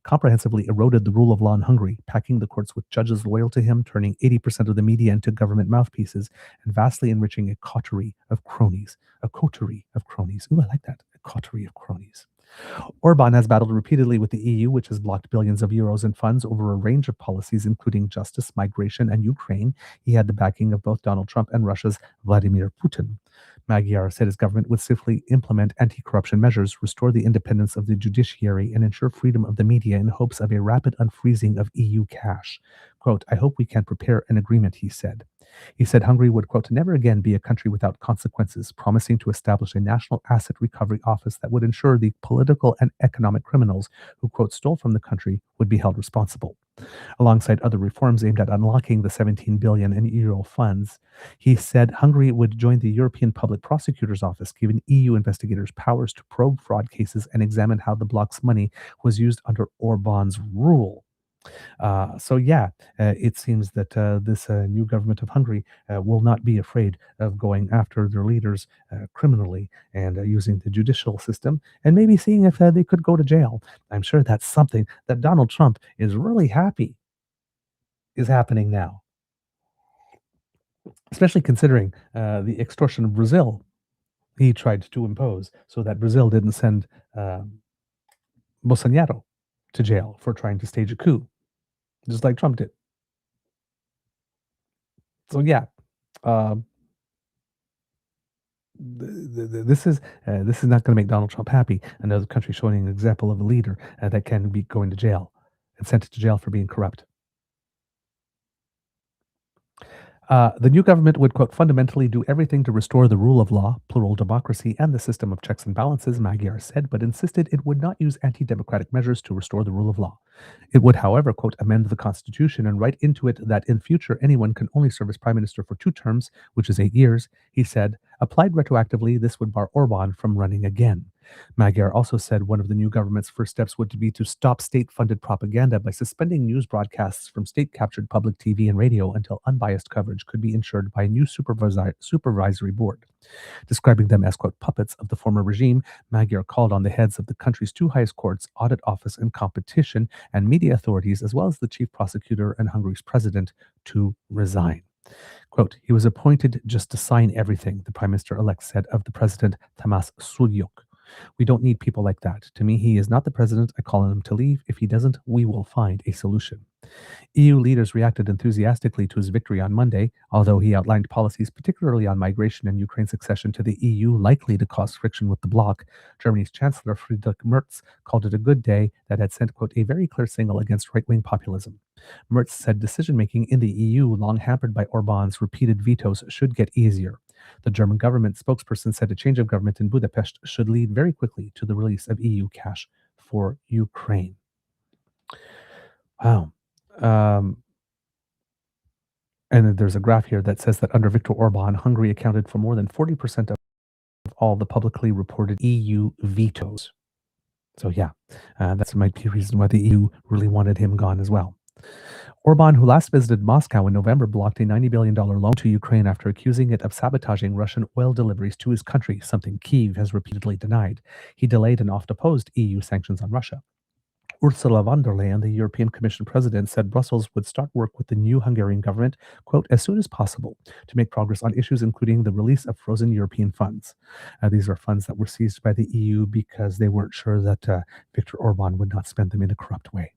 eroded the rule of law in Hungary, packing the courts with judges loyal to him, turning 80% of the media into government mouthpieces, and vastly enriching a coterie of cronies. A coterie of cronies. Ooh, I like that. A coterie of cronies. Orban has battled repeatedly with the EU, which has blocked billions of euros in funds over a range of policies, including justice, migration, and Ukraine. He had the backing of both Donald Trump and Russia's Vladimir Putin. Magyar said his government would swiftly implement anti-corruption measures, restore the independence of the judiciary, and ensure freedom of the media in hopes of a rapid unfreezing of EU cash. Quote, I hope we can prepare an agreement, he said. He said Hungary would, quote, never again be a country without consequences, promising to establish a national asset recovery office that would ensure the political and economic criminals who, quote, stole from the country would be held responsible. Alongside other reforms aimed at unlocking the 17 billion in euro funds, he said Hungary would join the European Public Prosecutor's Office, giving EU investigators powers to probe fraud cases and examine how the bloc's money was used under Orban's rule. It seems that this new government of Hungary will not be afraid of going after their leaders criminally and using the judicial system and maybe seeing if they could go to jail. I'm sure that's something that Donald Trump is really happy is happening now, especially considering the extortion of Brazil he tried to impose so that Brazil didn't send Bolsonaro to jail for trying to stage a coup, just like Trump did. So yeah, this is not going to make Donald Trump happy. Another country showing an example of a leader that can be going to jail and sent to jail for being corrupt. The new government would, quote, fundamentally do everything to restore the rule of law, plural democracy, and the system of checks and balances, Magyar said, but insisted it would not use anti-democratic measures to restore the rule of law. It would, however, quote, amend the constitution and write into it that in future anyone can only serve as prime minister for 2 terms, which is 8 years. He said, applied retroactively, this would bar Orban from running again. Magyar also said one of the new government's first steps would be to stop state-funded propaganda by suspending news broadcasts from state-captured public TV and radio until unbiased coverage could be ensured by a new supervisory board. Describing them as, quote, puppets of the former regime, Magyar called on the heads of the country's 2 highest courts, audit office and competition, and media authorities, as well as the chief prosecutor and Hungary's president, to resign. Quote, he was appointed just to sign everything, the prime minister-elect said of the president, Tamás Sulyok. We don't need people like that. To me, he is not the president. I call on him to leave. If he doesn't, we will find a solution. EU leaders reacted enthusiastically to his victory on Monday, although he outlined policies particularly on migration and Ukraine's accession to the EU likely to cause friction with the bloc. Germany's Chancellor Friedrich Merz called it a good day that had sent, quote, a very clear signal against right-wing populism. Merz said decision-making in the EU, long hampered by Orban's repeated vetoes, should get easier. The German government spokesperson said a change of government in Budapest should lead very quickly to the release of EU cash for Ukraine. Wow. And there's a graph here that says that under Viktor Orban, Hungary accounted for more than 40% of all the publicly reported EU vetoes. So yeah, that might be a reason why the EU really wanted him gone as well. Orban, who last visited Moscow in November, blocked a $90 billion loan to Ukraine after accusing it of sabotaging Russian oil deliveries to his country, something Kyiv has repeatedly denied. He delayed and oft opposed EU sanctions on Russia. Ursula von der Leyen, the European Commission president, said Brussels would start work with the new Hungarian government, quote, as soon as possible to make progress on issues including the release of frozen European funds. These are funds that were seized by the EU because they weren't sure that Viktor Orban would not spend them in a corrupt way.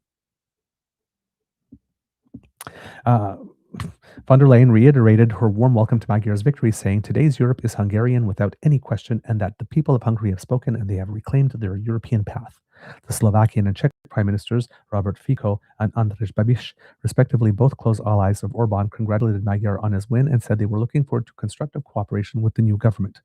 Von der Leyen reiterated her warm welcome to Magyar's victory, saying today's Europe is Hungarian without any question, and that the people of Hungary have spoken and they have reclaimed their European path. The Slovakian and Czech prime ministers, Robert Fico and Andrej Babiš, respectively both close allies of Orban, congratulated Magyar on his win and said they were looking forward to constructive cooperation with the new government.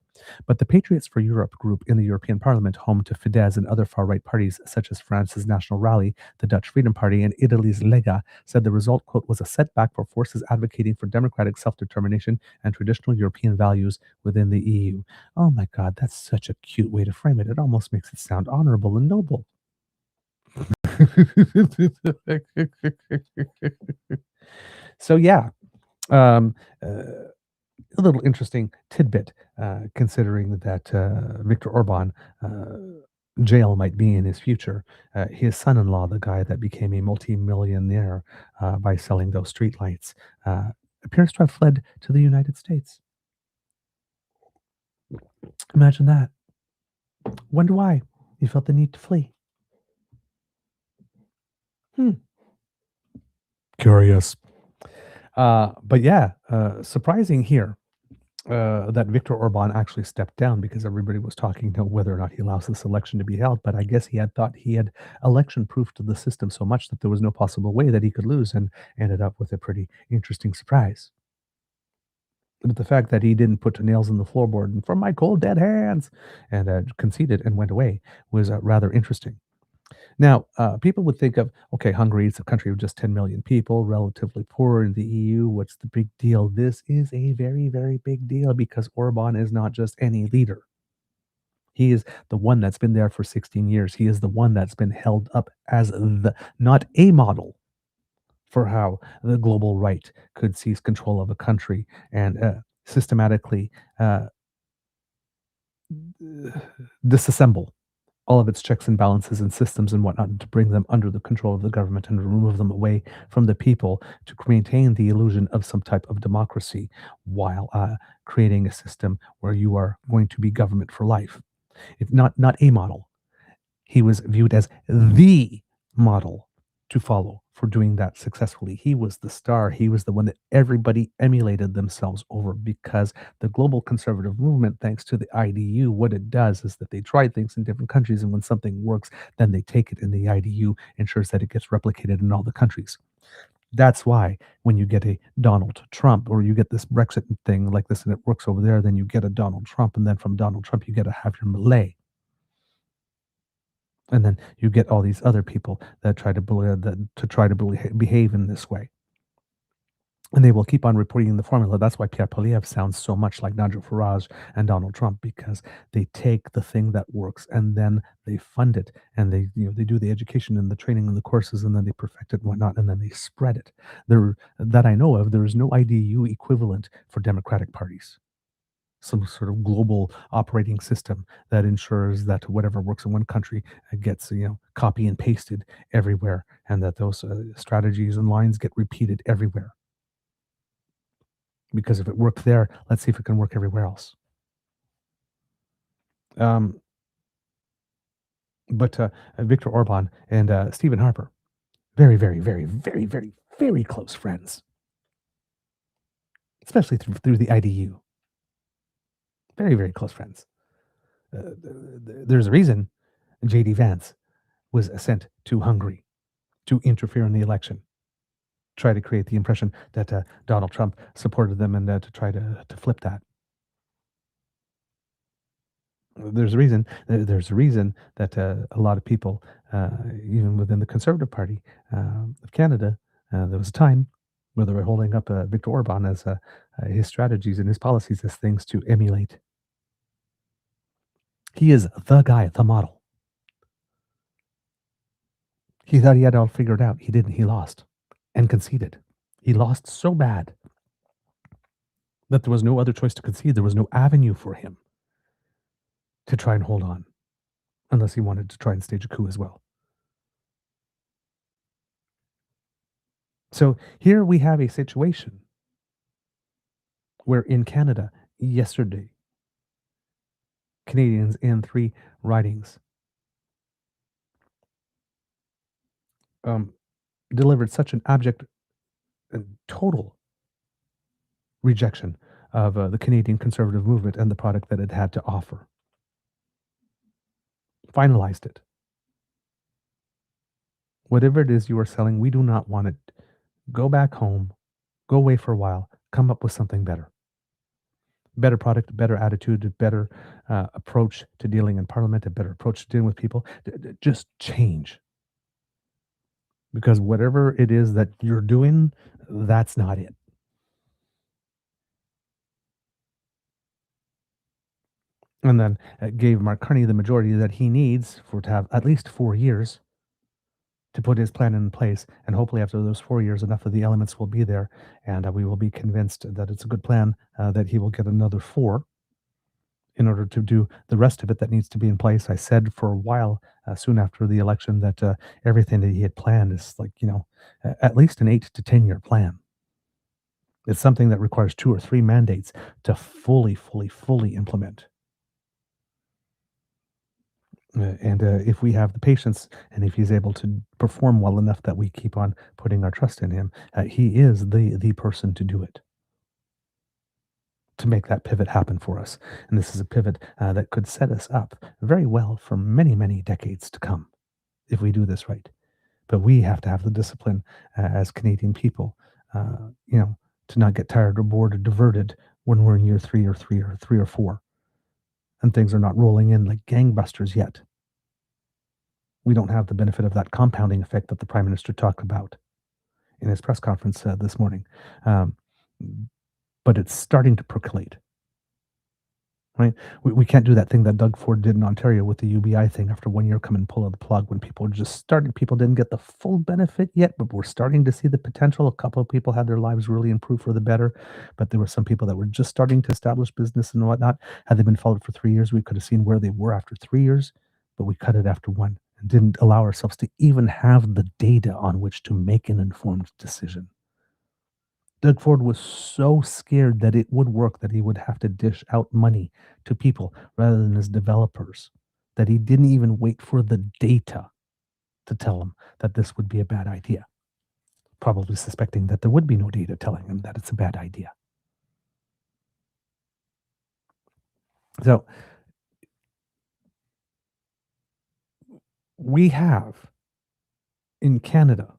But the Patriots for Europe group in the European Parliament, home to Fidesz and other far-right parties such as France's National Rally, the Dutch Freedom Party, and Italy's Lega, said the result, quote, was a setback for forces advocating for democratic self-determination and traditional European values within the EU. Oh my God, that's such a cute way to frame it. It almost makes it sound honorable and noble. So yeah, a little interesting tidbit, considering that Viktor Orban jail might be in his future. His son-in-law, the guy that became a multi-millionaire by selling those streetlights, appears to have fled to the United States. Imagine that. Wonder why. He felt the need to flee. Curious. But yeah, surprising here that Viktor Orban actually stepped down, because everybody was talking about whether or not he allows this election to be held. But I guess he had thought he had election-proofed the system so much that there was no possible way that he could lose, and ended up with a pretty interesting surprise. But the fact that he didn't put nails in the floorboard and "from my cold dead hands" and conceded and went away was rather interesting. Now, people would think of, okay, Hungary is a country of just 10 million people, relatively poor in the EU. What's the big deal? This is a very, very big deal, because Orban is not just any leader. He is the one that's been there for 16 years. He is the one that's been held up as not a model for how the global right could seize control of a country and systematically disassemble all of its checks and balances and systems and whatnot, to bring them under the control of the government and remove them away from the people, to maintain the illusion of some type of democracy, while creating a system where you are going to be government for life. It's not a model. He was viewed as the model to follow for doing that successfully. He was the star. He was the one that everybody emulated themselves over, because the global conservative movement, thanks to the IDU, what it does is that they try things in different countries, and when something works, then they take it, and the IDU ensures that it gets replicated in all the countries. That's why when you get a Donald Trump, or you get this Brexit thing like this and it works over there, then you get a Donald Trump, and then from Donald Trump you get to have your Malay. And then you get all these other people that try to behave in this way. And they will keep on repeating the formula. That's why Pierre Poilievre sounds so much like Nigel Farage and Donald Trump, because they take the thing that works and then they fund it, and they do the education and the training and the courses, and then they perfect it and whatnot, and then they spread it. That I know of, there is no IDU equivalent for democratic parties. Some sort of global operating system that ensures that whatever works in one country gets copy and pasted everywhere, and that those strategies and lines get repeated everywhere. Because if it worked there, let's see if it can work everywhere else. But Viktor Orban and Stephen Harper, very, very, very, very, very, very close friends, especially through the IDU. Very, very close friends. There's a reason J.D. Vance was sent to Hungary to interfere in the election, try to create the impression that Donald Trump supported them, and to try to flip that. There's a reason. There's a reason that a lot of people, even within the Conservative Party of Canada, there was a time where they were holding up Viktor Orban as his strategies and his policies as things to emulate. He is the guy, the model. He thought he had it all figured out. He didn't. He lost and conceded. He lost so bad that there was no other choice to concede. There was no avenue for him to try and hold on, unless he wanted to try and stage a coup as well. So here we have a situation where in Canada yesterday, Canadians in 3 ridings delivered such an abject and total rejection of the Canadian conservative movement and the product that it had to offer. Finalized it. Whatever it is you are selling, we do not want it. Go back home, go away for a while, come up with something better. Better product, better attitude, better approach to dealing in Parliament, a better approach to dealing with people. Just change. Because whatever it is that you're doing, that's not it. And then gave Mark Carney the majority that he needs to have at least 4 years to put his plan in place. And hopefully after those 4 years, enough of the elements will be there, and we will be convinced that it's a good plan, that he will get another 4 in order to do the rest of it that needs to be in place. I said for a while, soon after the election, that everything that he had planned is like, at least an 8 to 10 year plan. It's something that requires 2 or 3 mandates to fully implement. And if we have the patience and if he's able to perform well enough that we keep on putting our trust in him, he is the person to do it, to make that pivot happen for us. And this is a pivot that could set us up very well for many, many decades to come if we do this right. But we have to have the discipline as Canadian people, to not get tired or bored or diverted when we're in year 3 or 4, and things are not rolling in like gangbusters yet. We don't have the benefit of that compounding effect that the Prime Minister talked about in his press conference this morning. But it's starting to percolate. Right? We can't do that thing that Doug Ford did in Ontario with the UBI thing after 1 year come and pull the plug when people just started. People didn't get the full benefit yet, but we're starting to see the potential. A couple of people had their lives really improved for the better, but there were some people that were just starting to establish business and whatnot. Had they been followed for 3 years, we could have seen where they were after 3 years, but we cut it after 1 and didn't allow ourselves to even have the data on which to make an informed decision. Doug Ford was so scared that it would work, that he would have to dish out money to people rather than his developers, that he didn't even wait for the data to tell him that this would be a bad idea, probably suspecting that there would be no data telling him that it's a bad idea. So we have, in Canada,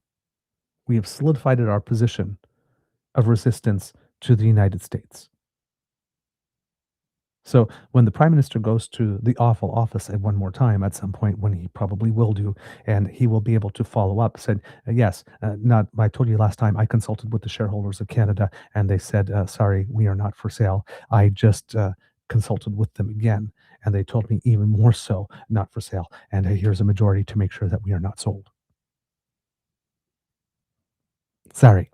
we have solidified our position of resistance to the United States. So when the Prime Minister goes to the awful office at one more time at some point, when he probably will do, and he will be able to follow up, said, yes, I told you last time I consulted with the shareholders of Canada and they said, sorry, we are not for sale. I just consulted with them again and they told me even more so, not for sale. And here's a majority to make sure that we are not sold. Sorry.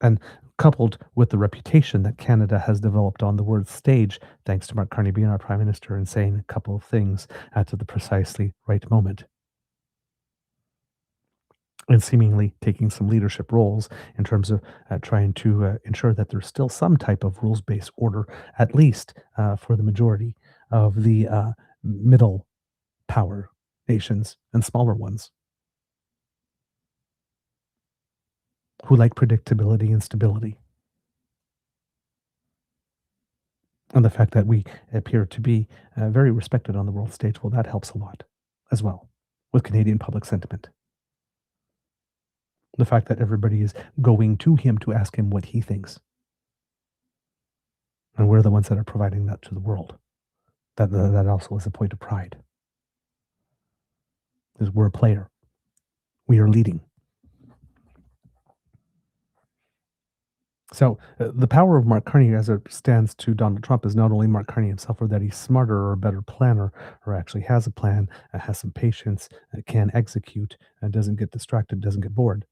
And coupled with the reputation that Canada has developed on the world stage, thanks to Mark Carney being our Prime Minister and saying a couple of things at the precisely right moment, and seemingly taking some leadership roles in terms of trying to ensure that there's still some type of rules-based order, at least for the majority of the middle power nations and smaller ones who like predictability and stability. And the fact that we appear to be very respected on the world stage, well, that helps a lot as well with Canadian public sentiment. The fact that everybody is going to him to ask him what he thinks. And we're the ones that are providing that to the world. That also is a point of pride. Because we're a player. We are leading. So the power of Mark Carney as it stands to Donald Trump is not only Mark Carney himself, or that he's smarter or a better planner, or actually has a plan, has some patience, can execute, doesn't get distracted, doesn't get bored.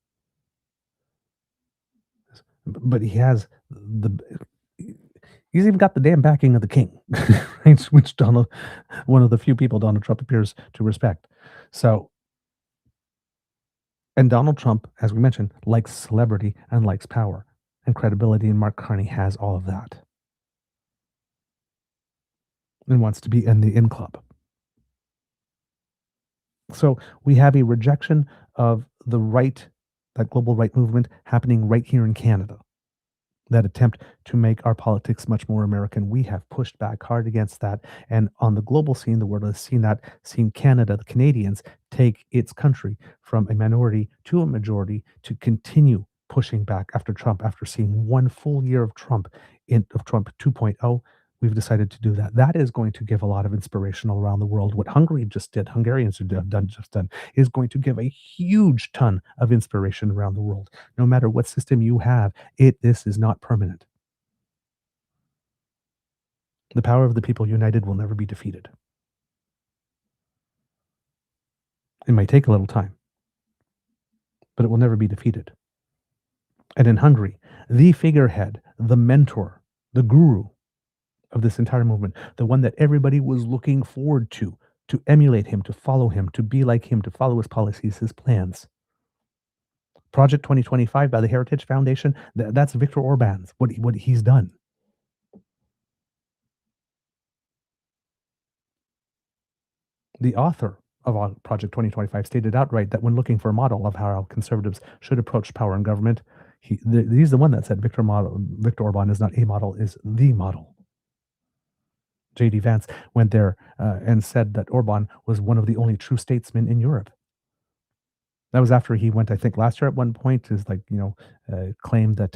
But he's even got the damn backing of the king, right? Which one of the few people Donald Trump appears to respect. So, and Donald Trump, as we mentioned, likes celebrity and likes power and credibility, and Mark Carney has all of that and wants to be in the in club. So we have a rejection of the right, that global right movement happening right here in Canada. That attempt to make our politics much more American. We have pushed back hard against that. And on the global scene, the world has seen Canada, the Canadians, take its country from a minority to a majority to continue pushing back after Trump. After seeing 1 full year of Trump 2.0, we've decided to do that. That is going to give a lot of inspiration around the world. What Hungary just did, Hungarians have just done, is going to give a huge ton of inspiration around the world. No matter what system you have, this is not permanent. The power of the people united will never be defeated. It might take a little time, but it will never be defeated. And in Hungary, the figurehead, the mentor, the guru of this entire movement, the one that everybody was looking forward to emulate him, to follow him, to be like him, to follow his policies, his plans. Project 2025 by the Heritage Foundation, that's Viktor Orban's, what he's done. The author of Project 2025 stated outright that when looking for a model of how Conservatives should approach power and government, he's the one that said Viktor Orban is not a model, is the model. J.D. Vance went there and said that Orban was one of the only true statesmen in Europe. That was after he went, I think, last year at one point, claimed that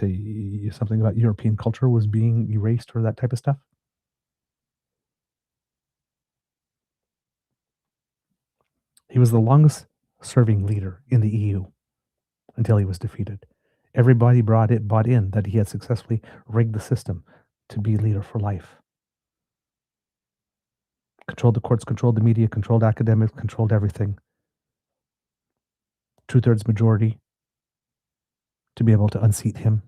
something about European culture was being erased or that type of stuff. He was the longest serving leader in the EU until he was defeated. Everybody bought in that he had successfully rigged the system to be leader for life. Controlled the courts, controlled the media, controlled academics, controlled everything. 2/3 majority to be able to unseat him.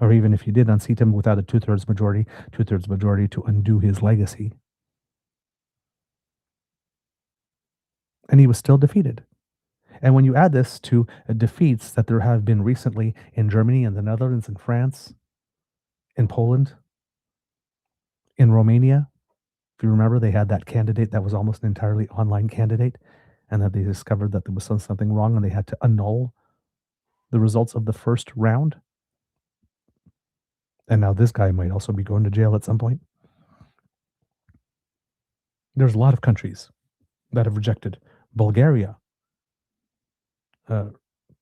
Or even if you did unseat him without a 2/3 majority to undo his legacy. And he was still defeated. And when you add this to defeats that there have been recently in Germany and the Netherlands and France, in Poland, in Romania, if you remember, they had that candidate that was almost an entirely online candidate, and that they discovered that there was something wrong and they had to annul the results of the first round. And now this guy might also be going to jail at some point. There's a lot of countries that have rejected. Bulgaria, a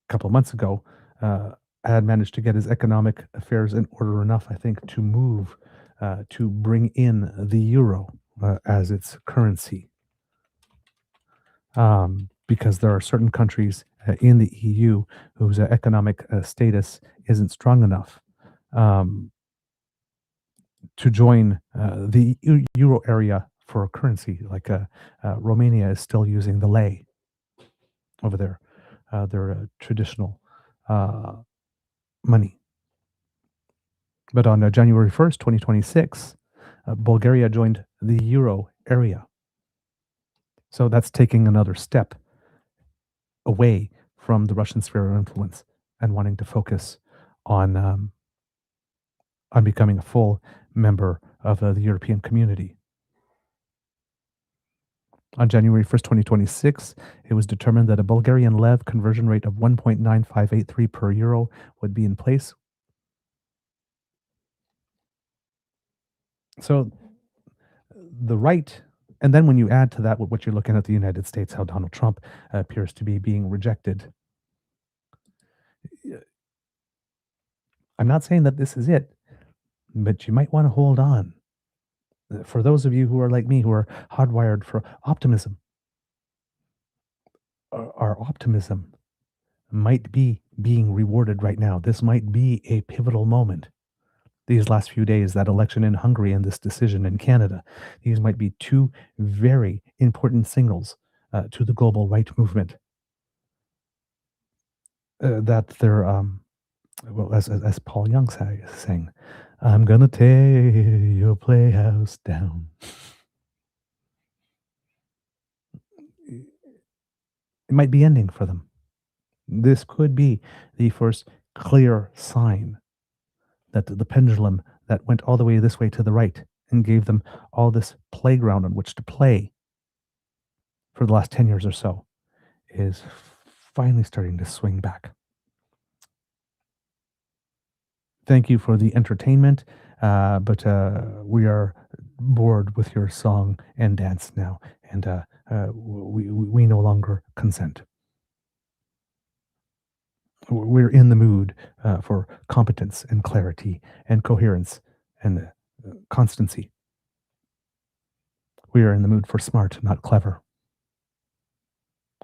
couple of months ago, had managed to get his economic affairs in order enough, I think, to move to bring in the euro as its currency. Because there are certain countries in the EU whose economic status isn't strong enough to join the euro area for a currency. Like Romania is still using the lei over there, their traditional money. But on January 1st, 2026, Bulgaria joined the euro area. So that's taking another step away from the Russian sphere of influence and wanting to focus on becoming a full member of the European community. On January 1st, 2026, it was determined that a Bulgarian lev conversion rate of 1.9583 per euro would be in place. So the right, and then when you add to that what you're looking at the United States, how Donald Trump appears to be being rejected. I'm not saying that this is it, but you might want to hold on. For those of you who are like me, who are hardwired for optimism, our optimism might be being rewarded right now. This might be a pivotal moment. These last few days, that election in Hungary and this decision in Canada, these might be two very important signals to the global right movement. That they're, well, as Paul Young sang, I'm gonna tear your playhouse down. It might be ending for them. This could be the first clear sign that the pendulum that went all the way this way to the right and gave them all this playground on which to play for the last 10 years or so is finally starting to swing back. Thank you for the entertainment, but we are bored with your song and dance now, and we no longer consent. We're in the mood for competence and clarity and coherence and constancy. We are in the mood for smart, not clever.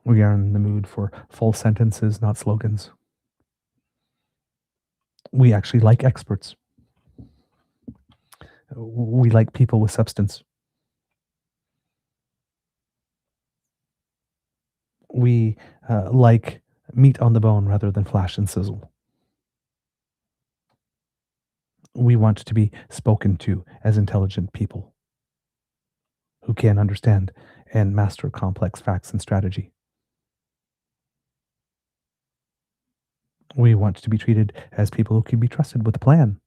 We are in the mood for full sentences, not slogans. We actually like experts. We like people with substance. We like meat on the bone rather than flash and sizzle. We want to be spoken to as intelligent people who can understand and master complex facts and strategy. We want to be treated as people who can be trusted with a plan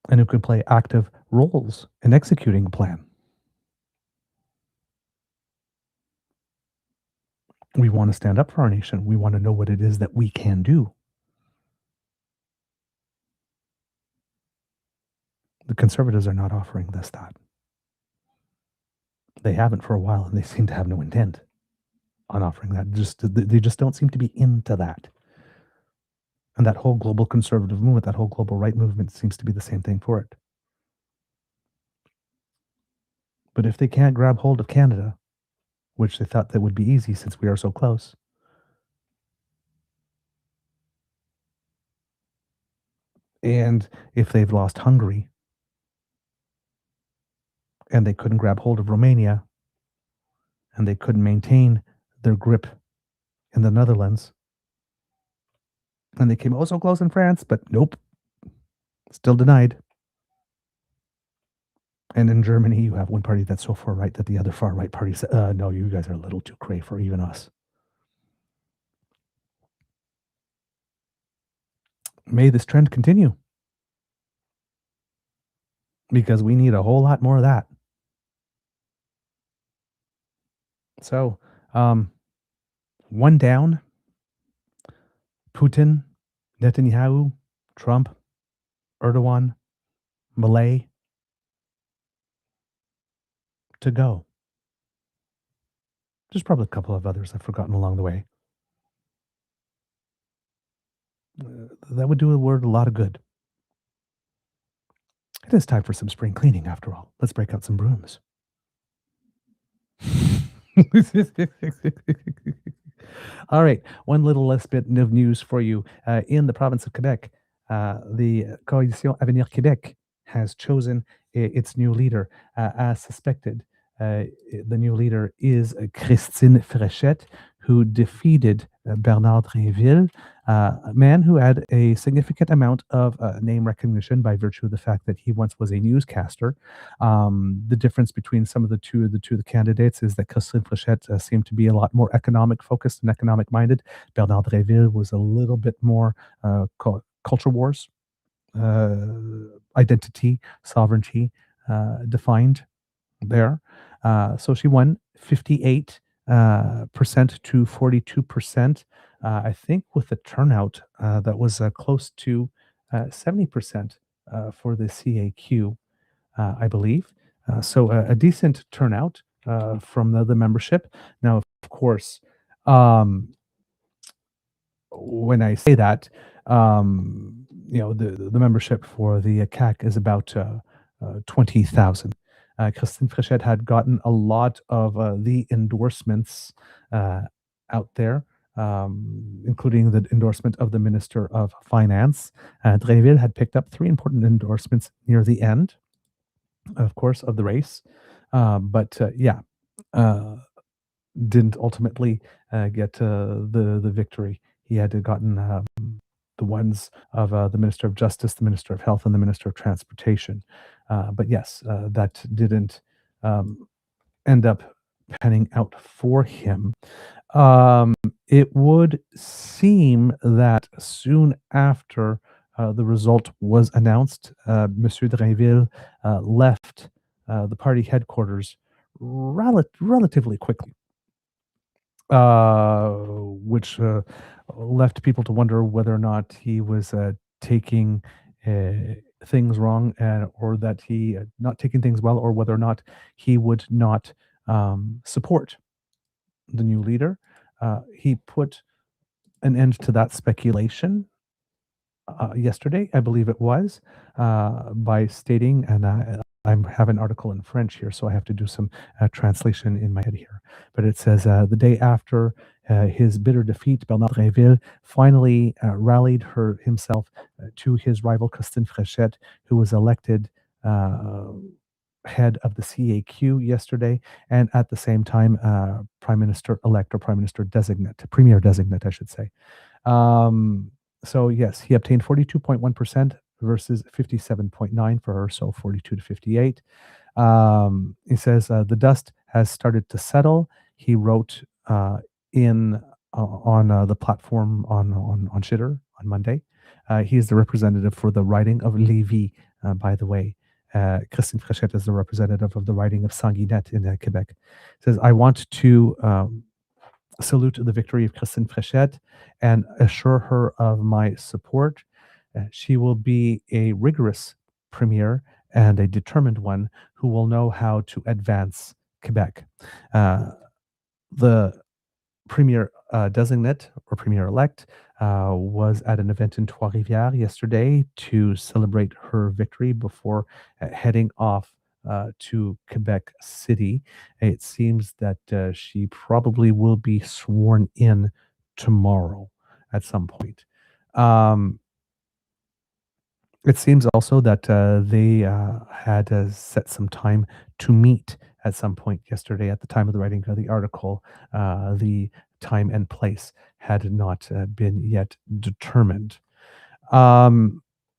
and who can play active roles in executing a plan. We want to stand up for our nation. We want to know what it is that we can do. The Conservatives are not offering this that. They haven't for a while, and they seem to have no intent on offering that. They just don't seem to be into that. And that whole global conservative movement, that whole global right movement seems to be the same thing for it. But if they can't grab hold of Canada, which they thought that would be easy since we are so close, and if they've lost Hungary, and they couldn't grab hold of Romania, and they couldn't maintain their grip in the Netherlands, and they came oh so close in France, but nope, still denied. And in Germany, you have one party that's so far right that the other far right party says, no, you guys are a little too cray for even us. May this trend continue, because we need a whole lot more of that. So, one down: Putin, Netanyahu, Trump, Erdogan, Malay to go. There's probably a couple of others I've forgotten along the way. That would do the world a lot of good. It is time for some spring cleaning, after all. Let's break out some brooms. All right, one little last bit of news for you. In the province of Quebec, the Coalition Avenir Québec has chosen its new leader. As suspected, the new leader is Christine Fréchette, who defeated Bernard Drinville, a man who had a significant amount of name recognition by virtue of the fact that he once was a newscaster. The difference between some of the two candidates is that Christine Fréchette seemed to be a lot more economic focused and economic minded. Bernard Drinville was a little bit more culture wars, identity, sovereignty defined there. So she won 58% to 42%. I think with a turnout that was close to 70% for the CAQ, I believe. So a decent turnout from the membership. Now, of course, when I say that, the membership for the CAQ is about 20,000. Christine Fréchette had gotten a lot of the endorsements out there, including the endorsement of the Minister of Finance. Drinville had picked up 3 important endorsements near the end, of course, of the race. Didn't ultimately get the victory. He had gotten the ones of the Minister of Justice, the Minister of Health, and the Minister of Transportation. But yes, that didn't end up panning out for him. It would seem that soon after the result was announced, Monsieur Drinville left the party headquarters relatively quickly, which left people to wonder whether or not he was taking things wrong, or that he not taking things well, or whether or not he would not support the new leader. He put an end to that speculation yesterday, I believe it was, by stating, and I have an article in French here, so I have to do some translation in my head here. But it says, the day after his bitter defeat, Bernard Drinville finally rallied himself to his rival Christine Fréchette, who was elected head of the CAQ yesterday, and at the same time, Prime Minister-elect, or Prime Minister designate, Premier designate, I should say. So yes, he obtained 42.1% versus 57.9 for her, so 42 to 58. He says the dust has started to settle. He wrote on the platform on Shitter on Monday. He is the representative for the riding of Lévis, by the way. Christine Fréchette is the representative of the riding of Sanguinette in Quebec. He says, I want to salute the victory of Christine Fréchette and assure her of my support. She will be a rigorous premier and a determined one who will know how to advance Quebec. The premier designate or premier elect was at an event in Trois-Rivières yesterday to celebrate her victory before heading off to Quebec City. It seems that she probably will be sworn in tomorrow at some point. It seems also that they had set some time to meet at some point yesterday. At the time of the writing of the article, the time and place had not been yet determined.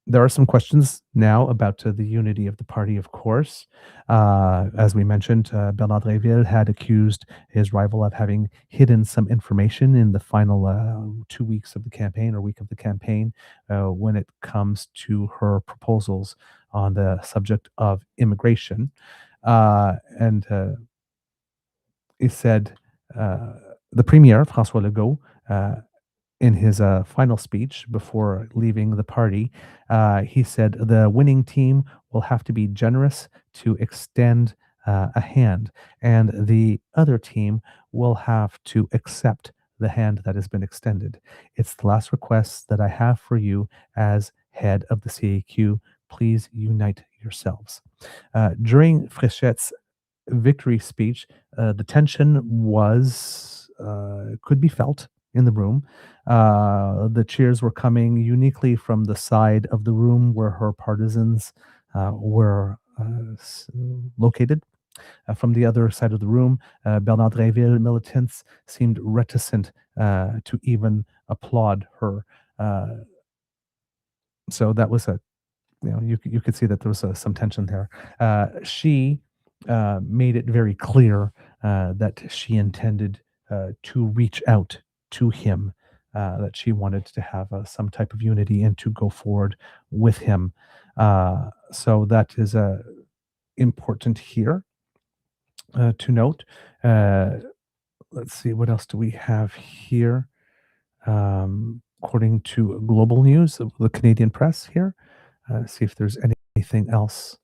There are some questions now about the unity of the party, of course. As we mentioned, Bernard Dréville had accused his rival of having hidden some information in the final 2 weeks of the campaign or week of the campaign when it comes to her proposals on the subject of immigration. And he said, the Premier, François Legault, in his final speech before leaving the party, he said the winning team will have to be generous to extend a hand, and the other team will have to accept the hand that has been extended. It's the last request that I have for you as head of the CAQ. Please unite yourselves. During Fréchette's victory speech, the tension was could be felt in the room. The cheers were coming uniquely from the side of the room where her partisans were located. From the other side of the room, Bernard Dréville militants seemed reticent to even applaud her. So that was you could see that there was some tension there. She made it very clear that she intended to reach out to him, that she wanted to have some type of unity and to go forward with him. So that is important here to note. Let's see, what else do we have here? According to Global News, the Canadian Press here, see if there's anything else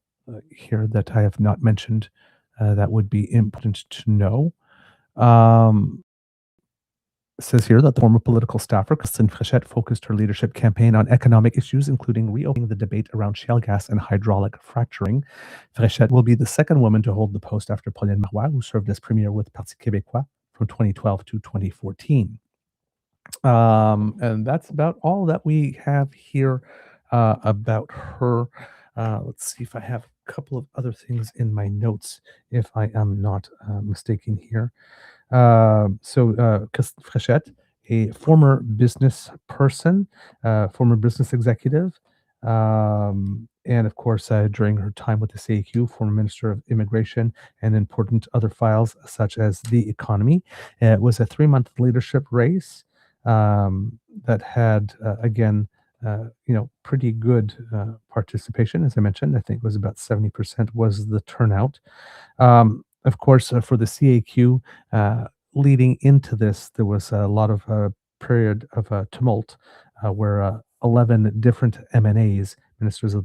here that I have not mentioned that would be important to know. It says here that the former political staffer, Christine Fréchette, focused her leadership campaign on economic issues, including reopening the debate around shale gas and hydraulic fracturing. Fréchette will be the second woman to hold the post after Pauline Marois, who served as premier with Parti Québécois from 2012 to 2014. And that's about all that we have here about her. Let's see if I have a couple of other things in my notes, if I am not mistaken here. Christine Fréchette, a former business person, former business executive, and of course, during her time with the CAQ, former Minister of Immigration and important other files such as the economy. It was a 3-month leadership race that had, again, pretty good participation. As I mentioned, I think it was about 70% was the turnout. Of course, for the CAQ, leading into this, there was a lot of period of tumult where 11 different MNAs, members of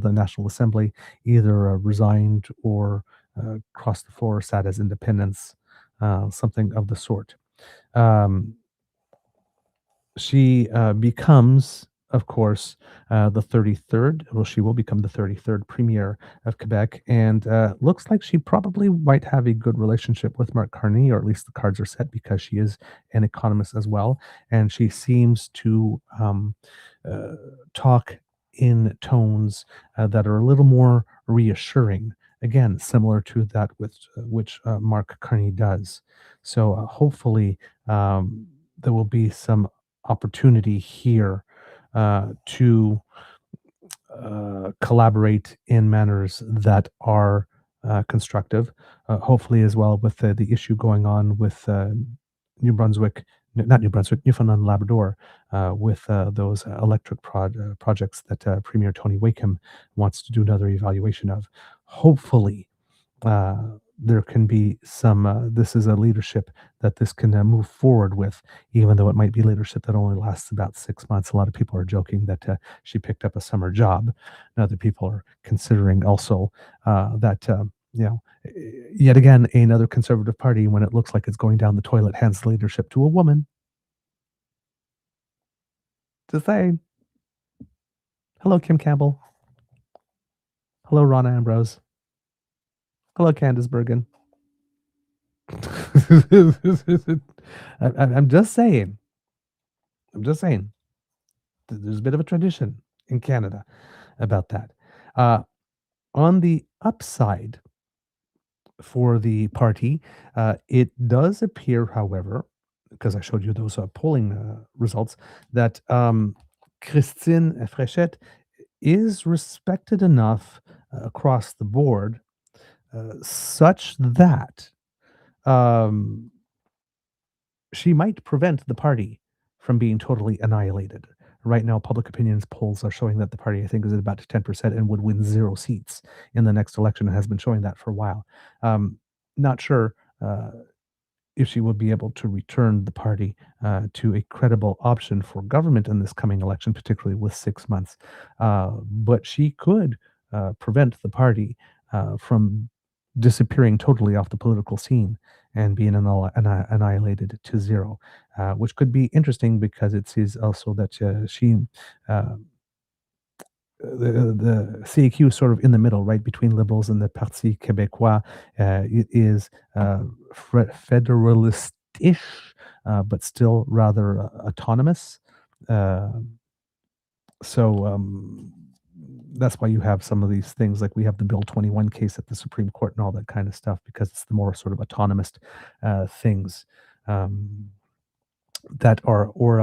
the National Assembly, either resigned or crossed the floor, sat as independents, something of the sort. She becomes, of course, the 33rd. Well, she will become the 33rd premier of Quebec, and looks like she probably might have a good relationship with Mark Carney, or at least the cards are set because she is an economist as well, and she seems to talk in tones that are a little more reassuring. Again, similar to that which Mark Carney does. So hopefully there will be some opportunity here to collaborate in manners that are constructive. Hopefully, as well, with the issue going on with Newfoundland and Labrador, with those electric projects that Premier Tony Wakeham wants to do another evaluation of. Hopefully, there can be some, this is a leadership that this can move forward with, even though it might be leadership that only lasts about 6 months. A lot of people are joking that she picked up a summer job. And other people are considering also that, yet again, another Conservative Party, when it looks like it's going down the toilet, hands the leadership to a woman. Just saying. Hello, Kim Campbell. Hello, Ronna Ambrose. Hello, Candace Bergen. I'm just saying. There's a bit of a tradition in Canada about that. On the upside for the party, it does appear, however, because I showed you those polling results, that Christine Fréchette is respected enough across the board such that she might prevent the party from being totally annihilated. Right now, public opinions polls are showing that the party, I think, is at about 10% and would win 0 seats in the next election. It has been showing that for a while. Not sure if she will be able to return the party to a credible option for government in this coming election, particularly with 6 months. But she could prevent the party from disappearing totally off the political scene and being annihilated to 0, which could be interesting because it sees also that the CAQ is sort of in the middle, right, between Liberals and the Parti Québécois. It is federalist-ish, but still rather autonomous. That's why you have some of these things, like we have the Bill 21 case at the Supreme Court and all that kind of stuff, because it's the more sort of autonomous things that are, or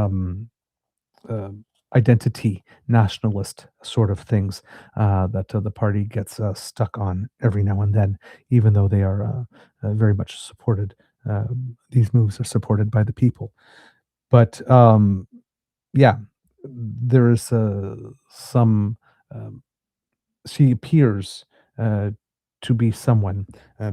identity nationalist sort of things that the party gets stuck on every now and then, even though they are very much supported. These moves are supported by the people. But yeah, there is some, she appears to be someone,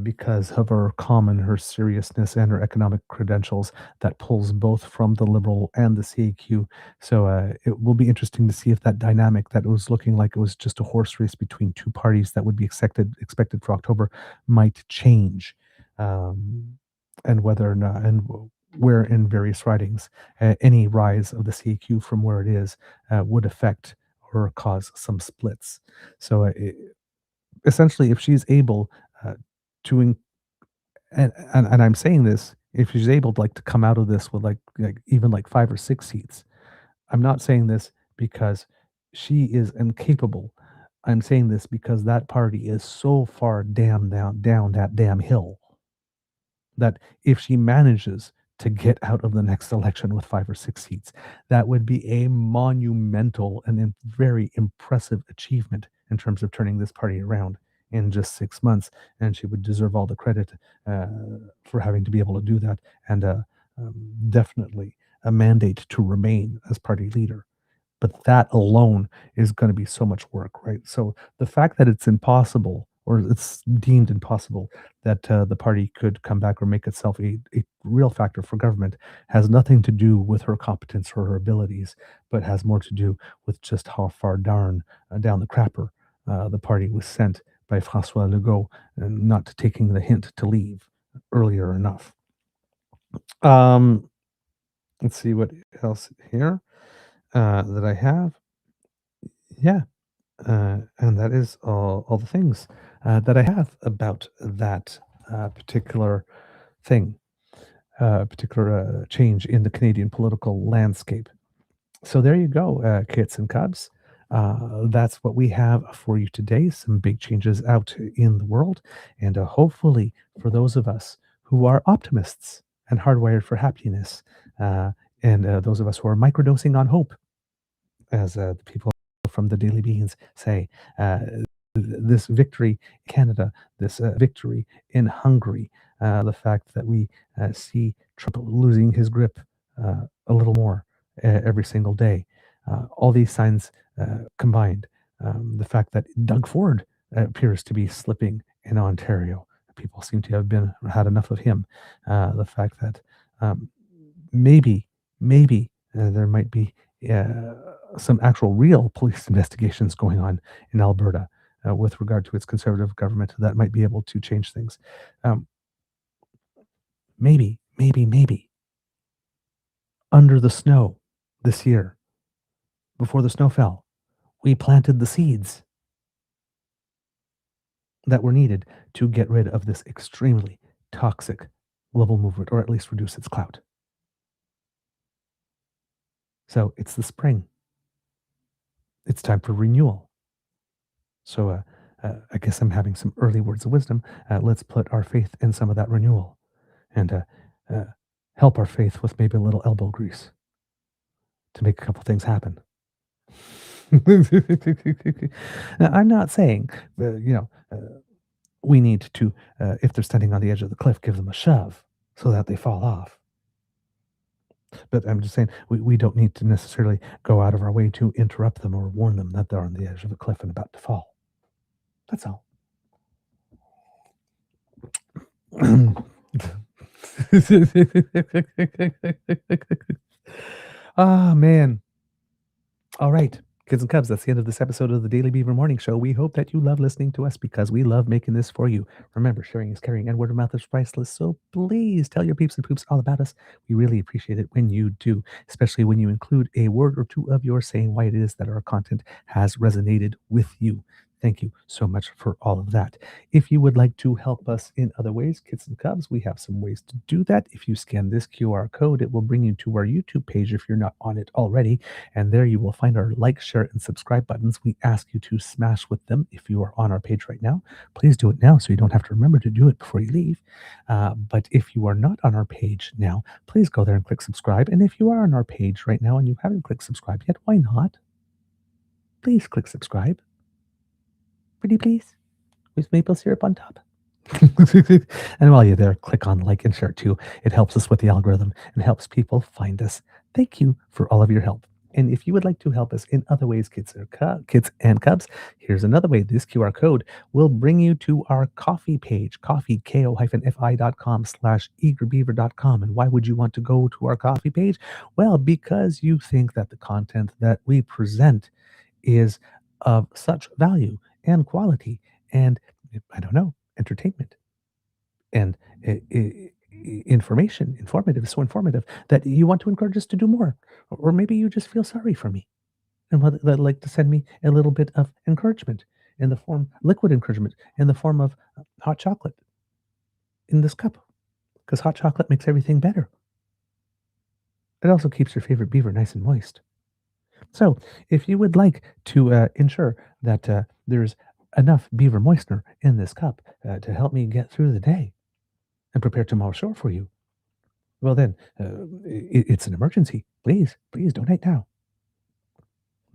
because of her calm and her seriousness and her economic credentials, that pulls both from the Liberal and the CAQ. So it will be interesting to see if that dynamic that was looking like it was just a horse race between two parties that would be expected for October might change, and whether or not, and where in various ridings any rise of the CAQ from where it is would affect or cause some splits. So essentially, if she's able to, and I'm saying this, if she's able to, like, to come out of this with like even like 5 or 6 seats, I'm not saying this because she is incapable. I'm saying this because that party is so far down that damn hill that if she manages to get out of the next election with 5 or 6 seats, that would be a monumental and very impressive achievement in terms of turning this party around in just 6 months, and she would deserve all the credit for having to be able to do that, and definitely a mandate to remain as party leader. But that alone is going to be so much work, right? So the fact that it's impossible, or it's deemed impossible, that the party could come back or make itself a real factor for government has nothing to do with her competence or her abilities, but has more to do with just how far down the crapper the party was sent by François Legault, and not taking the hint to leave earlier enough. Let's see what else here that I have. Yeah, and that is all the things that I have about that particular thing, particular change in the Canadian political landscape. So there you go, kits and cubs. That's what we have for you today. Some big changes out in the world, and hopefully for those of us who are optimists and hardwired for happiness, and those of us who are microdosing on hope, as the people from the Daily Beans say, this victory in Canada, this victory in Hungary, the fact that we see Trump losing his grip a little more every single day, all these signs combined, the fact that Doug Ford appears to be slipping in Ontario, people seem to have had enough of him. The fact that maybe there might be some actual real police investigations going on in Alberta with regard to its conservative government that might be able to change things. Maybe under the snow this year, before the snow fell, we planted the seeds that were needed to get rid of this extremely toxic global movement, or at least reduce its clout. So it's the spring. It's time for renewal. So I guess I'm having some early words of wisdom. Let's put our faith in some of that renewal and help our faith with maybe a little elbow grease to make a couple things happen. Now, I'm not saying, we need to, if they're standing on the edge of the cliff, give them a shove so that they fall off. But I'm just saying we don't need to necessarily go out of our way to interrupt them or warn them that they're on the edge of a cliff and about to fall. That's all. Ah, man. All right. Kids and Cubs, that's the end of this episode of the Daily Beaver Morning Show. We hope that you love listening to us because we love making this for you. Remember, sharing is caring and word of mouth is priceless. So please tell your peeps and poops all about us. We really appreciate it when you do, especially when you include a word or two of yours saying why it is that our content has resonated with you. Thank you so much for all of that. If you would like to help us in other ways, Kids and Cubs, we have some ways to do that. If you scan this QR code, it will bring you to our YouTube page if you're not on it already. And there you will find our like, share, and subscribe buttons. We ask you to smash with them if you are on our page right now. Please do it now so you don't have to remember to do it before you leave. But if you are not on our page now, please go there and click subscribe. And if you are on our page right now and you haven't clicked subscribe yet, why not? Please click subscribe. Pretty please, with maple syrup on top. And while you're there, click on like and share too. It helps us with the algorithm and helps people find us. Thank you for all of your help. And if you would like to help us in other ways, kids and Cubs, here's another way. This QR code will bring you to our coffee page, ko-fi.com/eagerbeaver.com. And why would you want to go to our coffee page? Well, because you think that the content that we present is of such value and quality and, I don't know, entertainment and informative, so informative that you want to encourage us to do more. Or maybe you just feel sorry for me and would like to send me a little bit of encouragement in the form, liquid encouragement in the form of hot chocolate in this cup, because hot chocolate makes everything better. It also keeps your favorite beaver nice and moist. So if you would like to ensure that there's enough beaver moistener in this cup to help me get through the day and prepare tomorrow's show for you, well then, it's an emergency. Please donate now.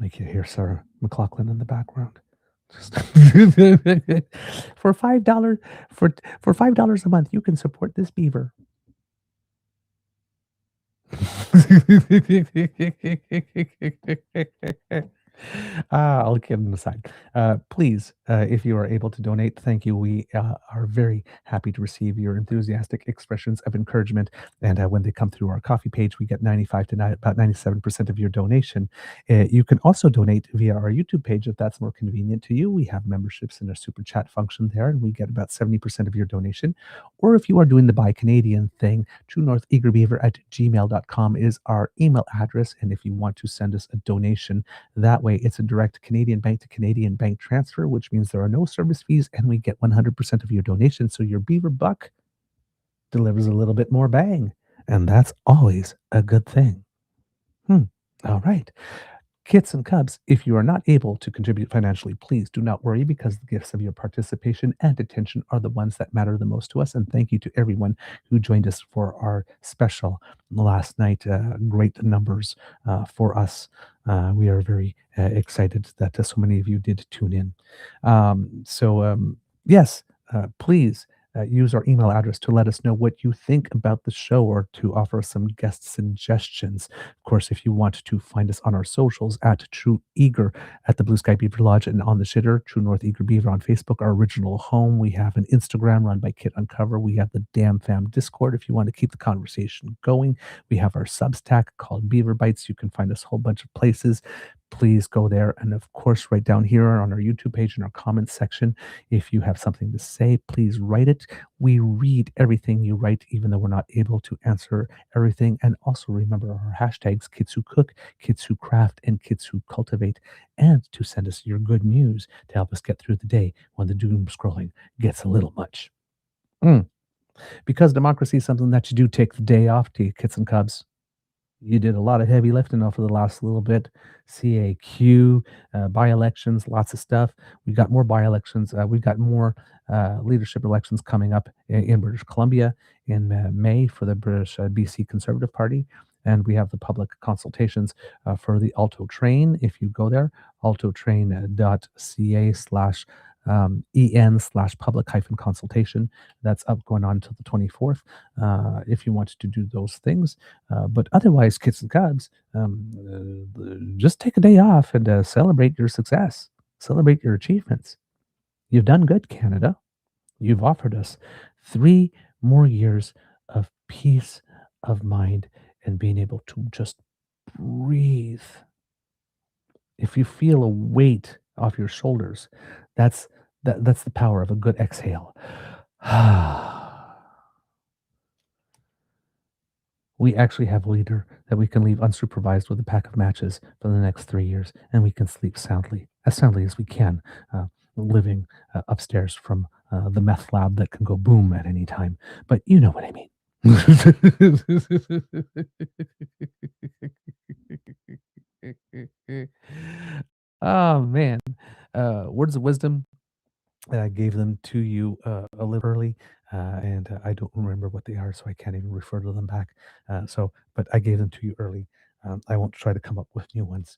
Like you hear Sarah McLaughlin in the background. For $5 for $5 a month, you can support this beaver. All kidding aside, please, if you are able to donate, thank you. We are very happy to receive your enthusiastic expressions of encouragement. And when they come through our coffee page, we get 95 to about 97% of your donation. You can also donate via our YouTube page if that's more convenient to you. We have memberships in our super chat function there, and we get about 70% of your donation. Or if you are doing the Buy Canadian thing, truenortheagerbeaver@gmail.com is our email address. And if you want to send us a donation that way, it's a direct Canadian bank to Canadian bank transfer, which means there are no service fees and we get 100% of your donation. So your beaver buck delivers a little bit more bang. And that's always a good thing. All right. Kits and Cubs, if you are not able to contribute financially, please do not worry, because the gifts of your participation and attention are the ones that matter the most to us. And thank you to everyone who joined us for our special last night. Great numbers for us. We are very excited that so many of you did tune in. Yes, please use our email address to let us know what you think about the show or to offer some guest suggestions. Of course, if you want to find us on our socials at True Eager at the Blue Sky Beaver Lodge and on the Shitter, True North Eager Beaver on Facebook, our original home. We have an Instagram run by Kit Uncover. We have the Damn Fam Discord if you want to keep the conversation going. We have our Substack called Beaver Bites. You can find us a whole bunch of places. Please go there. And of course, right down here on our YouTube page in our comments section, if you have something to say, please write it. We read everything you write, even though we're not able to answer everything. And also remember our hashtags, Kids Who Cook, Kids Who Craft, and Kids Who Cultivate, and to send us your good news to help us get through the day when the doom scrolling gets a little much. Because democracy is something that you do take the day off to, kits and cubs. You did a lot of heavy lifting over the last little bit. CAQ, by-elections, lots of stuff. We got more by-elections. We've got more leadership elections coming up in British Columbia in May for the British BC Conservative Party. And we have the public consultations for the Alto Train. If you go there, altotrain.ca/en/public-consultation. That's up going on until the 24th if you want to do those things. But otherwise, kids and cubs, just take a day off and celebrate your success. Celebrate your achievements. You've done good, Canada. You've offered us 3 more years of peace of mind and being able to just breathe. If you feel a weight off your shoulders, that's the power of a good exhale. We actually have a leader that we can leave unsupervised with a pack of matches for the next 3 years, and we can sleep soundly as we can, living upstairs from the meth lab that can go boom at any time. But you know what I mean. Oh man, words of wisdom. I gave them to you a little early, and I don't remember what they are, so I can't even refer to them back. But I gave them to you early. I won't try to come up with new ones.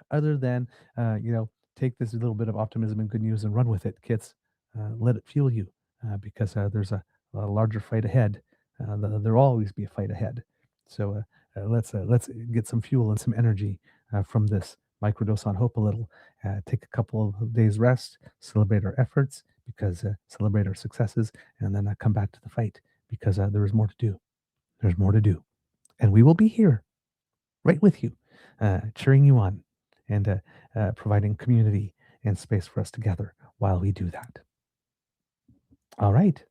Other than, take this little bit of optimism and good news and run with it, kids. Let it fuel you, because there's a larger fight ahead. There'll always be a fight ahead. So let's get some fuel and some energy from this microdose on hope a little. Take a couple of days rest, celebrate our efforts, because celebrate our successes, and then come back to the fight, because there is more to do. There's more to do, and we will be here, right with you, cheering you on, and providing community and space for us to gather while we do that. All right,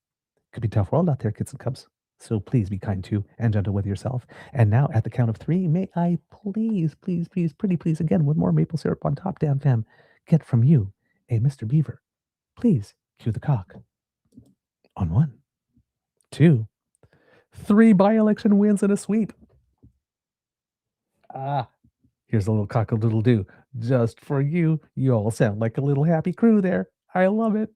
could be a tough world out there, kids and cubs. So please be kind to and gentle with yourself. And now at the count of 3, may I please, pretty please, again, with more maple syrup on top, damn fam, get from you a Mr. Beaver. Please cue the cock. On 1, 2, 3 by-election wins and a sweep. Here's a little cock-a-doodle-doo. Just for you. You all sound like a little happy crew there. I love it.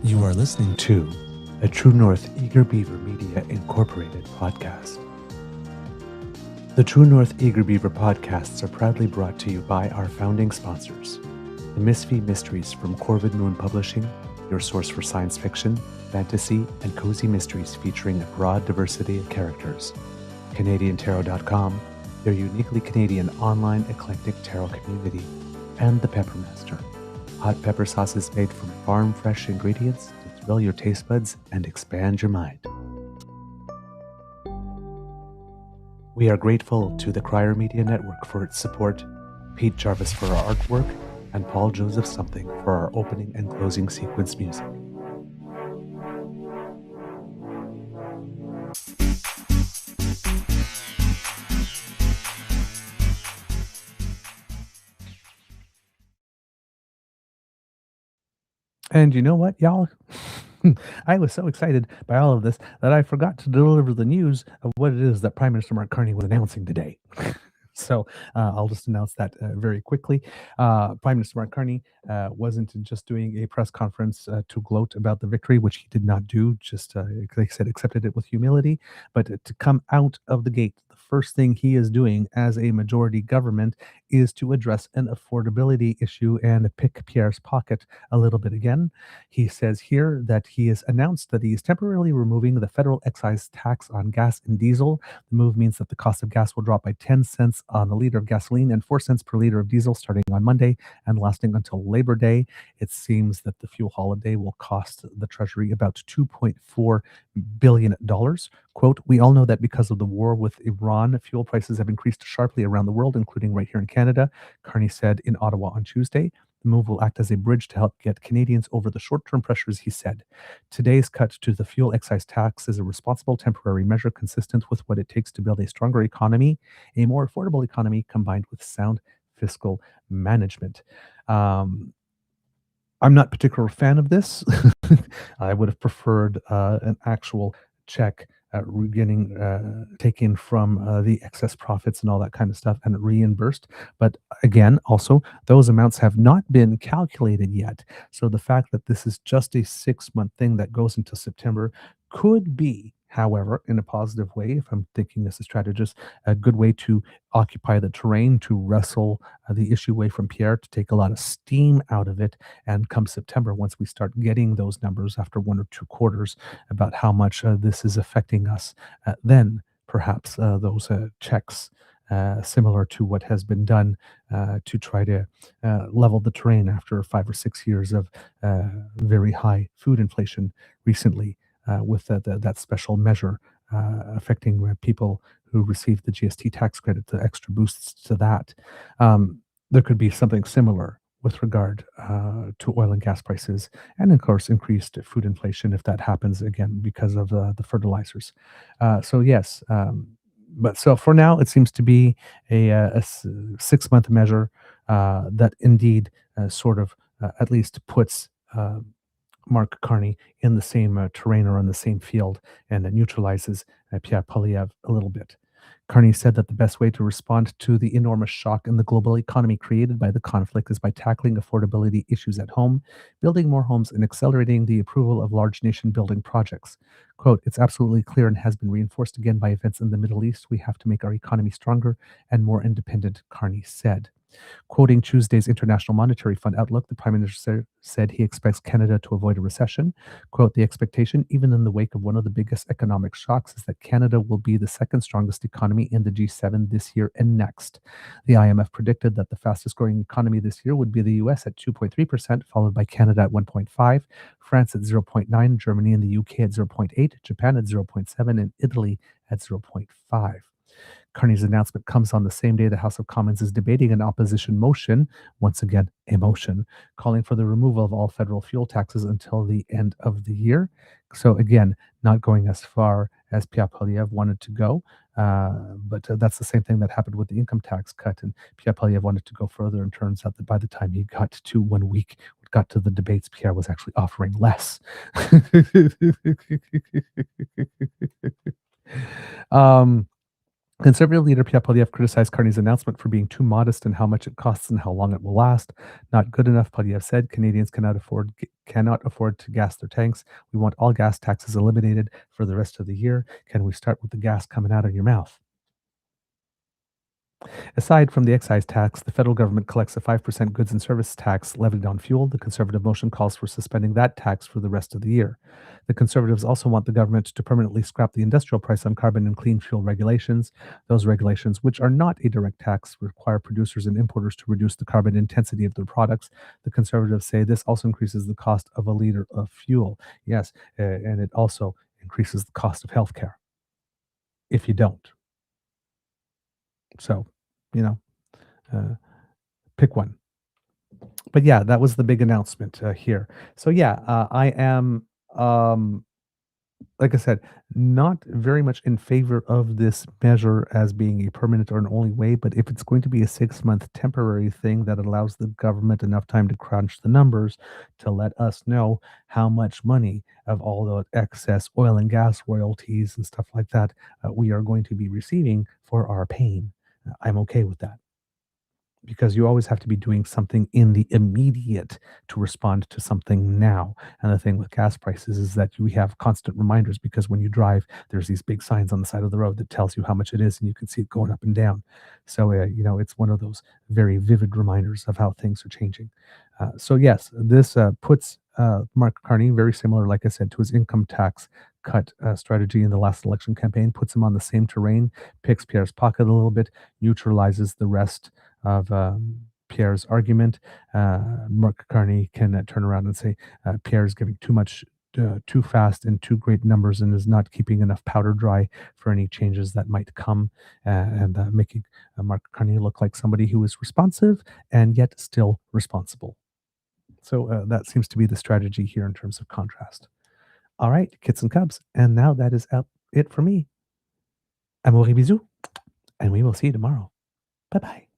You are listening to a True North Eager Beaver Media Incorporated podcast. The True North Eager Beaver podcasts are proudly brought to you by our founding sponsors, the Misfit Mysteries from Corvid Moon Publishing, your source for science fiction, fantasy, and cozy mysteries featuring a broad diversity of characters, CanadianTarot.com, their uniquely Canadian online eclectic tarot community, and the Peppermaster, hot pepper sauces made from farm-fresh ingredients to thrill your taste buds and expand your mind. We are grateful to the Crier Media Network for its support, Pete Jarvis for our artwork, and Paul Joseph Something for our opening and closing sequence music. And you know what, y'all? I was so excited by all of this that I forgot to deliver the news of what it is that Prime Minister Mark Carney was announcing today. So I'll just announce that very quickly. Prime Minister Mark Carney wasn't just doing a press conference to gloat about the victory, which he did not do, just like I said, accepted it with humility, but to come out of the gate, the first thing he is doing as a majority government is to address an affordability issue and pick Pierre's pocket a little bit again. He says here that he has announced that he is temporarily removing the federal excise tax on gas and diesel. The move means that the cost of gas will drop by 10 cents on a liter of gasoline and 4 cents per liter of diesel starting on Monday and lasting until Labor Day. It seems that the fuel holiday will cost the Treasury about $2.4 billion. Quote, we all know that because of the war with Iran, fuel prices have increased sharply around the world, including right here in Canada, Carney said in Ottawa on Tuesday. The move will act as a bridge to help get Canadians over the short-term pressures, he said. Today's cut to the fuel excise tax is a responsible temporary measure consistent with what it takes to build a stronger economy, a more affordable economy combined with sound fiscal management. I'm not a particular fan of this. I would have preferred an actual check taken from the excess profits and all that kind of stuff and reimbursed. But again, also, those amounts have not been calculated yet. So the fact that this is just a 6-month thing that goes into September could be, however, in a positive way, if I'm thinking as a strategist, a good way to occupy the terrain, to wrestle the issue away from Pierre, to take a lot of steam out of it. And come September, once we start getting those numbers after 1 or 2 quarters about how much this is affecting us, then perhaps those checks, similar to what has been done to try to level the terrain after 5 or 6 years of very high food inflation recently, with that special measure affecting people who receive the GST tax credit, the extra boosts to that. There could be something similar with regard to oil and gas prices, and of course increased food inflation if that happens again because of the fertilizers. So yes, but so for now it seems to be a 6-month measure that indeed sort of at least puts Mark Carney in the same terrain or on the same field, and it neutralizes Pierre Poilievre a little bit. Carney said that the best way to respond to the enormous shock in the global economy created by the conflict is by tackling affordability issues at home, building more homes, and accelerating the approval of large nation-building projects. Quote, it's absolutely clear and has been reinforced again by events in the Middle East. We have to make our economy stronger and more independent, Carney said. Quoting Tuesday's International Monetary Fund outlook, the Prime Minister said he expects Canada to avoid a recession. Quote, the expectation, even in the wake of one of the biggest economic shocks, is that Canada will be the second strongest economy in the G7 this year and next. The IMF predicted that the fastest growing economy this year would be the US at 2.3%, followed by Canada at 1.5%, France at 0.9%, Germany and the UK at 0.8%, Japan at 0.7%, and Italy at 0.5%. Carney's announcement comes on the same day the House of Commons is debating an opposition motion, once again a motion, calling for the removal of all federal fuel taxes until the end of the year. So again, not going as far as Pierre Poilievre wanted to go, but that's the same thing that happened with the income tax cut, and Pierre Poilievre wanted to go further, and turns out that by the time he got to 1 week, got to the debates, Pierre was actually offering less. Conservative leader Pierre Poilievre criticized Carney's announcement for being too modest in how much it costs and how long it will last. Not good enough, Poilievre said. Canadians cannot afford to gas their tanks. We want all gas taxes eliminated for the rest of the year. Can we start with the gas coming out of your mouth? Aside from the excise tax, the federal government collects a 5% goods and service tax levied on fuel. The Conservative motion calls for suspending that tax for the rest of the year. The Conservatives also want the government to permanently scrap the industrial price on carbon and clean fuel regulations. Those regulations, which are not a direct tax, require producers and importers to reduce the carbon intensity of their products. The Conservatives say this also increases the cost of a liter of fuel. Yes, and it also increases the cost of healthcare if you don't. So, pick one. But yeah, that was the big announcement here. So yeah, I am, like I said, not very much in favor of this measure as being a permanent or an only way, but if it's going to be a 6-month temporary thing that allows the government enough time to crunch the numbers to let us know how much money of all the excess oil and gas royalties and stuff like that we are going to be receiving for our pain, I'm okay with that. because you always have to be doing something in the immediate to respond to something now. And the thing with gas prices is that we have constant reminders, because when you drive, there's these big signs on the side of the road that tells you how much it is, and you can see it going up and down. So, it's one of those very vivid reminders of how things are changing. So yes, this puts Mark Carney, very similar, like I said, to his income tax cut strategy in the last election campaign, puts him on the same terrain, picks Pierre's pocket a little bit, neutralizes the rest of Pierre's argument. Mark Carney can turn around and say Pierre's giving too much, too fast and too great numbers, and is not keeping enough powder dry for any changes that might come, and making Mark Carney look like somebody who is responsive and yet still responsible. So that seems to be the strategy here in terms of contrast. All right, kits and cubs. And now that is it for me. Amour et bisous. And we will see you tomorrow. Bye-bye.